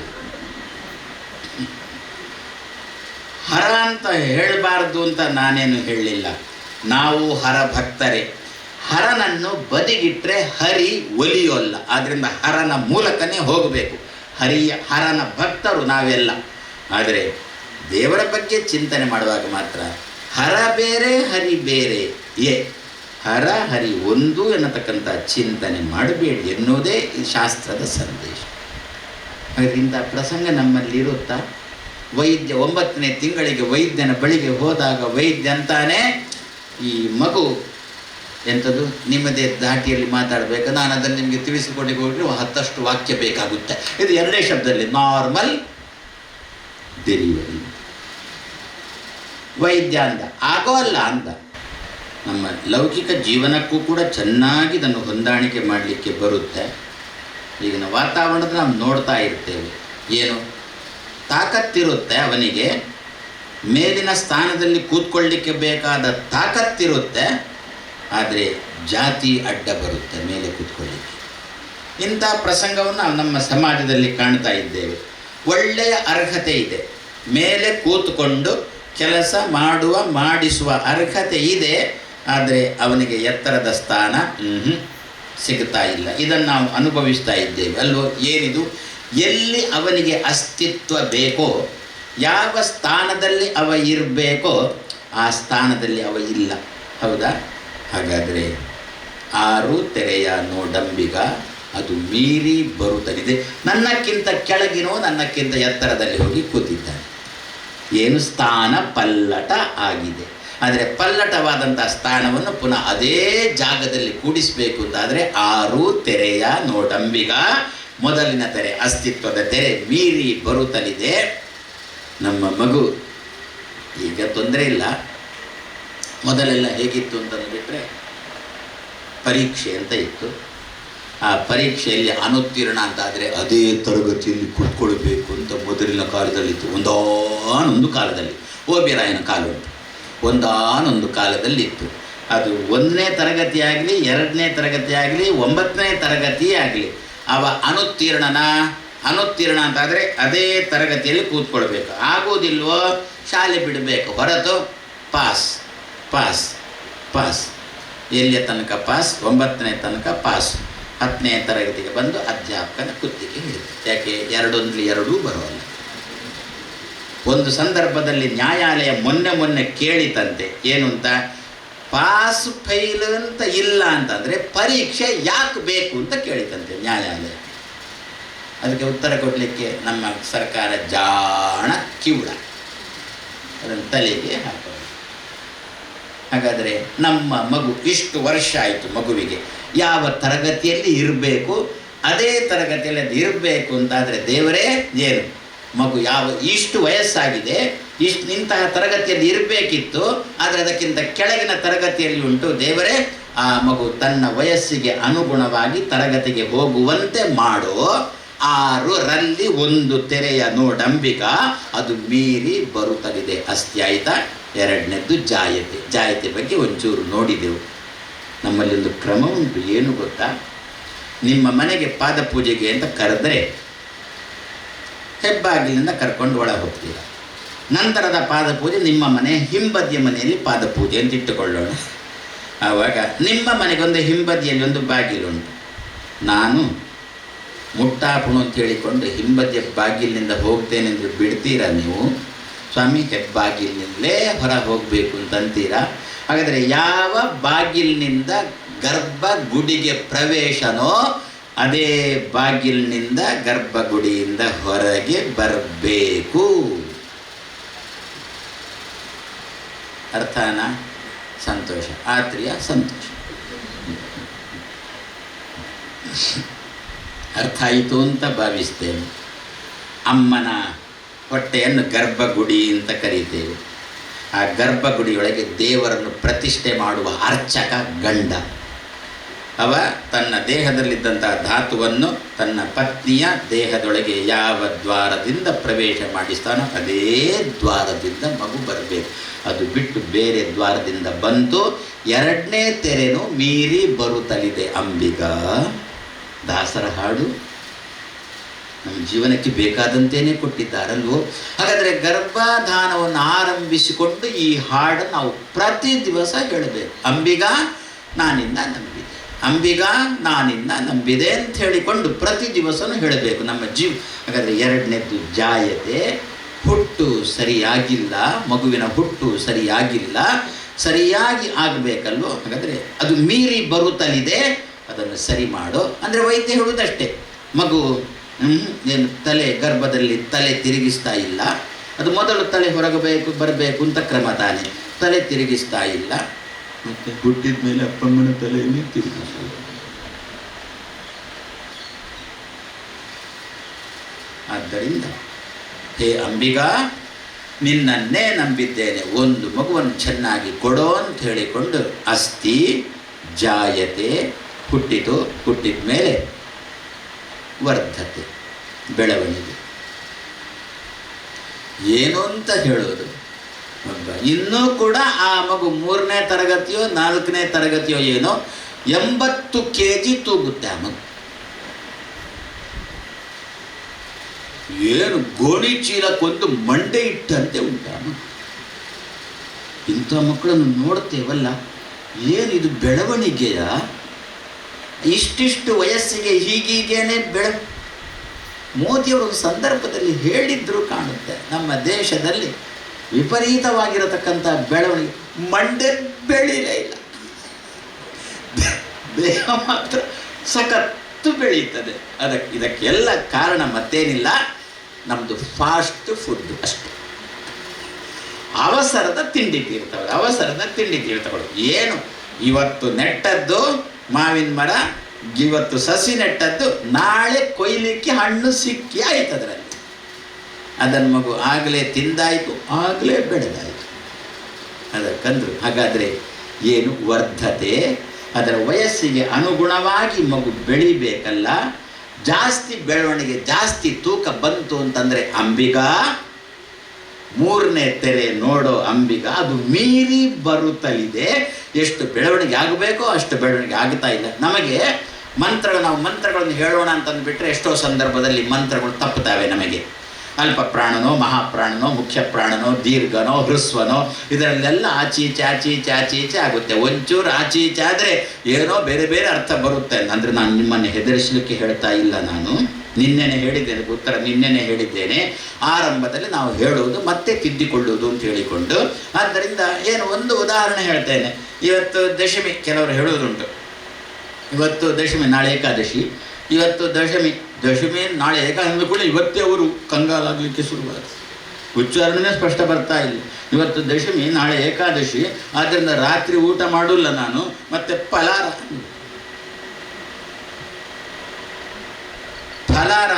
ಹರ ಅಂತ ಹೇಳಬಾರ್ದು ಅಂತ ನಾನೇನು ಹೇಳಲಿಲ್ಲ. ನಾವು ಹರ ಭಕ್ತರೇ. ಹರನನ್ನು ಬದಿಗಿಟ್ಟರೆ ಹರಿ ಒಲಿಯೋಲ್ಲ. ಆದ್ದರಿಂದ ಹರನ ಮೂಲಕನೇ ಹೋಗಬೇಕು. ಹರನ ಭಕ್ತರು ನಾವೆಲ್ಲ. ಆದರೆ ದೇವರ ಬಗ್ಗೆ ಚಿಂತನೆ ಮಾಡುವಾಗ ಮಾತ್ರ ಹರ ಬೇರೆ ಹರಿ ಬೇರೆ, ಹರ ಹರಿ ಒಂದು ಎನ್ನತಕ್ಕಂಥ ಚಿಂತನೆ ಮಾಡಬೇಡಿ ಎನ್ನುವುದೇ ಈ ಶಾಸ್ತ್ರದ ಸಂದೇಶ. ಅದರಿಂದ ಪ್ರಸಂಗ ನಮ್ಮಲ್ಲಿರುತ್ತಾ? ವೈದ್ಯ 9ನೇ ತಿಂಗಳಿಗೆ ವೈದ್ಯನ ಬಳಿಗೆ ಹೋದಾಗ ವೈದ್ಯ ಅಂತಾನೆ, ಈ ಮಗು ಎಂಥದ್ದು ನಿಮ್ಮದೇ ಧಾಟಿಯಲ್ಲಿ ಮಾತಾಡಬೇಕು, ನಾನು ಅದನ್ನು ನಿಮಗೆ ತಿಳಿಸಿಕೊಂಡು ಹೋಗಿ 10 ವಾಕ್ಯ ಬೇಕಾಗುತ್ತೆ. ಇದು 2 ಶಬ್ದದಲ್ಲಿ ನಾರ್ಮಲ್ ಡೆಲಿವರಿ. ವೈದ್ಯ ಅಂದ, ಆಗೋಲ್ಲ ಅಂದ. ನಮ್ಮ ಲೌಕಿಕ ಜೀವನಕ್ಕೂ ಕೂಡ ಚೆನ್ನಾಗಿ ಇದನ್ನು ಹೊಂದಾಣಿಕೆ ಮಾಡಲಿಕ್ಕೆ ಬರುತ್ತೆ. ಈಗಿನ ವಾತಾವರಣದ ನಾವು ನೋಡ್ತಾ ಇರ್ತೇವೆ. ಏನು ತಾಕತ್ತಿರುತ್ತೆ ಅವನಿಗೆ, ಮೇಲಿನ ಸ್ಥಾನದಲ್ಲಿ ಕೂತ್ಕೊಳ್ಳಿಕ್ಕೆ ಬೇಕಾದ ತಾಕತ್ತಿರುತ್ತೆ, ಆದರೆ ಜಾತಿ ಅಡ್ಡ ಬರುತ್ತೆ ಮೇಲೆ ಕೂತ್ಕೊಳ್ಳಿಕ್ಕೆ. ಇಂಥ ಪ್ರಸಂಗವನ್ನು ನಾವು ನಮ್ಮ ಸಮಾಜದಲ್ಲಿ ಕಾಣ್ತಾ ಇದ್ದೇವೆ. ಒಳ್ಳೆಯ ಅರ್ಹತೆ ಇದೆ, ಮೇಲೆ ಕೂತ್ಕೊಂಡು ಕೆಲಸ ಮಾಡಿಸುವ ಅರ್ಹತೆ ಇದೆ, ಆದರೆ ಅವನಿಗೆ ಎತ್ತರದ ಸ್ಥಾನ ಸಿಗ್ತಾ ಇಲ್ಲ. ಇದನ್ನು ನಾವು ಅನುಭವಿಸ್ತಾ ಇದ್ದೇವೆ ಅಲ್ವೋ? ಏನಿದು? ಎಲ್ಲಿ ಅವನಿಗೆ ಅಸ್ತಿತ್ವ ಬೇಕೋ, ಯಾವ ಸ್ಥಾನದಲ್ಲಿ ಅವ ಇರಬೇಕೋ ಆ ಸ್ಥಾನದಲ್ಲಿ ಅವ ಇಲ್ಲ. ಹೌದಾ? ಹಾಗಾದರೆ 6 ತೆರೆಯ ನೋಡಂಬಿಗ ಅದು ಮೀರಿ ಬರುತ್ತಲಿದೆ. ನನ್ನಕ್ಕಿಂತ ಕೆಳಗಿನೋ ನನ್ನಕ್ಕಿಂತ ಎತ್ತರದಲ್ಲಿ ಹೋಗಿ ಕೂತಿದ್ದಾನೆ. ಏನು ಸ್ಥಾನ ಪಲ್ಲಟ ಆಗಿದೆ. ಆದರೆ ಪಲ್ಲಟವಾದಂಥ ಸ್ಥಾನವನ್ನು ಪುನಃ ಅದೇ ಜಾಗದಲ್ಲಿ ಕೂಡಿಸಬೇಕು ಅಂತಾದರೆ 6 ತೆರೆಯ ನೋಡಂಬಿಗ, ಮೊದಲಿನ ತೆರೆ ಅಸ್ತಿತ್ವದ ತೆರೆ ಮೀರಿ ಬರುತ್ತಲಿದೆ. ನಮ್ಮ ಮಗು ಈಗ ತೊಂದರೆ ಇಲ್ಲ. ಮೊದಲೆಲ್ಲ ಹೇಗಿತ್ತು ಅಂತಂದುಬಿಟ್ರೆ ಪರೀಕ್ಷೆ ಅಂತ ಇತ್ತು. ಆ ಪರೀಕ್ಷೆಯಲ್ಲಿ ಅನುತ್ತೀರ್ಣ ಅಂತಾದರೆ ಅದೇ ತರಗತಿಯಲ್ಲಿ ಕೂತ್ಕೊಳ್ಬೇಕು ಅಂತ ಮೊದಲಿನ ಕಾಲದಲ್ಲಿತ್ತು. ಒಂದಾನೊಂದು ಕಾಲದಲ್ಲಿ, ಓಬಿರಾಯನ ಕಾಲ ಉಂಟು, ಒಂದಾನೊಂದು ಕಾಲದಲ್ಲಿತ್ತು. ಅದು 1ನೇ ತರಗತಿ ಆಗಲಿ, 2ನೇ ತರಗತಿ ಆಗಲಿ, 9ನೇ ತರಗತಿ ಆಗಲಿ, ಅವ ಅನುತ್ತೀರ್ಣ ಅಂತಾದರೆ ಅದೇ ತರಗತಿಯಲ್ಲಿ ಕೂತ್ಕೊಳ್ಬೇಕು. ಆಗೋದಿಲ್ವೋ ಶಾಲೆ ಬಿಡಬೇಕು. ಹೊರತು ಪಾಸ್ ಪಾಸ್ ಪಾಸ್. ಎಲ್ಲಿಯ ತನಕ ಪಾಸ್? 9ನೇ ತನಕ ಪಾಸ್. 10ನೇ ತರಗತಿಗೆ ಬಂದು ಅಧ್ಯಾಪಕನ ಕುತ್ತಿಗೆ ಹಿಡಿದು. ಯಾಕೆ? 2 ಬರೋಲ್ಲ. ಒಂದು ಸಂದರ್ಭದಲ್ಲಿ ನ್ಯಾಯಾಲಯ ಮೊನ್ನೆ ಕೇಳಿತಂತೆ, ಏನು ಅಂತ, ಪಾಸ್ ಫೈಲ್ ಅಂತ ಇಲ್ಲ ಅಂತಂದರೆ ಪರೀಕ್ಷೆ ಯಾಕೆ ಬೇಕು ಅಂತ ಕೇಳಿತಂತೆ ನ್ಯಾಯಾಲಯ. ಅದಕ್ಕೆ ಉತ್ತರ ಕೊಡಲಿಕ್ಕೆ ನಮ್ಮ ಸರ್ಕಾರ ಜಾಣ ಕಿವುಡ, ಅದನ್ನು ತಲೆಗೆ ಹಾಕೋದು. ಹಾಗಾದರೆ ನಮ್ಮ ಮಗು ಇಷ್ಟು ವರ್ಷ ಆಯಿತು, ಮಗುವಿಗೆ ಯಾವ ತರಗತಿಯಲ್ಲಿ ಇರಬೇಕು ಅದೇ ತರಗತಿಯಲ್ಲಿ ಅದು ಇರಬೇಕು ಅಂತಾದರೆ ದೇವರೇ ಏನು, ಮಗು ಇಷ್ಟು ವಯಸ್ಸಾಗಿದೆ, ಇಂತಹ ತರಗತಿಯಲ್ಲಿ ಇರಬೇಕಿತ್ತು, ಆದರೆ ಅದಕ್ಕಿಂತ ಕೆಳಗಿನ ತರಗತಿಯಲ್ಲಿ ಉಂಟು. ದೇವರೇ, ಆ ಮಗು ತನ್ನ ವಯಸ್ಸಿಗೆ ಅನುಗುಣವಾಗಿ ತರಗತಿಗೆ ಹೋಗುವಂತೆ ಮಾಡೋ. 6ರಲ್ಲಿ 1 ತೆರೆಯ ನೋಡಂಬಿಗ ಅದು ಮೀರಿ ಬರುತ್ತಲಿದೆ. ಅಸ್ತ್ಯಾಯಿತ. 2ನೇದ್ದು ಜಾಯತೆ ಬಗ್ಗೆ ಒಂಚೂರು ನೋಡಿದೆವು. ನಮ್ಮಲ್ಲಿ ಒಂದು ಕ್ರಮ ಉಂಟು. ಏನು ಗೊತ್ತಾ? ನಿಮ್ಮ ಮನೆಗೆ ಪಾದಪೂಜೆಗೆ ಅಂತ ಕರೆದರೆ ಹೆಬ್ಬಾಗಿಲಿಂದ ಕರ್ಕೊಂಡು ಒಳಗೆ ಹೋಗ್ತೀರ. ನಂತರದ ಪಾದಪೂಜೆ ನಿಮ್ಮ ಮನೆ ಹಿಂಬದಿಯ ಮನೆಯಲ್ಲಿ ಪಾದಪೂಜೆ ಅಂತ ಇಟ್ಟುಕೊಳ್ಳೋಣ. ಆವಾಗ ನಿಮ್ಮ ಮನೆಗೊಂದು ಹಿಂಬದಿಯಲ್ಲಿ ಒಂದು ಬಾಗಿಲುಂಟು. ನಾನು ಮುಟ್ಟಾಪುಣು ಅಂತ ಹೇಳಿಕೊಂಡು ಹಿಂಬದಿಯ ಬಾಗಿಲಿನಿಂದ ಹೋಗ್ತೇನೆ ಅಂದರೆ ಬಿಡ್ತೀರಾ ನೀವು? ಸ್ವಾಮಿ ಹೆಬ್ಬಾಗಿಲಿನಿಂದಲೇ ಹೊರ ಹೋಗಬೇಕು ಅಂತಂತೀರಾ? ಹಾಗಾದರೆ ಯಾವ ಬಾಗಿಲಿನಿಂದ ಗರ್ಭ ಗುಡಿಗೆ ಪ್ರವೇಶನೋ ಅದೇ ಬಾಗಿಲಿನಿಂದ ಗರ್ಭಗುಡಿಯಿಂದ ಹೊರಗೆ ಬರಬೇಕು. ಅರ್ಥನ? ಸಂತೋಷ. ಆತ್ರಿಯ ಸಂತೋಷ. ಅರ್ಥ ಆಯಿತು ಅಂತ ಭಾವಿಸ್ತೇನೆ. ಅಮ್ಮನ ಹೊಟ್ಟೆಯನ್ನು ಗರ್ಭಗುಡಿ ಅಂತ ಕರೀತೇವೆ. ಆ ಗರ್ಭಗುಡಿಯೊಳಗೆ ದೇವರನ್ನು ಪ್ರತಿಷ್ಠೆ ಮಾಡುವ ಅರ್ಚಕ ಗಂಡ. ಅವ ತನ್ನ ದೇಹದಲ್ಲಿದ್ದಂತಹ ಧಾತುವನ್ನು ತನ್ನ ಪತ್ನಿಯ ದೇಹದೊಳಗೆ ಯಾವ ದ್ವಾರದಿಂದ ಪ್ರವೇಶ ಮಾಡಿಸ್ತಾನೋ ಅದೇ ದ್ವಾರದಿಂದ ಮಗು ಬರಬೇಕು. ಅದು ಬಿಟ್ಟು ಬೇರೆ ದ್ವಾರದಿಂದ ಬಂತು. ಎರಡನೇ ತೆರೆನೂ ಮೀರಿ ಬರುತ್ತಲಿದೆ ಅಂಬಿಗಾ. ದಾಸರ ಹಾಡು ನಮ್ಮ ಜೀವನಕ್ಕೆ ಬೇಕಾದಂತೆಯೇ ಕೊಟ್ಟಿದ್ದಾರಲ್ವೋ. ಹಾಗಾದರೆ ಗರ್ಭಧಾನವನ್ನು ಆರಂಭಿಸಿಕೊಂಡು ಈ ಹಾಡು ನಾವು ಪ್ರತಿ ದಿವಸ ಹೇಳಬೇಕು. ಅಂಬಿಗಾ ನಾನಿನ್ನ ನಂಬಿದೆ, ಅಂಬಿಗಾ ನಾನಿನ್ನ ನಂಬಿದೆ ಅಂತ ಹೇಳಿಕೊಂಡು ಪ್ರತಿ ದಿವಸನೂ ಹೇಳಬೇಕು ನಮ್ಮ ಜೀವ. ಹಾಗಾದರೆ ಎರಡನೇದ್ದು ಜಾಯತೆ, ಹುಟ್ಟು ಸರಿಯಾಗಿಲ್ಲ, ಮಗುವಿನ ಹುಟ್ಟು ಸರಿಯಾಗಿಲ್ಲ, ಸರಿಯಾಗಿ ಆಗಬೇಕಲ್ವೋ. ಹಾಗಾದರೆ ಅದು ಮೀರಿ ಬರುತ್ತಲಿದೆ, ಅದನ್ನು ಸರಿ ಮಾಡು ಅಂದರೆ ವೈದ್ಯ ಹೇಳುವುದಷ್ಟೇ. ಮಗು ಏನು ತಲೆ ಗರ್ಭದಲ್ಲಿ ತಲೆ ತಿರುಗಿಸ್ತಾ ಇಲ್ಲ, ಅದು ಮೊದಲು ತಲೆ ಹೊರಗಬೇಕು ಬರಬೇಕು ಅಂತ ಕ್ರಮ ತಾನೆ. ತಲೆ ತಿರುಗಿಸ್ತಾ ಇಲ್ಲ, ಮತ್ತು ಹುಟ್ಟಿದ ಮೇಲೆ ಅಪ್ಪಮ್ಮನ ತಲೆಯನ್ನೇ ತಿರುಗಿಸಲ್ಲ. ಆದ್ದರಿಂದ ಹೇ ಅಂಬಿಗಾ, ನಿನ್ನನ್ನೇ ನಂಬಿದ್ದೇನೆ, ಒಂದು ಮಗುವನ್ನು ಚೆನ್ನಾಗಿ ಕೊಡೋ ಅಂತ ಹೇಳಿಕೊಂಡು ಅಸ್ಥಿ ಜಾಯತೆ, ಹುಟ್ಟಿತು, ಹುಟ್ಟಿದ ಮೇಲೆ ವರ್ಧತೆ, ಬೆಳವಣಿಗೆ. ಏನು ಅಂತ ಹೇಳೋದು? ಇನ್ನೂ ಕೂಡ ಆ ಮಗು 3ನೇ ತರಗತಿಯೋ 4ನೇ ತರಗತಿಯೋ ಏನೋ 80 kg ತೂಗುತ್ತೆ ಆ ಮಗು. ಏನು ಗೋಣಿ ಚೀಲಕ್ಕೊಂದು ಮಂಡೆ ಇಟ್ಟಂತೆ ಉಂಟ ಮಗು. ಇಂಥ ಮಕ್ಕಳನ್ನು ನೋಡ್ತೇವಲ್ಲ, ಏನಿದು ಬೆಳವಣಿಗೆಯ? ಇಷ್ಟಿಷ್ಟು ವಯಸ್ಸಿಗೆ ಹೀಗೀಗೇನೆ ಮೋದಿಯವರು ಸಂದರ್ಭದಲ್ಲಿ ಹೇಳಿದ್ರು ಕಾಣುತ್ತೆ. ನಮ್ಮ ದೇಶದಲ್ಲಿ ವಿಪರೀತವಾಗಿರತಕ್ಕಂಥ ಬೆಳವಣಿಗೆ, ಮಂಡೆ ಬೆಳೀಲೇ ಇಲ್ಲ, ದೇಹ ಮಾತ್ರ ಸಖತ್ತು ಬೆಳೀತದೆ. ಇದಕ್ಕೆಲ್ಲ ಕಾರಣ ಮತ್ತೇನಿಲ್ಲ, ನಮ್ಮದು ಫಾಸ್ಟ್ ಫುಡ್ ಅಷ್ಟೆ. ಅವಸರದ ತಿಂಡಿ ತೀರ್ಥಗಳು. ಏನು ಇವತ್ತು ನೆಟ್ಟದ್ದು ಮಾವಿನ ಮರ, ಇವತ್ತು ಸಸಿ ನೆಟ್ಟದ್ದು, ನಾಳೆ ಕೊಯ್ಲಿಕ್ಕೆ ಹಣ್ಣು ಸಿಕ್ಕಿ ಆಯ್ತು ಅದರಲ್ಲಿ. ಅದನ್ನು ಮಗು ಆಗಲೇ ತಿಂದಾಯಿತು, ಆಗಲೇ ಬೆಳೆದಾಯಿತು. ಅದಕ್ಕಂದ್ರು ಹಾಗಾದರೆ ಏನು ವರ್ಧತೆ? ಅದರ ವಯಸ್ಸಿಗೆ ಅನುಗುಣವಾಗಿ ಮಗು ಬೆಳಿಬೇಕಲ್ಲ. ಜಾಸ್ತಿ ಬೆಳವಣಿಗೆ, ಜಾಸ್ತಿ ತೂಕ ಬಂತು ಅಂತಂದರೆ ಅಂಬಿಗಾ, 3ನೇ ತೆರೆ ನೋಡೋ ಅಂಬಿಗಾ, ಅದು ಮೀರಿ ಬರುತ್ತಲಿದೆ. ಎಷ್ಟು ಬೆಳವಣಿಗೆ ಆಗಬೇಕೋ ಅಷ್ಟು ಬೆಳವಣಿಗೆ ಆಗ್ತಾ ಇಲ್ಲ. ನಮಗೆ ನಾವು ಮಂತ್ರಗಳನ್ನು ಹೇಳೋಣ ಅಂತಂದುಬಿಟ್ರೆ ಎಷ್ಟೋ ಸಂದರ್ಭದಲ್ಲಿ ಮಂತ್ರಗಳು ತಪ್ಪುತ್ತವೆ ನಮಗೆ. ಅಲ್ಪ ಪ್ರಾಣನೋ, ಮಹಾಪ್ರಾಣನೋ, ಮುಖ್ಯ ಪ್ರಾಣನೋ, ದೀರ್ಘನೋ, ಹೃಸ್ವನೋ, ಇದರಲ್ಲೆಲ್ಲ ಆಚೀಚೆ ಆಗುತ್ತೆ. ಒಂಚೂರು ಆಚೀಚೆ ಆದರೆ ಏನೋ ಬೇರೆ ಬೇರೆ ಅರ್ಥ ಬರುತ್ತೆ. ಅಂದರೆ ನಾನು ನಿಮ್ಮನ್ನು ಹೆದರಿಸಲಿಕ್ಕೆ ಹೇಳ್ತಾ ಇಲ್ಲ, ನಾನು ನಿನ್ನೆನೆ ಹೇಳಿದ್ದೇನೆ, ಉತ್ತರ ನಿನ್ನೆನೆ ಹೇಳಿದ್ದೇನೆ. ಆರಂಭದಲ್ಲಿ ನಾವು ಹೇಳುವುದು ಮತ್ತೆ ತಿದ್ದಿಕೊಳ್ಳುವುದು ಅಂತ ಹೇಳಿಕೊಂಡು, ಆದ್ದರಿಂದ ಏನು ಒಂದು ಉದಾಹರಣೆ ಹೇಳ್ತೇನೆ. ಇವತ್ತು ದಶಮಿ, ಕೆಲವರು ಹೇಳುವುದುಂಟು, ಇವತ್ತು ದಶಮಿ, ನಾಳೆ ಏಕಾದಶಿ. ಇವತ್ತು ದಶಮಿ ನಾಳೆ ಏಕಾದಶಿ ಕೂಡ ಇವತ್ತೇ ಅವರು ಕಂಗಾಲಾಗಲಿಕ್ಕೆ ಶುರುವಾದ, ಉಚ್ಚಾರಣೆ ಸ್ಪಷ್ಟ ಬರ್ತಾ ಇಲ್ಲ. ಇವತ್ತು ದಶಮಿ, ನಾಳೆ ಏಕಾದಶಿ, ಆದ್ದರಿಂದ ರಾತ್ರಿ ಊಟ ಮಾಡೋಲ್ಲ ನಾನು, ಮತ್ತೆ ಫಲಾರ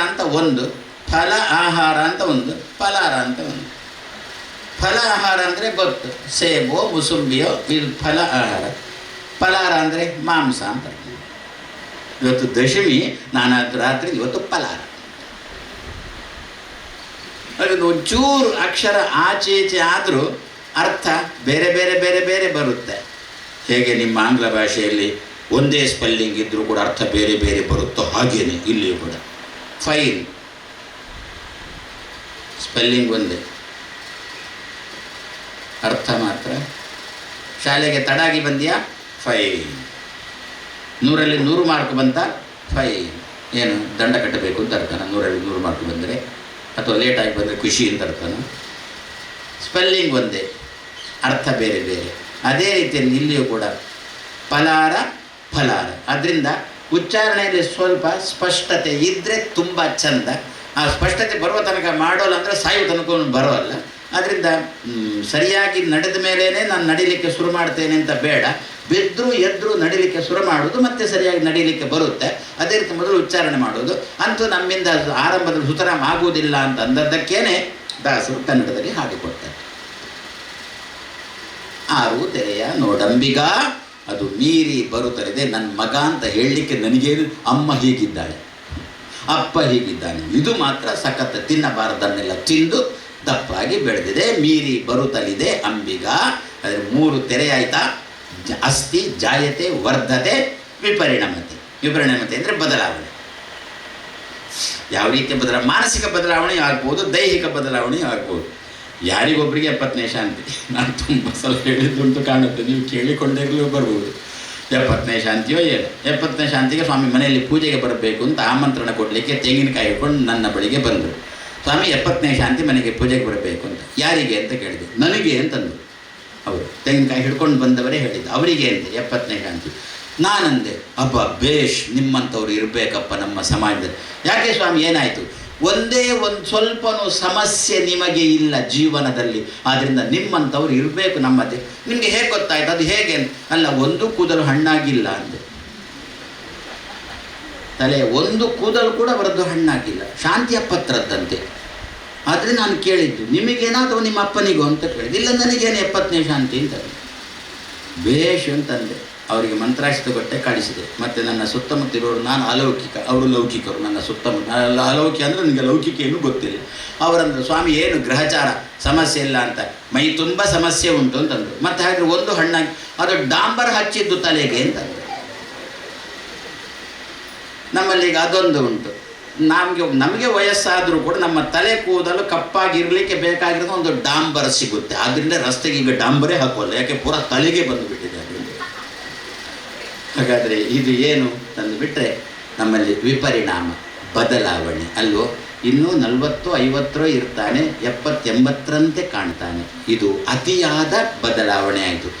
ಅಂತ ಒಂದು, ಫಲ ಆಹಾರ ಅಂತ ಒಂದು, ಫಲಾರ ಅಂತ ಒಂದು. ಫಲ ಆಹಾರ ಅಂದರೆ ಗೊತ್ತು, ಸೇಬೋ ಮುಸುಂಬಿಯೋ ಇದು ಫಲ ಆಹಾರ. ಫಲಾರ ಅಂದರೆ ಮಾಂಸ ಅಂತ. ಇವತ್ತು ದಶಮಿ, ನಾನು ರಾತ್ರಿ ಇವತ್ತು ಫಲಾರ. ಅದೊಂದು ಒಂಚೂರು ಅಕ್ಷರ ಆಚೆ ಆದರೂ ಅರ್ಥ ಬೇರೆ ಬೇರೆ ಬೇರೆ ಬೇರೆ ಬರುತ್ತೆ. ಹೇಗೆ ನಿಮ್ಮ ಆಂಗ್ಲ ಭಾಷೆಯಲ್ಲಿ ಒಂದೇ ಸ್ಪೆಲ್ಲಿಂಗ್ ಇದ್ದರೂ ಕೂಡ ಅರ್ಥ ಬೇರೆ ಬೇರೆ ಬರುತ್ತೋ ಹಾಗೇನೆ ಇಲ್ಲಿಯೂ ಕೂಡ. ಫೈನ್ ಸ್ಪೆಲ್ಲಿಂಗ್ ಒಂದೇ, ಅರ್ಥ ಮಾತ್ರ. ಶಾಲೆಗೆ ತಡಾಗಿ ಬಂದ್ಯಾ, ಫೈನ್. 100ರಲ್ಲಿ 100 ಮಾರ್ಕ್ ಬಂತ, ಫೈನ್. ಏನು ದಂಡ ಕಟ್ಟಬೇಕು ಅಂತ ಅರ್ಥನ? 100ರಲ್ಲಿ 100 ಮಾರ್ಕ್ ಬಂದರೆ, ಅಥವಾ ಲೇಟಾಗಿ ಬಂದರೆ ಖುಷಿ ಅಂತ ಅರ್ಥನ? ಸ್ಪೆಲ್ಲಿಂಗ್ ಒಂದೇ, ಅರ್ಥ ಬೇರೆ ಬೇರೆ. ಅದೇ ರೀತಿಯಲ್ಲಿ ಇಲ್ಲಿಯೂ ಕೂಡ ಫಲಾರ. ಆದ್ದರಿಂದ ಉಚ್ಚಾರಣೆಯಲ್ಲಿ ಸ್ವಲ್ಪ ಸ್ಪಷ್ಟತೆ ಇದ್ದರೆ ತುಂಬ ಚಂದ. ಆ ಸ್ಪಷ್ಟತೆ ಬರುವ ತನಕ ಮಾಡೋಲ್ಲ ಅಂದರೆ ಸಾಯುವ ತನಕ ಬರೋಲ್ಲ. ಆದ್ದರಿಂದ ಸರಿಯಾಗಿ ನಡೆದ ಮೇಲೇ ನಾನು ನಡಿಲಿಕ್ಕೆ ಶುರು ಮಾಡ್ತೇನೆ ಅಂತ ಬೇಡ. ಬಿದ್ದರೂ ಎದ್ದರೂ ನಡಿಲಿಕ್ಕೆ ಶುರು ಮಾಡೋದು, ಮತ್ತೆ ಸರಿಯಾಗಿ ನಡಿಲಿಕ್ಕೆ ಬರುತ್ತೆ. ಅದೇ ರೀತಿ ಮೊದಲು ಉಚ್ಚಾರಣೆ ಮಾಡೋದು. ಅಂತೂ ನಮ್ಮಿಂದ ಆರಂಭದಲ್ಲಿ ಸುತರಾಮ್ ಆಗುವುದಿಲ್ಲ ಅಂತ ಅಂದದ್ದಕ್ಕೇನೆ ದಾಸರು ಕನ್ನಡದಲ್ಲಿ ಹಾಡಿಕೊಡ್ತಾರೆ. ಆರು ತೆರೆಯ ನೋಡಂಬಿಗ ಅದು ಮೀರಿ ಬರುತ್ತಲಿದೆ. ನನ್ನ ಮಗ ಅಂತ ಹೇಳಲಿಕ್ಕೆ ನನಗೇನು, ಅಮ್ಮ ಹೀಗಿದ್ದಾಳೆ, ಅಪ್ಪ ಹೀಗಿದ್ದಾನೆ, ಇದು ಮಾತ್ರ ಸಖತ್ ತಿನ್ನಬಾರದನ್ನೆಲ್ಲ ತಿಂದು ದಪ್ಪಾಗಿ ಬೆಳೆದಿದೆ. ಮೀರಿ ಬರುತ್ತಲಿದೆ ಅಂಬಿಗ. ಅದರ 3 ತೆರೆ ಆಯ್ತಾ. ಅಸ್ಥಿ, ಜಾಯತೆ, ವರ್ಧತೆ, ವಿಪರಿಣಮತೆ. ವಿಪರಿಣಮತೆ ಅಂದರೆ ಬದಲಾವಣೆ. ಯಾವ ರೀತಿಯ ಬದಲಾವಣೆ? ಮಾನಸಿಕ ಬದಲಾವಣೆ ಆಗ್ಬೋದು, ದೈಹಿಕ ಬದಲಾವಣೆ ಆಗ್ಬೋದು. ಯಾರಿಗೊಬ್ಬರಿಗೆ 70ನೇ ಶಾಂತಿ. ನಾನು ತುಂಬ ಸಲ ಹೇಳಿದ್ದುಂಟು ಕಾಣುತ್ತೆ, ನೀವು ಕೇಳಿಕೊಂಡಾಗಲೂ ಬರ್ಬೋದು. 70ನೇ ಶಾಂತಿಯೋ ಏನು, 70ನೇ ಶಾಂತಿಗೆ ಸ್ವಾಮಿ ಮನೆಯಲ್ಲಿ ಪೂಜೆಗೆ ಬರಬೇಕು ಅಂತ ಆಮಂತ್ರಣ ಕೊಡಲಿಕ್ಕೆ ತೆಂಗಿನಕಾಯಿ ಹಿಡ್ಕೊಂಡು ನನ್ನ ಬಳಿಗೆ ಬಂದರು. ಸ್ವಾಮಿ 70ನೇ ಶಾಂತಿ ಮನೆಗೆ ಪೂಜೆಗೆ ಬರಬೇಕು ಅಂತ. ಯಾರಿಗೆ ಅಂತ ಕೇಳಿದೆ. ನನಗೆ ಅಂತಂದರು ಅವರು. ತೆಂಗಿನಕಾಯಿ ಹಿಡ್ಕೊಂಡು ಬಂದವರೇ ಹೇಳಿದ್ದು ಅವರಿಗೆ ಅಂತ 70ನೇ ಶಾಂತಿ. ನಾನಂದೆ, ಅಬ್ಬ ಬೇಷ್, ನಿಮ್ಮಂಥವ್ರು ಇರಬೇಕಪ್ಪ ನಮ್ಮ ಸಮಾಜದಲ್ಲಿ. ಯಾಕೆ ಸ್ವಾಮಿ ಏನಾಯಿತು? ಒಂದೇ ಒಂದು ಸ್ವಲ್ಪನೂ ಸಮಸ್ಯೆ ನಿಮಗೆ ಇಲ್ಲ ಜೀವನದಲ್ಲಿ, ಆದ್ದರಿಂದ ನಿಮ್ಮಂಥವ್ರು ಇರಬೇಕು ನಮ್ಮದೇ. ನಿಮಗೆ ಹೇಗೆ ಗೊತ್ತಾಯ್ತು? ಅದು ಹೇಗೆ? ಅಲ್ಲ, ಒಂದು ಕೂದಲು ಹಣ್ಣಾಗಿಲ್ಲ ಅಂದೆ. ತಲೆ ಒಂದು ಕೂದಲು ಕೂಡ ಬರದ್ದು ಹಣ್ಣಾಗಿಲ್ಲ, ಶಾಂತಿಯ ಪತ್ರದ್ದಂತೆ. ಆದರೆ ನಾನು ಕೇಳಿದ್ದು, ನಿಮಗೇನಾದರೂ ನಿಮ್ಮ ಅಪ್ಪನಿಗೂ ಅಂತ ಕೇಳಿದ್ದು. ಇಲ್ಲ, ನನಗೇನು 70ನೇ ಶಾಂತಿ ಅಂತ. ಬೇಷ್ ಅಂತಂದೆ. ಅವರಿಗೆ ಮಂತ್ರಾಕ್ಷತೆ ಕೊಟ್ಟೆ, ಕಳಿಸಿದೆ. ಮತ್ತು ನನ್ನ ಸುತ್ತಮುತ್ತಿರೋರು, ನಾನು ಅಲೌಕಿಕ, ಅವರು ಲೌಕಿಕರು. ನನ್ನ ಸುತ್ತಮುತ್ತ ಅಲೌಕಿಕ ಅಂದರೆ ನನಗೆ ಲೌಕಿಕ ಏನೂ ಗೊತ್ತಿಲ್ಲ. ಅವರಂದ್ರೆ, ಸ್ವಾಮಿ ಏನು ಗ್ರಹಚಾರ ಸಮಸ್ಯೆ ಇಲ್ಲ ಅಂತ, ಮೈ ತುಂಬ ಸಮಸ್ಯೆ ಉಂಟು ಅಂತಂದರು. ಮತ್ತು ಹಾಗೆ ಒಂದು ಹಣ್ಣಾಗಿ ಅದು ಡಾಂಬರ್ ಹಚ್ಚಿದ್ದು ತಲೆಗೆ ಅಂತಂದರು. ನಮ್ಮಲ್ಲಿ ಈಗ ಅದೊಂದು ಉಂಟು. ನಮಗೆ ವಯಸ್ಸಾದರೂ ಕೂಡ ನಮ್ಮ ತಲೆ ಕೂದಲು ಕಪ್ಪಾಗಿರಲಿಕ್ಕೆ ಬೇಕಾಗಿರೋದು ಒಂದು ಡಾಂಬರ್ ಸಿಗುತ್ತೆ. ಆದ್ದರಿಂದ ರಸ್ತೆಗೆ ಈಗ ಡಾಂಬರೇ ಹಾಕೋಲ್ಲ, ಯಾಕೆ ಪೂರ ತಲೆಗೆ ಬಂದುಬಿಟ್ಟಿದೆ ಅದರಿಂದ. ಹಾಗಾದರೆ ಇದು ಏನು ತಂದು ಬಿಟ್ಟರೆ ನಮ್ಮಲ್ಲಿ ವಿಪರಿಣಾಮ, ಬದಲಾವಣೆ ಅಲ್ವೋ. ಇನ್ನೂ 40-50 ಇರ್ತಾನೆ, 70-80ರಂತೆ ಕಾಣ್ತಾನೆ. ಇದು ಅತಿಯಾದ ಬದಲಾವಣೆ ಆಯಿತು.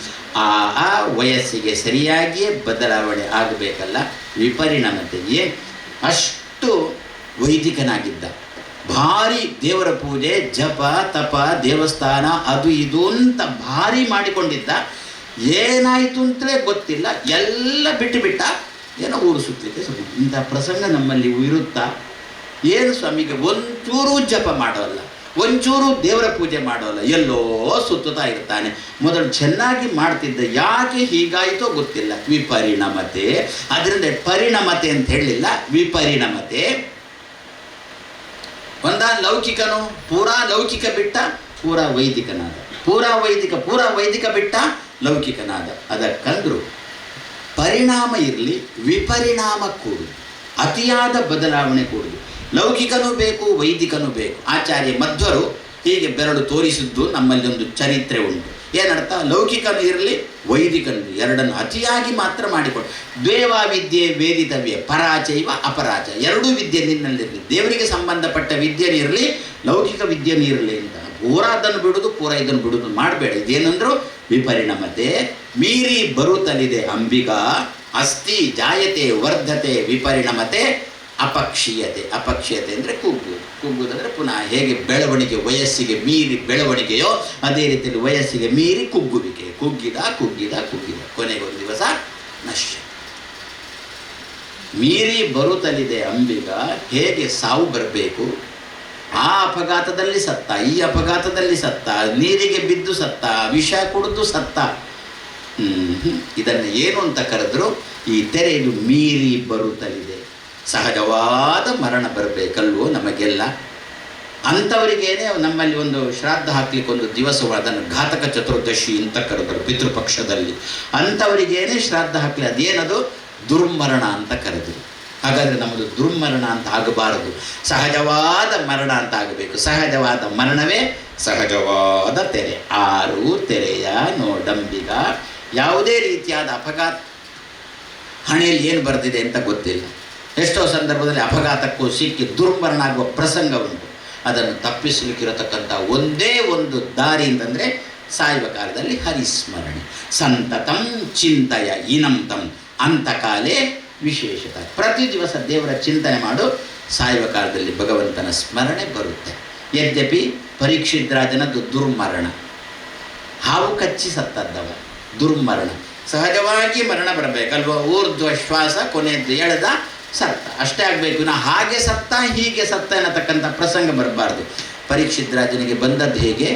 ಆ ವಯಸ್ಸಿಗೆ ಸರಿಯಾಗಿಯೇ ಬದಲಾವಣೆ ಆಗಬೇಕಲ್ಲ. ವಿಪರಿಣಾಮತೆಗೆ ಅಷ್ಟು ವೈದಿಕನಾಗಿದ್ದ, ಭಾರಿ ದೇವರ ಪೂಜೆ, ಜಪ, ತಪ, ದೇವಸ್ಥಾನ, ಅದು ಇದು ಅಂತ ಭಾರಿ ಮಾಡಿಕೊಂಡಿದ್ದ. ಏನಾಯಿತು ಅಂತಲೇ ಗೊತ್ತಿಲ್ಲ, ಎಲ್ಲ ಬಿಟ್ಟು ಏನೋ ಊರು ಸುತ್ತಲಿಕ್ಕೆ ಸುಮ್ಮನೆ. ಇಂಥ ಪ್ರಸಂಗ ನಮ್ಮಲ್ಲಿ ಇರುತ್ತಾ? ಏನು ಸ್ವಾಮಿಗೆ ಒಂಚೂರು ಜಪ ಮಾಡೋಲ್ಲ, ಒಂಚೂರು ದೇವರ ಪೂಜೆ ಮಾಡೋಲ್ಲ, ಎಲ್ಲೋ ಸುತ್ತುತ್ತಾ ಇರ್ತಾನೆ. ಮೊದಲು ಚೆನ್ನಾಗಿ ಮಾಡ್ತಿದ್ದ, ಯಾಕೆ ಹೀಗಾಯಿತೋ ಗೊತ್ತಿಲ್ಲ. ವಿಪರಿಣಮತೆ. ಅದರಿಂದ ಪರಿಣಮತೆ ಅಂತ ಹೇಳಲಿಲ್ಲ, ವಿಪರಿಣಮತೆ. ಲೌಕಿಕನು ಪೂರಾ ಲೌಕಿಕ ಬಿಟ್ಟ, ಪೂರಾ ವೈದಿಕನಾದ. ಪೂರಾ ವೈದಿಕ ಬಿಟ್ಟ, ಲೌಕಿಕನಾದ. ಅದಕ್ಕಂದ್ರು ಪರಿಣಾಮ ಇರಲಿ, ವಿಪರಿಣಾಮ ಕೂಡುದು, ಅತಿಯಾದ ಬದಲಾವಣೆ ಕೂಡುದು. ಲೌಕಿಕನೂ ಬೇಕು, ವೈದಿಕನೂ ಬೇಕು. ಆಚಾರ್ಯ ಮಧ್ವರು ಹೀಗೆ ಬೆರಳು ತೋರಿಸಿದ್ದು ನಮ್ಮಲ್ಲಿ ಒಂದು ಚರಿತ್ರೆ ಉಂಟು. ಏನರ್ಥ? ಲೌಕಿಕನು ಇರಲಿ, ವೈದಿಕನು, ಎರಡನ್ನು ಅತಿಯಾಗಿ ಮಾತ್ರ ಮಾಡಿಕೊಂಡು. ದ್ವೇವಾ ವಿದ್ಯೆ ವೇದಿತವ್ಯ, ಪರಾಚೈವ ಅಪರಾಚ. ಎರಡೂ ವಿದ್ಯೆ ನಿನ್ನಲ್ಲಿರಲಿ. ದೇವರಿಗೆ ಸಂಬಂಧಪಟ್ಟ ವಿದ್ಯೆನಿರಲಿ, ಲೌಕಿಕ ವಿದ್ಯೆನಿರಲಿ ಅಂತ. ಪೂರಾ ಅದನ್ನು ಬಿಡುವುದು, ಪೂರಾ ಇದನ್ನು ಬಿಡುವುದು ಮಾಡಬೇಡ. ಇದೇನಂದ್ರು ವಿಪರಿಣಮತೆ. ಮೀರಿ ಬರುತ್ತಲಿದೆ ಅಂಬಿಗ. ಅಸ್ಥಿ, ಜಾಯತೆ, ವರ್ಧತೆ, ವಿಪರಿಣಮತೆ, ಅಪಕ್ಷೀಯತೆ. ಅಪಕ್ಷೀಯತೆ ಅಂದರೆ ಕುಗ್ಗುವುದಂದರೆ ಪುನಃ ಹೇಗೆ ಬೆಳವಣಿಗೆ ವಯಸ್ಸಿಗೆ ಮೀರಿ ಬೆಳವಣಿಗೆಯೋ ಅದೇ ರೀತಿಯಲ್ಲಿ ವಯಸ್ಸಿಗೆ ಮೀರಿ ಕುಗ್ಗುವಿಕೆ. ಕುಗ್ಗಿದ ಕೊನೆಗೊಂದು ದಿವಸ ನಶ್ಯ. ಮೀರಿ ಬರುತ್ತಲಿದೆ ಅಂಬಿಗ. ಹೇಗೆ ಸಾವು ಬರಬೇಕು? ಆ ಅಪಘಾತದಲ್ಲಿ ಸತ್ತ, ಈ ಅಪಘಾತದಲ್ಲಿ ಸತ್ತ, ನೀರಿಗೆ ಬಿದ್ದು ಸತ್ತ, ವಿಷ ಕುಡಿದು ಸತ್ತ. ಇದನ್ನು ಏನು ಅಂತ ಕರೆದ್ರು? ಈ ತೆರೆಯಲು ಮೀರಿ ಬರುತ್ತಲಿದೆ. ಸಹಜವಾದ ಮರಣ ಬರಬೇಕಲ್ವೋ ನಮಗೆಲ್ಲ. ಅಂಥವರಿಗೇನೆ ನಮ್ಮಲ್ಲಿ ಒಂದು ಶ್ರಾದ್ದ ಹಾಕ್ಲಿಕ್ಕೆ ಒಂದು ದಿವಸ, ಅದನ್ನು ಘಾತಕ ಚತುರ್ದಶಿ ಅಂತ ಕರೆದರು ಪಿತೃಪಕ್ಷದಲ್ಲಿ. ಅಂಥವರಿಗೇನೆ ಶ್ರಾದ್ದ ಹಾಕ್ಲಿ. ಅದೇನದು? ದುರ್ಮರಣ ಅಂತ ಕರೆದರು. ಹಾಗಾದರೆ ನಮ್ಮದು ದುರ್ಮರಣ ಅಂತ ಆಗಬಾರದು, ಸಹಜವಾದ ಮರಣ ಅಂತ ಆಗಬೇಕು. ಸಹಜವಾದ ಮರಣವೇ ಸಹಜವಾದ ತೆರೆ. 6 ತೆರೆಯ ನೋಡಂಬಿಗ. ಯಾವುದೇ ರೀತಿಯಾದ ಅಪಘಾತ ಹಣೆಯಲ್ಲಿ ಏನು ಬರೆದಿದೆ ಅಂತ ಗೊತ್ತಿಲ್ಲ. ಎಷ್ಟೋ ಸಂದರ್ಭದಲ್ಲಿ ಅಪಘಾತಕ್ಕೂ ಸಿಕ್ಕಿ ದುರ್ಮರಣ ಆಗುವ ಪ್ರಸಂಗ ಉಂಟು. ಅದನ್ನು ತಪ್ಪಿಸಲಿಕ್ಕಿರತಕ್ಕಂಥ ಒಂದೇ ಒಂದು ದಾರಿ ಅಂತಂದರೆ ಸಾಯುವ ಕಾಲದಲ್ಲಿ ಹರಿಸ್ಮರಣೆ. ಸಂತತಂ ಚಿಂತಯ ಇನಂ ತಂ ಅಂತಕಾಲೇ ವಿಶೇಷತೆ. ಪ್ರತಿ ದಿವಸ ದೇವರ ಚಿಂತನೆ ಮಾಡು, ಸಾಯುವ ಕಾಲದಲ್ಲಿ ಭಗವಂತನ ಸ್ಮರಣೆ ಬರುತ್ತೆ. ಯದ್ಯಪಿ ಪರೀಕ್ಷಿತ್ ರಾಜನದ್ದು ದುರ್ಮರಣ, ಹಾವು ಕಚ್ಚಿ ಸತ್ತದ್ದವ, ದುರ್ಮರಣ. ಸಹಜವಾಗಿ ಮರಣ ಬರಬೇಕಲ್ವ, ಊರ್ಧ್ವ ಶ್ವಾಸ ಕೊನೆಯದ್ದು ಎಳೆದ ಸತ್ತ, ಅಷ್ಟೇ ಆಗಬೇಕು. ನಾ ಹಾಗೆ ಸತ್ತ ಹೀಗೆ ಸತ್ತ ಅನ್ನತಕ್ಕಂಥ ಪ್ರಸಂಗ ಬರಬಾರ್ದು. ಪರೀಕ್ಷಿತ್ ರಾಜನಿಗೆ ಬಂದದ್ದು ಹೇಗೆ?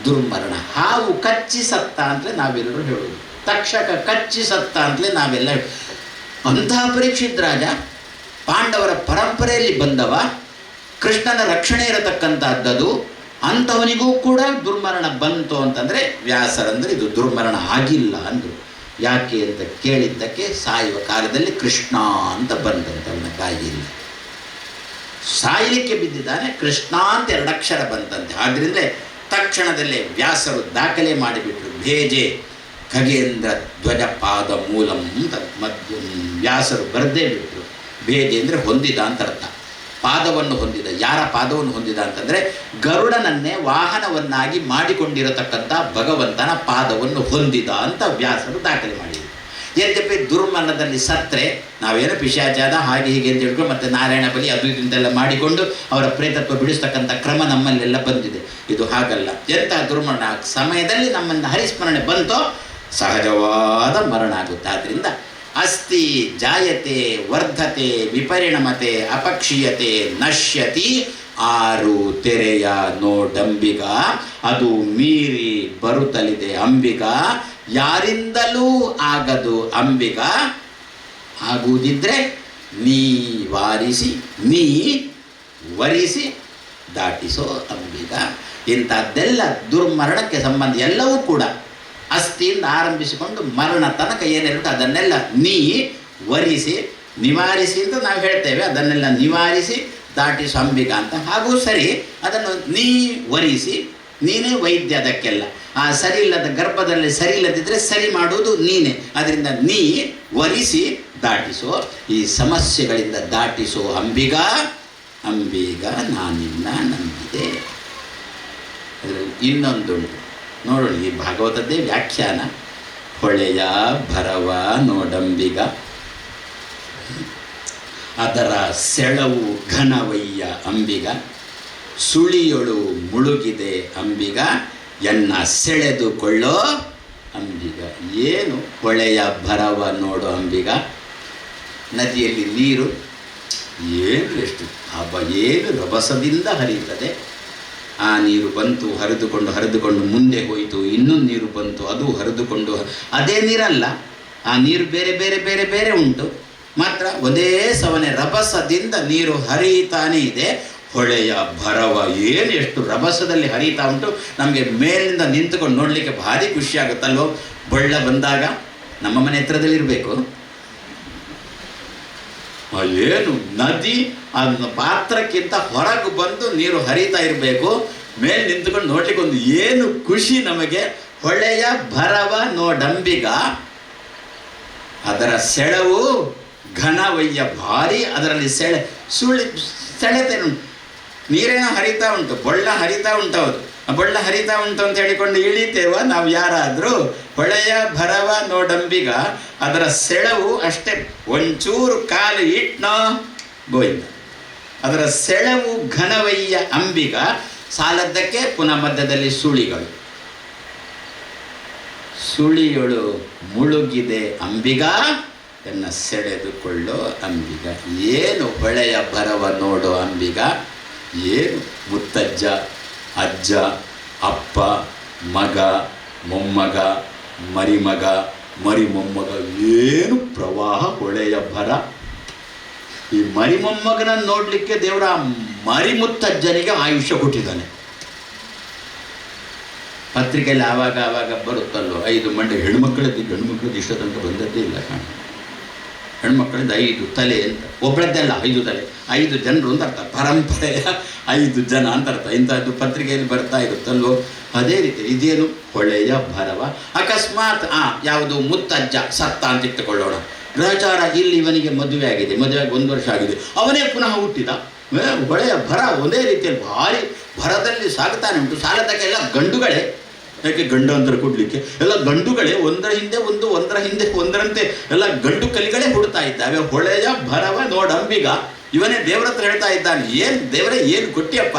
ದುರ್ಮರಣ. ಹಾವು ಕಚ್ಚಿ ಸತ್ತ ಅಂತಲೇ ನಾವೆಲ್ಲರೂ ಹೇಳೋದು, ತಕ್ಷಕ ಕಚ್ಚಿ ಸತ್ತ ಅಂತಲೇ ನಾವೆಲ್ಲ ಅಂತಹ ಪರೀಕ್ಷಿತ್ ರಾಜ ಪಾಂಡವರ ಪರಂಪರೆಯಲ್ಲಿ ಬಂದವ, ಕೃಷ್ಣನ ರಕ್ಷಣೆ ಇರತಕ್ಕಂಥದ್ದದು, ಅಂಥವನಿಗೂ ಕೂಡ ದುರ್ಮರಣ ಬಂತು ಅಂತಂದರೆ ವ್ಯಾಸರಂದರೆ ಇದು ದುರ್ಮರಣ ಆಗಿಲ್ಲ ಅಂದರು. ಯಾಕೆ ಅಂತ ಕೇಳಿದ್ದಕ್ಕೆ ಸಾಯುವ ಕಾಲದಲ್ಲಿ ಕೃಷ್ಣ ಅಂತ ಬಂದಂತೆ ಅವನ ಬಾಯಿಯಲ್ಲಿ. ಸಾಯಲಿಕ್ಕೆ ಬಿದ್ದಿದ್ದಾನೆ, ಕೃಷ್ಣ ಅಂತ 2 ಅಕ್ಷರ ಬಂತಂತೆ. ಆದ್ದರಿಂದ ತಕ್ಷಣದಲ್ಲೇ ವ್ಯಾಸರು ದಾಖಲೆ ಮಾಡಿಬಿಟ್ರು, ಭೇಜೆ ಖಗೇಂದ್ರ ಧ್ವಜ ಪಾದ ಮೂಲಂ ಅಂತ ವ್ಯಾಸರು ಬರೆದೇ ಬಿಟ್ಟರು. ಭೇಜೆ ಅಂದರೆ ಹೊಂದಿದ ಅಂತ ಅರ್ಥ. ಪಾದವನ್ನು ಹೊಂದಿದ, ಯಾರ ಪಾದವನ್ನು ಹೊಂದಿದ ಅಂತಂದರೆ ಗರುಡನನ್ನೇ ವಾಹನವನ್ನಾಗಿ ಮಾಡಿಕೊಂಡಿರತಕ್ಕಂಥ ಭಗವಂತನ ಪಾದವನ್ನು ಹೊಂದಿದ ಅಂತ ವ್ಯಾಸರು ದಾಖಲೆ ಮಾಡಿದರು. ಯದ್ಯಪಿ ದುರ್ಮರಣದಲ್ಲಿ ಸತ್ತರೆ ನಾವೇನೋ ಪಿಶಾಚಾದ ಹಾಗೆ ಹೀಗೆ ಅಂತ ಹೇಳ್ಕೊಂಡು ಮತ್ತೆ ನಾರಾಯಣ ಬಲಿ ಅದು ಇದರಿಂದೆಲ್ಲ ಮಾಡಿಕೊಂಡು ಅವರ ಪ್ರೇತತ್ವ ಬಿಡಿಸ್ತಕ್ಕಂಥ ಕ್ರಮ ನಮ್ಮಲ್ಲೆಲ್ಲ ಬಂದಿದೆ. ಇದು ಹಾಗಲ್ಲ. ಎಂಥ ದುರ್ಮರಣ ಸಮಯದಲ್ಲಿ ನಮ್ಮನ್ನು ಹರಿಸ್ಮರಣೆ ಬಂತೋ ಸಹಜವಾದ ಮರಣ ಆಗುತ್ತೆ. ಆದ್ದರಿಂದ ಅಸ್ತಿ ಜಾಯತೆ ವರ್ಧತೆ ವಿಪರಿಣಮತೆ ಅಪಕ್ಷೀಯತೆ ನಶ್ಯತಿ ಆರು ತೆರೆಯ ನೋಡಂಬಿಗ, ಅದು ಮೀರಿ ಬರುತ್ತಲಿದೆ ಅಂಬಿಗ, ಯಾರಿಂದಲೂ ಆಗದು ಅಂಬಿಗ, ಆಗುವುದಿದ್ರೆ ನೀ ವಾರಿಸಿ ನೀ ವರಿಸಿ ದಾಟಿಸೋ ಅಂಬಿಗ. ಇಂಥದ್ದೆಲ್ಲ ದುರ್ಮರಣಕ್ಕೆ ಸಂಬಂಧ ಎಲ್ಲವೂ ಕೂಡ ಅಸ್ಥಿಯಿಂದ ಆರಂಭಿಸಿಕೊಂಡು ಮರಣ ತನಕ ಏನಿರುತ್ತೆ ಅದನ್ನೆಲ್ಲ ನೀ ವರಿಸಿ ನಿವಾರಿಸಿ ಅಂತ ನಾವು ಹೇಳ್ತೇವೆ. ಅದನ್ನೆಲ್ಲ ನಿವಾರಿಸಿ ದಾಟಿಸೋ ಅಂಬಿಗ ಅಂತ. ಹಾಗೂ ಸರಿ, ಅದನ್ನು ನೀ ವರಿಸಿ, ನೀನೇ ವೈದ್ಯ ಅದಕ್ಕೆಲ್ಲ. ಆ ಸರಿ ಇಲ್ಲದ ಗರ್ಭದಲ್ಲಿ ಸರಿ ಇಲ್ಲದಿದ್ದರೆ ಸರಿ ಮಾಡುವುದು ನೀನೇ. ಅದರಿಂದ ನೀ ವರಿಸಿ ದಾಟಿಸೋ, ಈ ಸಮಸ್ಯೆಗಳಿಂದ ದಾಟಿಸೋ ಅಂಬಿಗ, ಅಂಬಿಗ ನಾನಿನ್ನ ನಂಬಿದೆ. ಅದರಲ್ಲಿ ಇನ್ನೊಂದುಂಟು ನೋಡೋಣ, ಈ ಭಾಗವತದ್ದೇ ವ್ಯಾಖ್ಯಾನ. ಹೊಳೆಯ ಭರವ ನೋಡಂಬಿಗ, ಅದರ ಸೆಳವು ಘನವಯ್ಯ ಅಂಬಿಗ, ಸುಳಿಯೊಳು ಮುಳುಗಿದೆ ಅಂಬಿಗ, ಎನ್ನ ಸೆಳೆದುಕೊಳ್ಳೋ ಅಂಬಿಗ. ಏನು ಹೊಳೆಯ ಭರವ ನೋಡೋ ಅಂಬಿಗ? ನದಿಯಲ್ಲಿ ನೀರು ಏನು ಎಷ್ಟು ಏನು ರಭಸದಿಂದ ಹರಿಯುತ್ತದೆ. ಆ ನೀರು ಬಂತು, ಹರಿದುಕೊಂಡು ಮುಂದೆ ಹೋಯಿತು, ಇನ್ನೊಂದು ನೀರು ಬಂತು, ಅದು ಹರಿದುಕೊಂಡು, ಅದೇ ನೀರಲ್ಲ, ಆ ನೀರು ಬೇರೆ ಬೇರೆ ಬೇರೆ ಬೇರೆ ಉಂಟು. ಮಾತ್ರ ಒಂದೇ ಸವನೆ ರಭಸದಿಂದ ನೀರು ಹರಿತಾನೇ ಇದೆ. ಹೊಳೆಯ ಭರವ ಏನು ಎಷ್ಟು ರಭಸದಲ್ಲಿ ಹರಿತಾ ಉಂಟು. ನಮಗೆ ಮೇಲಿನಿಂದ ನಿಂತುಕೊಂಡು ನೋಡಲಿಕ್ಕೆ ಭಾರಿ ಖುಷಿ ಆಗುತ್ತಲ್ವೋ. ಬೊಳ್ಳ ಬಂದಾಗ ನಮ್ಮ ಮನೆ ಹತ್ರದಲ್ಲಿರಬೇಕು, ಏನು ನದಿ ಅದನ್ನ ಪಾತ್ರಕ್ಕಿಂತ ಹೊರಗೆ ಬಂದು ನೀರು ಹರಿತಾ ಇರಬೇಕು. ಮೇಲೆ ನಿಂತುಕೊಂಡು ನೋಡ್ಲಿಕ್ಕೆ ಒಂದು ಏನು ಖುಷಿ ನಮಗೆ. ಹೊಳೆಯ ಭರವ ನೋಡಂಬಿಗ, ಅದರ ಸೆಳವು ಘನವಯ್ಯ, ಭಾರಿ ಅದರಲ್ಲಿ ಸೆಳೆತೇನು. ನೀರೇನೋ ಹರಿತಾ ಉಂಟು, ಬೊಳ್ಳ ಹರಿತಾ ಉಂಟು. ಹೌದು, ಬೊಳ್ಳ ಹರಿತಾ ಉಂಟು ಅಂತ ಹೇಳಿಕೊಂಡು ಇಳಿತೇವ ನಾವು ಯಾರಾದರೂ. ಹೊಳೆಯ ಭರವ ನೋಡಂಬಿಗ, ಅದರ ಸೆಳವು ಅಷ್ಟೇ, ಒಂಚೂರು ಕಾಲು ಇಟ್ನೋ ಗೋವಿಂದ. ಅದರ ಸೆಳವು ಘನವಯ್ಯ ಅಂಬಿಗ. ಸಾಲದ್ದಕ್ಕೆ ಪುನಃ ಮಧ್ಯದಲ್ಲಿ ಸುಳಿಗಳು. ಸುಳಿಯೊಳು ಮುಳುಗಿದೆ ಅಂಬಿಗ, ಎನ್ನ ಸೆಳೆದುಕೊಳ್ಳೋ ಅಂಬಿಗ. ಏನು ಹೊಳೆಯ ಭರವ ನೋಡೋ ಅಂಬಿಗ, ಏನು ಮುತ್ತಜ್ಜ, ಅಜ್ಜ, ಅಪ್ಪ, ಮಗ, ಮೊಮ್ಮಗ, ಮರಿಮಗ, ಮರಿಮೊಮ್ಮಗ, ಏನು ಪ್ರವಾಹ ಹೊಳೆಯ ಭರ. ಈ ಮರಿಮೊಮ್ಮಗನನ್ನು ನೋಡಲಿಕ್ಕೆ ದೇವರ ಮರಿಮುತ್ತಜ್ಜನಿಗೆ ಆಯುಷ್ಯ ಕೊಟ್ಟಿದ್ದಾನೆ. ಪತ್ರಿಕೆಯಲ್ಲಿ ಆವಾಗ ಬರುತ್ತಲ್ಲೋ, 5 ಮಂಡೆ ಹೆಣ್ಮಕ್ಳದ್ದು ಇಷ್ಟ ತನಕ ಬಂದದ್ದೇ ಇಲ್ಲ ಕಾಣ. ಹೆಣ್ಮಕ್ಳದ್ದು 5 ತಲೆ ಅಂತ, ಒಬ್ಬಳದ್ದೆಲ್ಲ 5 ತಲೆ, 5 ಜನರು ಅಂತ ಅರ್ಥ, ಪರಂಪರೆಯ 5 ಜನ ಅಂತ ಅರ್ಥ. ಇಂಥದ್ದು ಪತ್ರಿಕೆಯಲ್ಲಿ ಬರ್ತಾ ಇರುತ್ತಲ್ವೋ. ಅದೇ ರೀತಿ ಇದೇನು ಹೊಳೆಯ ಭರವ. ಅಕಸ್ಮಾತ್ ಯಾವುದು ಮುತ್ತಜ್ಜ ಸತ್ತ ಅಂತ ಇಟ್ಟುಕೊಳ್ಳೋಣ. ಗ್ರಹಚಾರ ಇಲ್ಲಿ ಇವನಿಗೆ ಮದುವೆ ಆಗಿದೆ, ಮದುವೆಯಾಗಿ 1 ವರ್ಷ ಆಗಿದೆ, ಅವನೇ ಪುನಃ ಹುಟ್ಟಿದ. ಹೊಳೆಯ ಭರ ಒಂದೇ ರೀತಿಯಲ್ಲಿ ಭಾರಿ ಭರದಲ್ಲಿ ಸಾಗುತ್ತಾನೆ ಉಂಟು. ಸಾಲದಕ್ಕೆಲ್ಲ ಗಂಡುಗಳೇ, ಯಾಕೆ ಗಂಡಾಂತರ ಕೊಡಲಿಕ್ಕೆ? ಎಲ್ಲ ಗಂಡುಗಳೇ ಒಂದರ ಹಿಂದೆ ಒಂದು, ಒಂದರ ಹಿಂದೆ ಒಂದರಂತೆ ಎಲ್ಲ ಗಂಡು ಕಲಿಗಳೇ ಹುಡ್ತಾ ಇದ್ದಾವೆ. ಹೊಳೆಯ ಭರವ ನೋಡಂಬಿಗ, ಇವನೇ ದೇವರ ಹತ್ರ ಹೇಳ್ತಾ ಇದ್ದಾನೆ, ಏನು ದೇವರೇ ಏನು ಕೊಟ್ಟಿಯಪ್ಪ,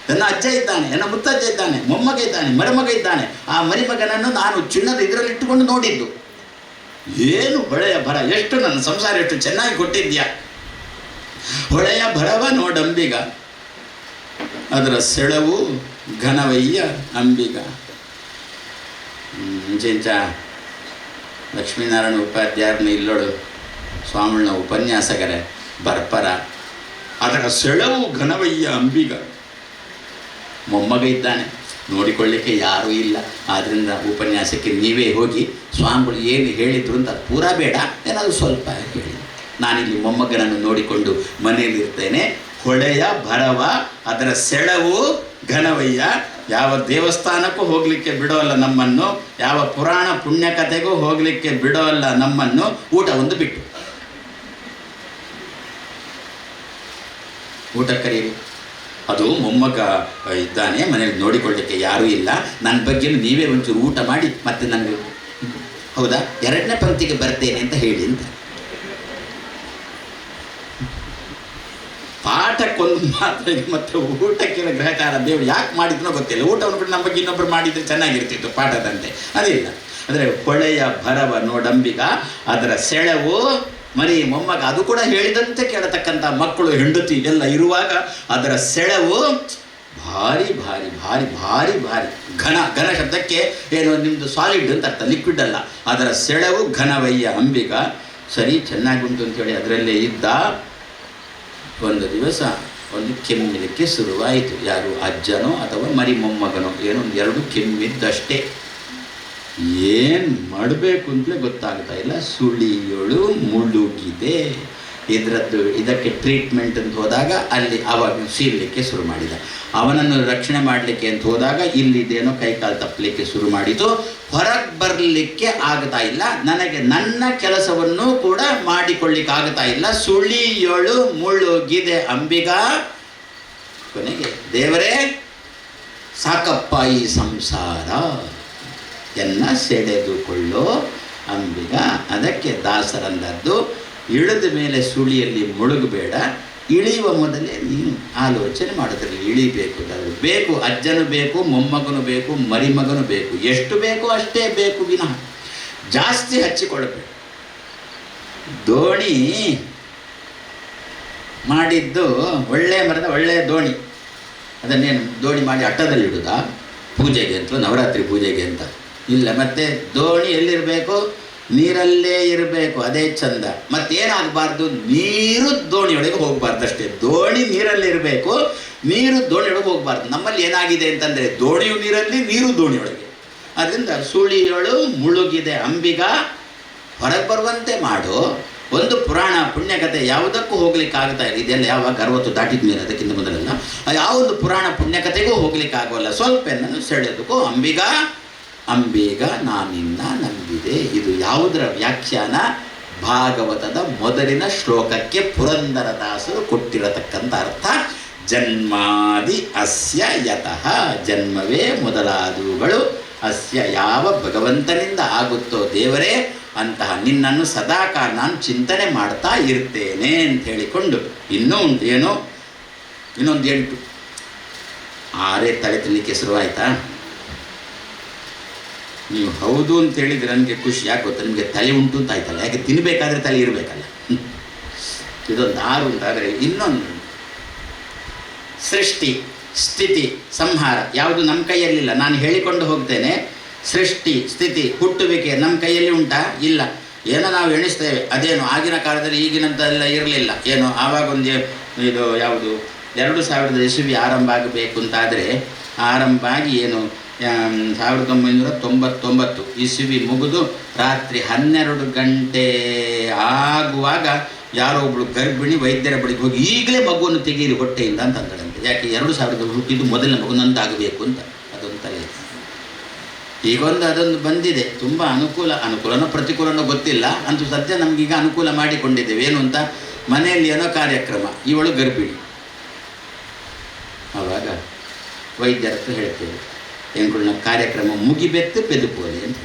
ನನ್ನ ಅಜ್ಜ ಇದ್ದಾನೆ, ನನ್ನ ಮುತ್ತಜ್ಜ ಇದ್ದಾನೆ, ಮೊಮ್ಮಗ ಇದ್ದಾನೆ, ಮರಿಮಗ ಇದ್ದಾನೆ, ಆ ಮರಿಮಗನನ್ನು ನಾನು ಚಿನ್ನದ ಇದರಲ್ಲಿಟ್ಟುಕೊಂಡು ನೋಡಿದ್ದು, ಏನು ಹೊಳೆಯ ಭರ, ಎಷ್ಟು ನನ್ನ ಸಂಸಾರ ಎಷ್ಟು ಚೆನ್ನಾಗಿ ಕೊಟ್ಟಿದ್ಯಾ. ಹೊಳೆಯ ಭರವ ನೋಡಂಬಿಗ, ಅದರ ಸೆಳವು ಘನವಯ್ಯ ಅಂಬಿಗ. ಮುಂಚೆಂಚ ಲಕ್ಷ್ಮೀನಾರಾಯಣ ಉಪಾಧ್ಯಾಯರನ್ನ ಇಲ್ಲೋಡು ಸ್ವಾಮಿನ ಉಪನ್ಯಾಸಕರೇ ಬರ್ಪರ, ಅದರ ಸೆಳವು ಘನವಯ್ಯ ಅಂಬಿಗ. ಮೊಮ್ಮಗ ಇದ್ದಾನೆ, ನೋಡಿಕೊಳ್ಳಿಕ್ಕೆ ಯಾರೂ ಇಲ್ಲ, ಆದ್ದರಿಂದ ಉಪನ್ಯಾಸಕ್ಕೆ ನೀವೇ ಹೋಗಿ ಸ್ವಾಮಿಗಳು ಏನು ಹೇಳಿದ್ರು ಅಂತ ಅದು ಪೂರಾ ಬೇಡ, ಏನಾದರೂ ಸ್ವಲ್ಪ ಹೇಳಿ, ನಾನಿಲ್ಲಿ ಮೊಮ್ಮಗನನ್ನು ನೋಡಿಕೊಂಡು ಮನೆಯಲ್ಲಿರ್ತೇನೆ. ಹೊಳೆಯ ಭರವ, ಅದರ ಸೆಳವು ಘನವಯ್ಯ. ಯಾವ ದೇವಸ್ಥಾನಕ್ಕೂ ಹೋಗಲಿಕ್ಕೆ ಬಿಡೋಲ್ಲ ನಮ್ಮನ್ನು, ಯಾವ ಪುರಾಣ ಪುಣ್ಯಕಥೆಗೂ ಹೋಗಲಿಕ್ಕೆ ಬಿಡೋಲ್ಲ ನಮ್ಮನ್ನು, ಊಟ ಒಂದು ಬಿಟ್ಟು. ಊಟ ಕರೀರಿ, ಅದು ಮೊಮ್ಮಗ ಇದ್ದಾನೆ ಮನೇಲಿ, ನೋಡಿಕೊಳ್ಳಲಿಕ್ಕೆ ಯಾರೂ ಇಲ್ಲ, ನನ್ನ ಬಗ್ಗೆ ನೀವೇ ಒಂಚೂರು ಊಟ ಮಾಡಿ ಮತ್ತೆ ನನಗೆ, ಹೌದಾ, 2ನೇ ಪಂಕ್ತಿಗೆ ಬರ್ತೇನೆ ಅಂತ ಹೇಳಿ ಅಂತ. ಪಾಠಕ್ಕೊಂದು ಮಾತ್ರ, ಮತ್ತೆ ಊಟಕ್ಕಿರೋ ಗ್ರಹಕಾರ ದೇವರು ಯಾಕೆ ಮಾಡಿದ್ನೋ ಗೊತ್ತಿಲ್ಲ. ಊಟವನ್ನು ಕೂಡ ನಮ್ಮ ಬಗ್ಗೆ ಇನ್ನೊಬ್ಬರು ಮಾಡಿದರೆ ಚೆನ್ನಾಗಿರ್ತಿತ್ತು ಪಾಠದಂತೆ, ಅದಿಲ್ಲ. ಅಂದರೆ ಹೊಳೆಯ ಭರವ ನೋಡಂಬಿಗ, ಅದರ ಸೆಳವು ಮರಿ ಮೊಮ್ಮಗ, ಅದು ಕೂಡ ಹೇಳಿದಂತೆ ಕೇಳತಕ್ಕಂಥ ಮಕ್ಕಳು ಹೆಂಡತಿ ಎಲ್ಲ ಇರುವಾಗ ಅದರ ಸೆಳವು ಭಾರಿ ಭಾರಿ ಭಾರಿ ಭಾರಿ ಭಾರಿ ಘನ. ಘನ ಶಬ್ದಕ್ಕೆ ಏನು ನಿಮ್ಮದು ಸಾಲಿಡ್ ಅಂತ ಅರ್ಥ, ಲಿಕ್ವಿಡ್ ಅಲ್ಲ. ಅದರ ಸೆಳವು ಘನವಯ್ಯ ಅಂಬಿಗ. ಸರಿ, ಚೆನ್ನಾಗುಂಟು ಅಂಥೇಳಿ ಅದರಲ್ಲೇ ಇದ್ದ. ಒಂದು ದಿವಸ ಒಂದು ಕೆಮ್ಮಿಲಿಕ್ಕೆ ಶುರುವಾಯಿತು. ಯಾರು, ಅಜ್ಜನೋ ಅಥವಾ ಮರಿ ಮೊಮ್ಮಗನೋ, ಏನೋ 2 ಕೆಮ್ಮಿದ್ದಷ್ಟೇ. ಏನು ಮಾಡಬೇಕು ಅಂತಲೇ ಗೊತ್ತಾಗ್ತಾ ಇಲ್ಲ. ಸುಳಿಯೊಳು ಮುಳುಗಿದೆ. ಇದಕ್ಕೆ ಟ್ರೀಟ್ಮೆಂಟ್ ಅಂತ ಹೋದಾಗ ಅಲ್ಲಿ ಅವಾಗ ಸೀರಲಿಕ್ಕೆ ಶುರು ಮಾಡಿದ. ಅವನನ್ನು ರಕ್ಷಣೆ ಮಾಡಲಿಕ್ಕೆ ಅಂತ ಹೋದಾಗ ಇಲ್ಲಿದೇನೋ ಕೈಕಾಲು ತಪ್ಪಲಿಕ್ಕೆ ಶುರು ಮಾಡಿತು. ಹೊರಗೆ ಬರಲಿಕ್ಕೆ ಆಗ್ತಾ ಇಲ್ಲ. ನನಗೆ ನನ್ನ ಕೆಲಸವನ್ನು ಕೂಡ ಮಾಡಿಕೊಳ್ಳಿಕ್ಕಾಗ್ತಾ ಇಲ್ಲ. ಸುಳಿಯೊಳು ಮುಳುಗಿದೆ ಅಂಬಿಗ. ಕೊನೆಗೆ ದೇವರೇ ಸಾಕಪ್ಪ ಈ ಸಂಸಾರ ಎನ್ನ ಸೆಳೆದುಕೊಳ್ಳೋ ಅಂಬಿಗ. ಅದಕ್ಕೆ ದಾಸರಂದದ್ದು, ಇಳಿದ ಮೇಲೆ ಸುಳಿಯಲ್ಲಿ ಮುಳುಗಬೇಡ, ಇಳಿಯುವ ಮೊದಲೇ ನೀನು ಆಲೋಚನೆ ಮಾಡೋದ್ರಲ್ಲಿ ಇಳಿಬೇಕು. ಬೇಕು, ಅಜ್ಜನು ಬೇಕು, ಮೊಮ್ಮಗನು ಬೇಕು, ಮರಿಮಗನು ಬೇಕು, ಎಷ್ಟು ಬೇಕೋ ಅಷ್ಟೇ ಬೇಕು ವಿನಃ ಜಾಸ್ತಿ ಹಚ್ಚಿಕೊಳ್ಬೇಕು. ದೋಣಿ ಮಾಡಿದ್ದು ಒಳ್ಳೆಯ ಮರದ ಒಳ್ಳೆಯ ದೋಣಿ, ಅದನ್ನೇನು ದೋಣಿ ಮಾಡಿ ಅಟ್ಟದಲ್ಲಿಡುವುದಾ ಪೂಜೆಗೆ ಅಂತ, ನವರಾತ್ರಿ ಪೂಜೆಗೆ ಅಂತ ಇಲ್ಲ. ಮತ್ತು ದೋಣಿ ಎಲ್ಲಿರಬೇಕು, ನೀರಲ್ಲೇ ಇರಬೇಕು, ಅದೇ ಚಂದ. ಮತ್ತೇನಾಗಬಾರ್ದು, ನೀರು ದೋಣಿಯೊಳಗೆ ಹೋಗಬಾರ್ದು ಅಷ್ಟೇ. ದೋಣಿ ನೀರಲ್ಲಿ ಇರಬೇಕು, ನೀರು ದೋಣಿಯೊಳಗೆ ಹೋಗಬಾರ್ದು. ನಮ್ಮಲ್ಲಿ ಏನಾಗಿದೆ ಅಂತಂದರೆ ದೋಣಿಯು ನೀರಲ್ಲಿ, ನೀರು ದೋಣಿಯೊಳಗೆ. ಅದರಿಂದ ಸುಳಿಯೊಳು ಮುಳುಗಿದೆ ಅಂಬಿಗ, ಹೊರಗೆ ಬರುವಂತೆ ಮಾಡು. ಒಂದು ಪುರಾಣ ಪುಣ್ಯಕಥೆ ಯಾವುದಕ್ಕೂ ಹೋಗ್ಲಿಕ್ಕೆ ಆಗ್ತಾ ಇಲ್ಲ. ಇದೆಲ್ಲ ಯಾವಾಗ 60 ದಾಟಿದ ಮೇಲೆ, ಅದಕ್ಕಿಂತ ಮೊದಲೆಲ್ಲ ಯಾವೊಂದು ಪುರಾಣ ಪುಣ್ಯಕಥೆಗೂ ಹೋಗ್ಲಿಕ್ಕೆ ಆಗೋಲ್ಲ. ಸ್ವಲ್ಪ ನನ್ನ ಸೆಳೆದಕ್ಕೂ ಅಂಬಿಗ ಅಂಬಿಗ ನಾನಿನ್ನ ನಂಬಿದೆ. ಇದು ಯಾವುದರ ವ್ಯಾಖ್ಯಾನ? ಭಾಗವತದ ಮೊದಲಿನ ಶ್ಲೋಕಕ್ಕೆ ಪುರಂದರದಾಸರು ಕೊಟ್ಟಿರತಕ್ಕಂಥ ಅರ್ಥ. ಜನ್ಮಾದಿ ಅಸ್ಯ ಯತಃ, ಜನ್ಮವೇ ಮೊದಲಾದವುಗಳು, ಅಸ್ಯ ಯಾವ ಭಗವಂತನಿಂದ ಆಗುತ್ತೋ ದೇವರೇ, ಅಂತಹ ನಿನ್ನನ್ನು ಸದಾಕಾಲ ನಾನು ಚಿಂತನೆ ಮಾಡ್ತಾ ಇರ್ತೇನೆ ಅಂತ ಹೇಳಿಕೊಂಡು ಇನ್ನೂ ಉಂಟು. ಏನೋ ಇನ್ನೊಂದು 8 6 ತಲೆ ತಿನ್ನಲಿಕ್ಕೆ ಶುರುವಾಯಿತಾ? ನೀವು ಹೌದು ಅಂತ ಹೇಳಿದರೆ ನನಗೆ ಖುಷಿ. ಯಾಕೆ ಗೊತ್ತಾ, ನಿಮಗೆ ತಲೆ ಉಂಟು ಅಂತ ಆಯ್ತಲ್ಲ, ಯಾಕೆ ತಿನ್ನಬೇಕಾದ್ರೆ ತಲೆ ಇರಬೇಕಲ್ಲ. ಇದೊಂದು 6 ಉಂಟಾದರೆ ಇನ್ನೊಂದು ಸೃಷ್ಟಿ ಸ್ಥಿತಿ ಸಂಹಾರ ಯಾವುದು ನಮ್ಮ ಕೈಯಲ್ಲಿಲ್ಲ. ನಾನು ಹೇಳಿಕೊಂಡು ಹೋಗ್ತೇನೆ, ಸೃಷ್ಟಿ ಸ್ಥಿತಿ ಹುಟ್ಟುವಿಕೆ ನಮ್ಮ ಕೈಯಲ್ಲಿ ಉಂಟಾ? ಇಲ್ಲ. ಏನೋ ನಾವು ಎಣಿಸ್ತೇವೆ. ಅದೇನು ಆಗಿನ ಕಾಲದಲ್ಲಿ ಈಗಿನಂತೆಲ್ಲ ಇರಲಿಲ್ಲ. ಏನು ಆವಾಗೊಂದು ಇದು ಯಾವುದು 2000 ಇಸವಿ ಆರಂಭ ಆಗಬೇಕು ಅಂತಾದರೆ ಆರಂಭ ಆಗಿ ಏನು 1999 ಇಸವಿ ಮುಗಿದು ರಾತ್ರಿ 12 ಗಂಟೆ ಆಗುವಾಗ ಯಾರೋ ಒಬ್ಬಳು ಗರ್ಭಿಣಿ ವೈದ್ಯರ ಬಳಿಗೆ ಹೋಗಿ ಈಗಲೇ ಮಗುವನ್ನು ತೆಗೀರಿ ಹೊಟ್ಟೆಯಿಂದ ಅಂತ ಅಂದಳಂತೆ. ಯಾಕೆ 2000 ಹುಟ್ಟಿದ್ದು ಮೊದಲನೇ ಮಗು ನಂದಾಗಬೇಕು ಅಂತ. ಅದೊಂದು ತಲೆ. ಈಗೊಂದು ಅದೊಂದು ಬಂದಿದೆ, ತುಂಬ ಅನುಕೂಲನೋ ಪ್ರತಿಕೂಲನೋ ಗೊತ್ತಿಲ್ಲ, ಅಂತೂ ಸದ್ಯ ನಮಗೀಗ ಅನುಕೂಲ ಮಾಡಿಕೊಂಡಿದ್ದೇವೆ. ಏನು ಅಂತ, ಮನೆಯಲ್ಲಿ ಏನೋ ಕಾರ್ಯಕ್ರಮ, ಇವಳು ಗರ್ಭಿಣಿ. ಆವಾಗ ವೈದ್ಯರ ಹತ್ರ ಹೇಳ್ತೇವೆ, ಎಂಕುಳ್ನ ಕಾರ್ಯಕ್ರಮ ಮುಗಿಬೆತ್ತು ಪೆದುಪೋಲಿ ಅಂತ.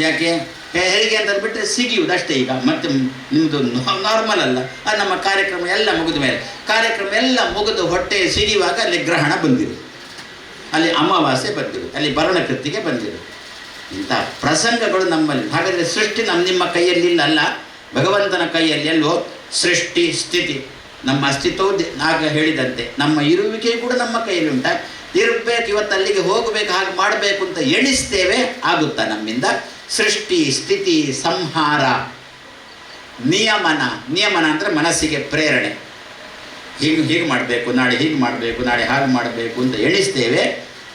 ಯಾಕೆ ಹೇಗೆ ಅಂತ ಅಂದ್ಬಿಟ್ರೆ ಸಿಗಿಯುವುದು ಅಷ್ಟೇ. ಈಗ ಮತ್ತೆ ನಿಮ್ಮದು ನಾರ್ಮಲ್ ಅಲ್ಲ, ಅದು ನಮ್ಮ ಕಾರ್ಯಕ್ರಮ ಎಲ್ಲ ಮುಗಿದ ಮೇಲೆ, ಕಾರ್ಯಕ್ರಮ ಎಲ್ಲ ಮುಗಿದು ಹೊಟ್ಟೆ ಸಿಗಿಯುವಾಗ ಅಲ್ಲಿ ಗ್ರಹಣ ಬಂದಿರು, ಅಲ್ಲಿ ಅಮಾವಾಸ್ಯೆ ಬಂದಿರು, ಅಲ್ಲಿ ಭರಣಕೃತಿಗೆ ಬಂದಿರು. ಇಂಥ ಪ್ರಸಂಗಗಳು ನಮ್ಮಲ್ಲಿ. ಹಾಗಾದರೆ ಸೃಷ್ಟಿ ನಿಮ್ಮ ಕೈಯಲ್ಲಿಲ್ಲ ಅಲ್ಲ, ಭಗವಂತನ ಕೈಯಲ್ಲಿ. ಅಲ್ವೋ ಸೃಷ್ಟಿ ಸ್ಥಿತಿ, ನಮ್ಮ ಅಸ್ತಿತ್ವವು ಆಗ ಹೇಳಿದಂತೆ ನಮ್ಮ ಇರುವಿಕೆ ಕೂಡ ನಮ್ಮ ಕೈಯಲ್ಲಿ ಉಂಟ. ಇರಬೇಕು, ಇವತ್ತು ಅಲ್ಲಿಗೆ ಹೋಗಬೇಕು, ಹಾಗೆ ಮಾಡಬೇಕು ಅಂತ ಎಣಿಸ್ತೇವೆ, ಆಗುತ್ತಾ ನಮ್ಮಿಂದ? ಸೃಷ್ಟಿ ಸ್ಥಿತಿ ಸಂಹಾರ ನಿಯಮನ. ನಿಯಮನ ಅಂದರೆ ಮನಸ್ಸಿಗೆ ಪ್ರೇರಣೆ. ಹೀಗೆ ಮಾಡಬೇಕು, ನಾಳೆ ಹೀಗೆ ಮಾಡಬೇಕು, ನಾಳೆ ಹಾಗೆ ಮಾಡಬೇಕು ಅಂತ ಎಣಿಸ್ತೇವೆ.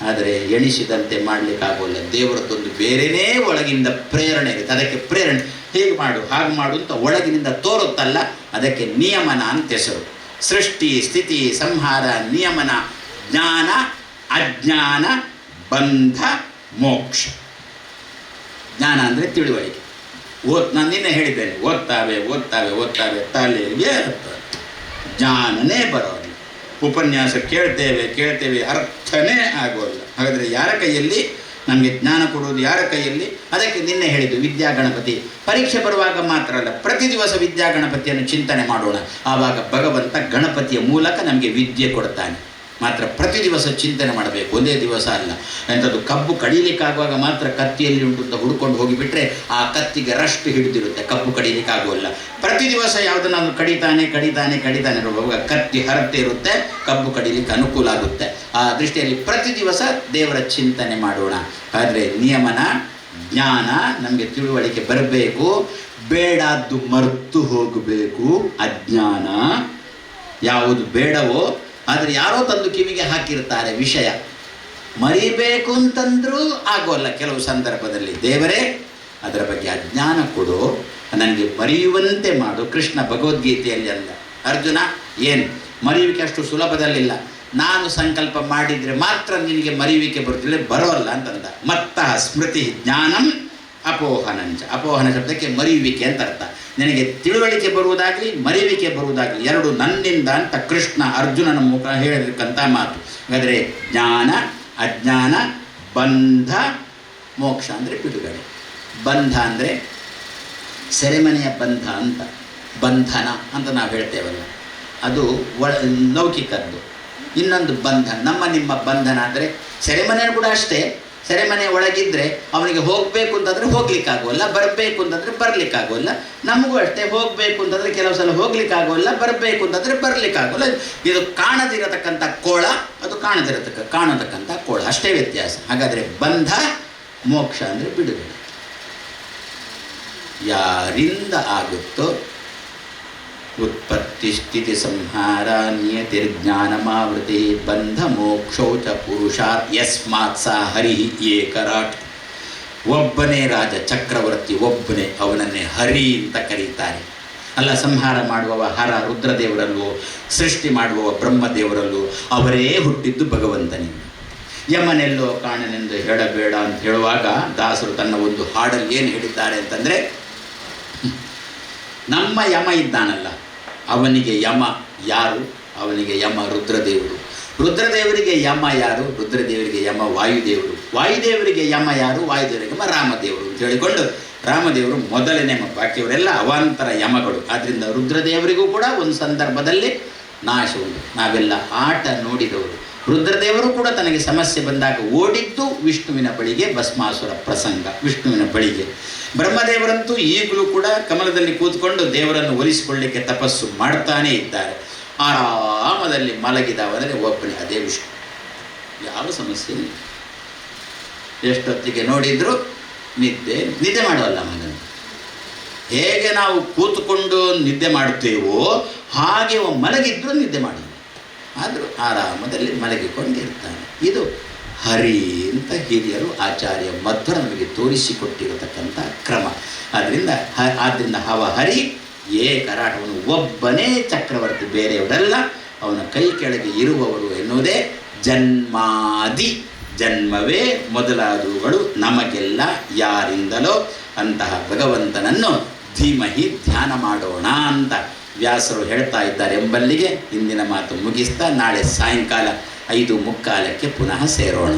ಆದರೆ ಎಣಿಸಿದಂತೆ ಮಾಡಲಿಕ್ಕಾಗೋಲ್ಲ. ದೇವರದ್ದೊಂದು ಬೇರೆಯೇ ಒಳಗಿಂದ ಪ್ರೇರಣೆ ಇರುತ್ತೆ. ಅದಕ್ಕೆ ಪ್ರೇರಣೆ, ಹೀಗೆ ಮಾಡು ಹಾಗೆ ಮಾಡು ಅಂತ ಒಳಗಿನಿಂದ ತೋರುತ್ತಲ್ಲ, ಅದಕ್ಕೆ ನಿಯಮನ ಅಂತ ಹೆಸರು. ಸೃಷ್ಟಿ ಸ್ಥಿತಿ ಸಂಹಾರ ನಿಯಮನ, ಜ್ಞಾನ ಅಜ್ಞಾನ ಬಂಧ ಮೋಕ್ಷ. ಜ್ಞಾನ ಅಂದರೆ ತಿಳುವಳಿಕೆ. ನಾನು ನಿನ್ನೆ ಹೇಳಿದ್ದೇನೆ, ಓದ್ತಾವೆ ತಲೆಗೆ ಜ್ಞಾನನೇ ಬರೋಲ್ಲ. ಉಪನ್ಯಾಸ ಕೇಳ್ತೇವೆ ಅರ್ಥನೇ ಆಗೋಲ್ಲ. ಹಾಗಾದರೆ ಯಾರ ಕೈಯಲ್ಲಿ ನಮಗೆ ಜ್ಞಾನ ಕೊಡುವುದು? ಯಾರ ಕೈಯಲ್ಲಿ? ಅದಕ್ಕೆ ನಿನ್ನೆ ಹೇಳಿದ್ದು ವಿದ್ಯಾಗಣಪತಿ. ಪರೀಕ್ಷೆ ಬರುವಾಗ ಮಾತ್ರ ಅಲ್ಲ, ಪ್ರತಿ ದಿವಸ ವಿದ್ಯಾಗಣಪತಿಯನ್ನು ಚಿಂತನೆ ಮಾಡೋಣ. ಆವಾಗ ಭಗವಂತ ಗಣಪತಿಯ ಮೂಲಕ ನಮಗೆ ವಿದ್ಯೆ ಕೊಡ್ತಾನೆ. ಮಾತ್ರ ಪ್ರತಿ ದಿವಸ ಚಿಂತನೆ ಮಾಡಬೇಕು, ಒಂದೇ ದಿವಸ ಅಲ್ಲ. ಎಂಥದ್ದು ಕಬ್ಬು ಕಡಿಲಿಕ್ಕಾಗುವಾಗ ಮಾತ್ರ ಕತ್ತಿಯಲ್ಲಿ ಉಂಟು ಅಂತ ಹುಡ್ಕೊಂಡು ಹೋಗಿಬಿಟ್ರೆ ಆ ಕತ್ತಿಗೆ ರಷ್ಟು ಹಿಡಿದಿರುತ್ತೆ, ಕಬ್ಬು ಕಡಿಲಿಕ್ಕಾಗೋಲ್ಲ. ಪ್ರತಿ ದಿವಸ ಯಾವುದನ್ನು ಕಡಿತಾನೆ ಇರುವಾಗ ಕತ್ತಿ ಹರತೆ ಇರುತ್ತೆ, ಕಬ್ಬು ಕಡಿಲಿಕ್ಕೆ ಅನುಕೂಲ ಆಗುತ್ತೆ. ಆ ದೃಷ್ಟಿಯಲ್ಲಿ ಪ್ರತಿ ದಿವಸ ದೇವರ ಚಿಂತನೆ ಮಾಡೋಣ. ಆದರೆ ನಿಯಮನ ಜ್ಞಾನ ನಮಗೆ ತಿಳುವಳಿಕೆ ಬರಬೇಕು. ಬೇಡದ್ದು ಮರೆತು ಹೋಗಬೇಕು. ಅಜ್ಞಾನ ಯಾವುದು ಬೇಡವೋ ಆದರೆ ಯಾರೋ ತಂದು ಕಿವಿಗೆ ಹಾಕಿರ್ತಾರೆ ವಿಷಯ, ಮರಿಬೇಕು ಅಂತಂದ್ರೂ ಆಗೋಲ್ಲ ಕೆಲವು ಸಂದರ್ಭದಲ್ಲಿ. ದೇವರೇ ಅದರ ಬಗ್ಗೆ ಅಜ್ಞಾನ ಕೊಡು, ನನಗೆ ಮರೆಯುವಂತೆ ಮಾಡು. ಕೃಷ್ಣ ಭಗವದ್ಗೀತೆಯಲ್ಲಿ ಅಲ್ಲ, ಅರ್ಜುನ ಏನು ಮರೆಯುವಿಕೆ ಅಷ್ಟು ಸುಲಭದಲ್ಲಿಲ್ಲ, ನಾನು ಸಂಕಲ್ಪ ಮಾಡಿದರೆ ಮಾತ್ರ ನಿನಗೆ ಮರೆಯುವಿಕೆ ಬರ್ತಿಲ್ಲ, ಬರೋಲ್ಲ ಅಂತಂದ. ಮತ್ತ ಸ್ಮೃತಿ ಜ್ಞಾನಂ ಅಪೋಹನಂಚ. ಅಪೋಹನ ಶಬ್ದಕ್ಕೆ ಮರೆಯುವಿಕೆ ಅಂತ ಅರ್ಥ. ನಿನಗೆ ತಿಳುವಳಿಕೆ ಬರುವುದಾಗಲಿ ಮರೆಯುವಿಕೆ ಬರುವುದಾಗಲಿ ಎರಡು ನನ್ನಿಂದ ಅಂತ ಕೃಷ್ಣ ಅರ್ಜುನನ ಮುಖ ಹೇಳಿರ್ತಕ್ಕಂಥ ಮಾತು. ಹಾಗಾದರೆ ಜ್ಞಾನ ಅಜ್ಞಾನ ಬಂಧ ಮೋಕ್ಷ ಅಂದರೆ ಬಿಡುಗಡೆ. ಬಂಧ ಅಂದರೆ ಸೆರೆಮನೆಯ ಬಂಧ ಅಂತ, ಬಂಧನ ಅಂತ ನಾವು ಹೇಳ್ತೇವಲ್ಲ, ಅದು ಲೌಕಿಕದ್ದು. ಇನ್ನೊಂದು ಬಂಧನ, ನಿಮ್ಮ ಬಂಧನ ಅಂದರೆ ಸೆರೆಮನೆ ಕೂಡ ಅಷ್ಟೇ. ಸೆರೆಮನೆ ಒಳಗಿದ್ದರೆ ಅವನಿಗೆ ಹೋಗಬೇಕು ಅಂತಂದರೆ ಹೋಗ್ಲಿಕ್ಕಾಗೋಲ್ಲ, ಬರಬೇಕು ಅಂತಂದರೆ ಬರಲಿಕ್ಕಾಗೋಲ್ಲ. ನಮಗೂ ಅಷ್ಟೇ, ಹೋಗಬೇಕು ಅಂತಂದರೆ ಕೆಲವು ಸಲ ಹೋಗ್ಲಿಕ್ಕಾಗೋಲ್ಲ, ಬರಬೇಕು ಅಂತಂದರೆ ಬರಲಿಕ್ಕಾಗೋಲ್ಲ. ಇದು ಕಾಣದಿರತಕ್ಕಂಥ ಕೋಳ, ಅದು ಕಾಣತಕ್ಕಂಥ ಕೋಳ, ಅಷ್ಟೇ ವ್ಯತ್ಯಾಸ. ಹಾಗಾದರೆ ಬಂಧ ಮೋಕ್ಷ ಅಂದರೆ ಬಿಡುಗಡೆ. ಯಾರಿಂದ ಆಗುತ್ತೋ ಉತ್ಪತ್ತಿ ಸ್ಥಿತಿ ಸಂಹಾರ ನಿಯತಿರ್ಜ್ಞಾನಮಾವೃತಿ ಬಂಧ ಮೋಕ್ಷೌಚ ಪುರುಷಾತ್ ಯಸ್ಮಾತ್ ಸಾ ಹರಿ ಏಕರಾಟ್. ಒಬ್ಬನೇ ರಾಜ, ಚಕ್ರವರ್ತಿ ಒಬ್ಬನೇ, ಅವನನ್ನೇ ಹರಿ ಅಂತ ಕರೀತಾರೆ. ಅಲ್ಲ, ಸಂಹಾರ ಮಾಡುವವ ಹರ ರುದ್ರದೇವರಲ್ಲೂ, ಸೃಷ್ಟಿ ಮಾಡುವವ ಬ್ರಹ್ಮದೇವರಲ್ಲೂ ಅವರೇ ಹುಟ್ಟಿದ್ದು ಭಗವಂತನಿಂದ. ಯಮನೆಲ್ಲೋ ಕಾಣನೆಂದು ಹೇಳಬೇಡ ಅಂತ ಹೇಳುವಾಗ ದಾಸರು ತನ್ನ ಒಂದು ಹಾಡಲ್ಲಿ ಏನು ಹೇಳಿದ್ದಾರೆ ಅಂತಂದರೆ, ನಮ್ಮ ಯಮ ಇದ್ದಾನಲ್ಲ, ಅವನಿಗೆ ಯಮ ಯಾರು? ಅವನಿಗೆ ಯಮ ರುದ್ರದೇವರು. ರುದ್ರದೇವರಿಗೆ ಯಮ ಯಾರು? ರುದ್ರದೇವರಿಗೆ ಯಮ ವಾಯುದೇವರು. ವಾಯುದೇವರಿಗೆ ಯಮ ಯಾರು? ವಾಯುದೇವರಿಗೆ ಯಮ ರಾಮದೇವರು ಅಂತ ಹೇಳಿಕೊಂಡು, ರಾಮದೇವರು ಮೊದಲನೇ ಬಾಕಿಯವರೆಲ್ಲ ಅವಾಂತರ ಯಮಗಳು. ಆದ್ದರಿಂದ ರುದ್ರದೇವರಿಗೂ ಕೂಡ ಒಂದು ಸಂದರ್ಭದಲ್ಲಿ ನಾಶ ಉಂಟು. ನಾವೆಲ್ಲ ಆಟ ನೋಡಿದವರು. ರುದ್ರದೇವರು ಕೂಡ ತನಗೆ ಸಮಸ್ಯೆ ಬಂದಾಗ ಓಡಿದ್ದು ವಿಷ್ಣುವಿನ ಬಳಿಗೆ, ಭಸ್ಮಾಸುರ ಪ್ರಸಂಗ ವಿಷ್ಣುವಿನ ಬಳಿಗೆ. ಬ್ರಹ್ಮದೇವರಂತೂ ಈಗಲೂ ಕೂಡ ಕಮಲದಲ್ಲಿ ಕೂತ್ಕೊಂಡು ದೇವರನ್ನು ಒಲಿಸಿಕೊಳ್ಳಿಕ್ಕೆ ತಪಸ್ಸು ಮಾಡ್ತಾನೇ ಇದ್ದಾರೆ. ಆರಾಮದಲ್ಲಿ ಮಲಗಿದವನೇ ಒಬ್ಬನೇ, ಅದೇ ವಿಷ್ಣು. ಯಾವ ಸಮಸ್ಯೆ ಇಲ್ಲ. ಎಷ್ಟೊತ್ತಿಗೆ ನೋಡಿದ್ರು ನಿದ್ದೆ ಮಾಡೋಲ್ಲ ಮಗನ. ಹೇಗೆ ನಾವು ಕೂತ್ಕೊಂಡು ನಿದ್ದೆ ಮಾಡುತ್ತೇವೋ ಹಾಗೆ ಮಲಗಿದ್ರು ನಿದ್ದೆ ಮಾಡೋದು, ಆದರೂ ಆರಾಮದಲ್ಲಿ ಮಲಗಿಕೊಂಡಿರ್ತಾನೆ. ಇದು ಹರಿ ಅಂತ ಹಿರಿಯರು ಆಚಾರ್ಯ ಮಧ್ವರು ನಮಗೆ ತೋರಿಸಿಕೊಟ್ಟಿರತಕ್ಕಂಥ ಕ್ರಮ. ಆದ್ದರಿಂದ ಹರಿ ಏಕರಾಟವನು ಒಬ್ಬನೇ ಚಕ್ರವರ್ತಿ, ಬೇರೆಯವರೆಲ್ಲ ಅವನ ಕೈ ಕೆಳಗೆ ಇರುವವರು ಎನ್ನುವುದೇ ಜನ್ಮಾದಿ. ಜನ್ಮವೇ ಮೊದಲಾದವುಗಳು ನಮಗೆಲ್ಲ ಯಾರಿಂದಲೋ ಅಂತಹ ಭಗವಂತನನ್ನು ಧೀಮಹಿ ಧ್ಯಾನ ಮಾಡೋಣ ಅಂತ ವ್ಯಾಸರು ಹೇಳ್ತಾ ಇದ್ದಾರೆ ಎಂಬಲ್ಲಿಗೆ ಇಂದಿನ ಮಾತು ಮುಗಿಸ್ತಾ, ನಾಳೆ ಸಾಯಂಕಾಲ 5:45 ಪುನಃ ಸೇರೋಣ.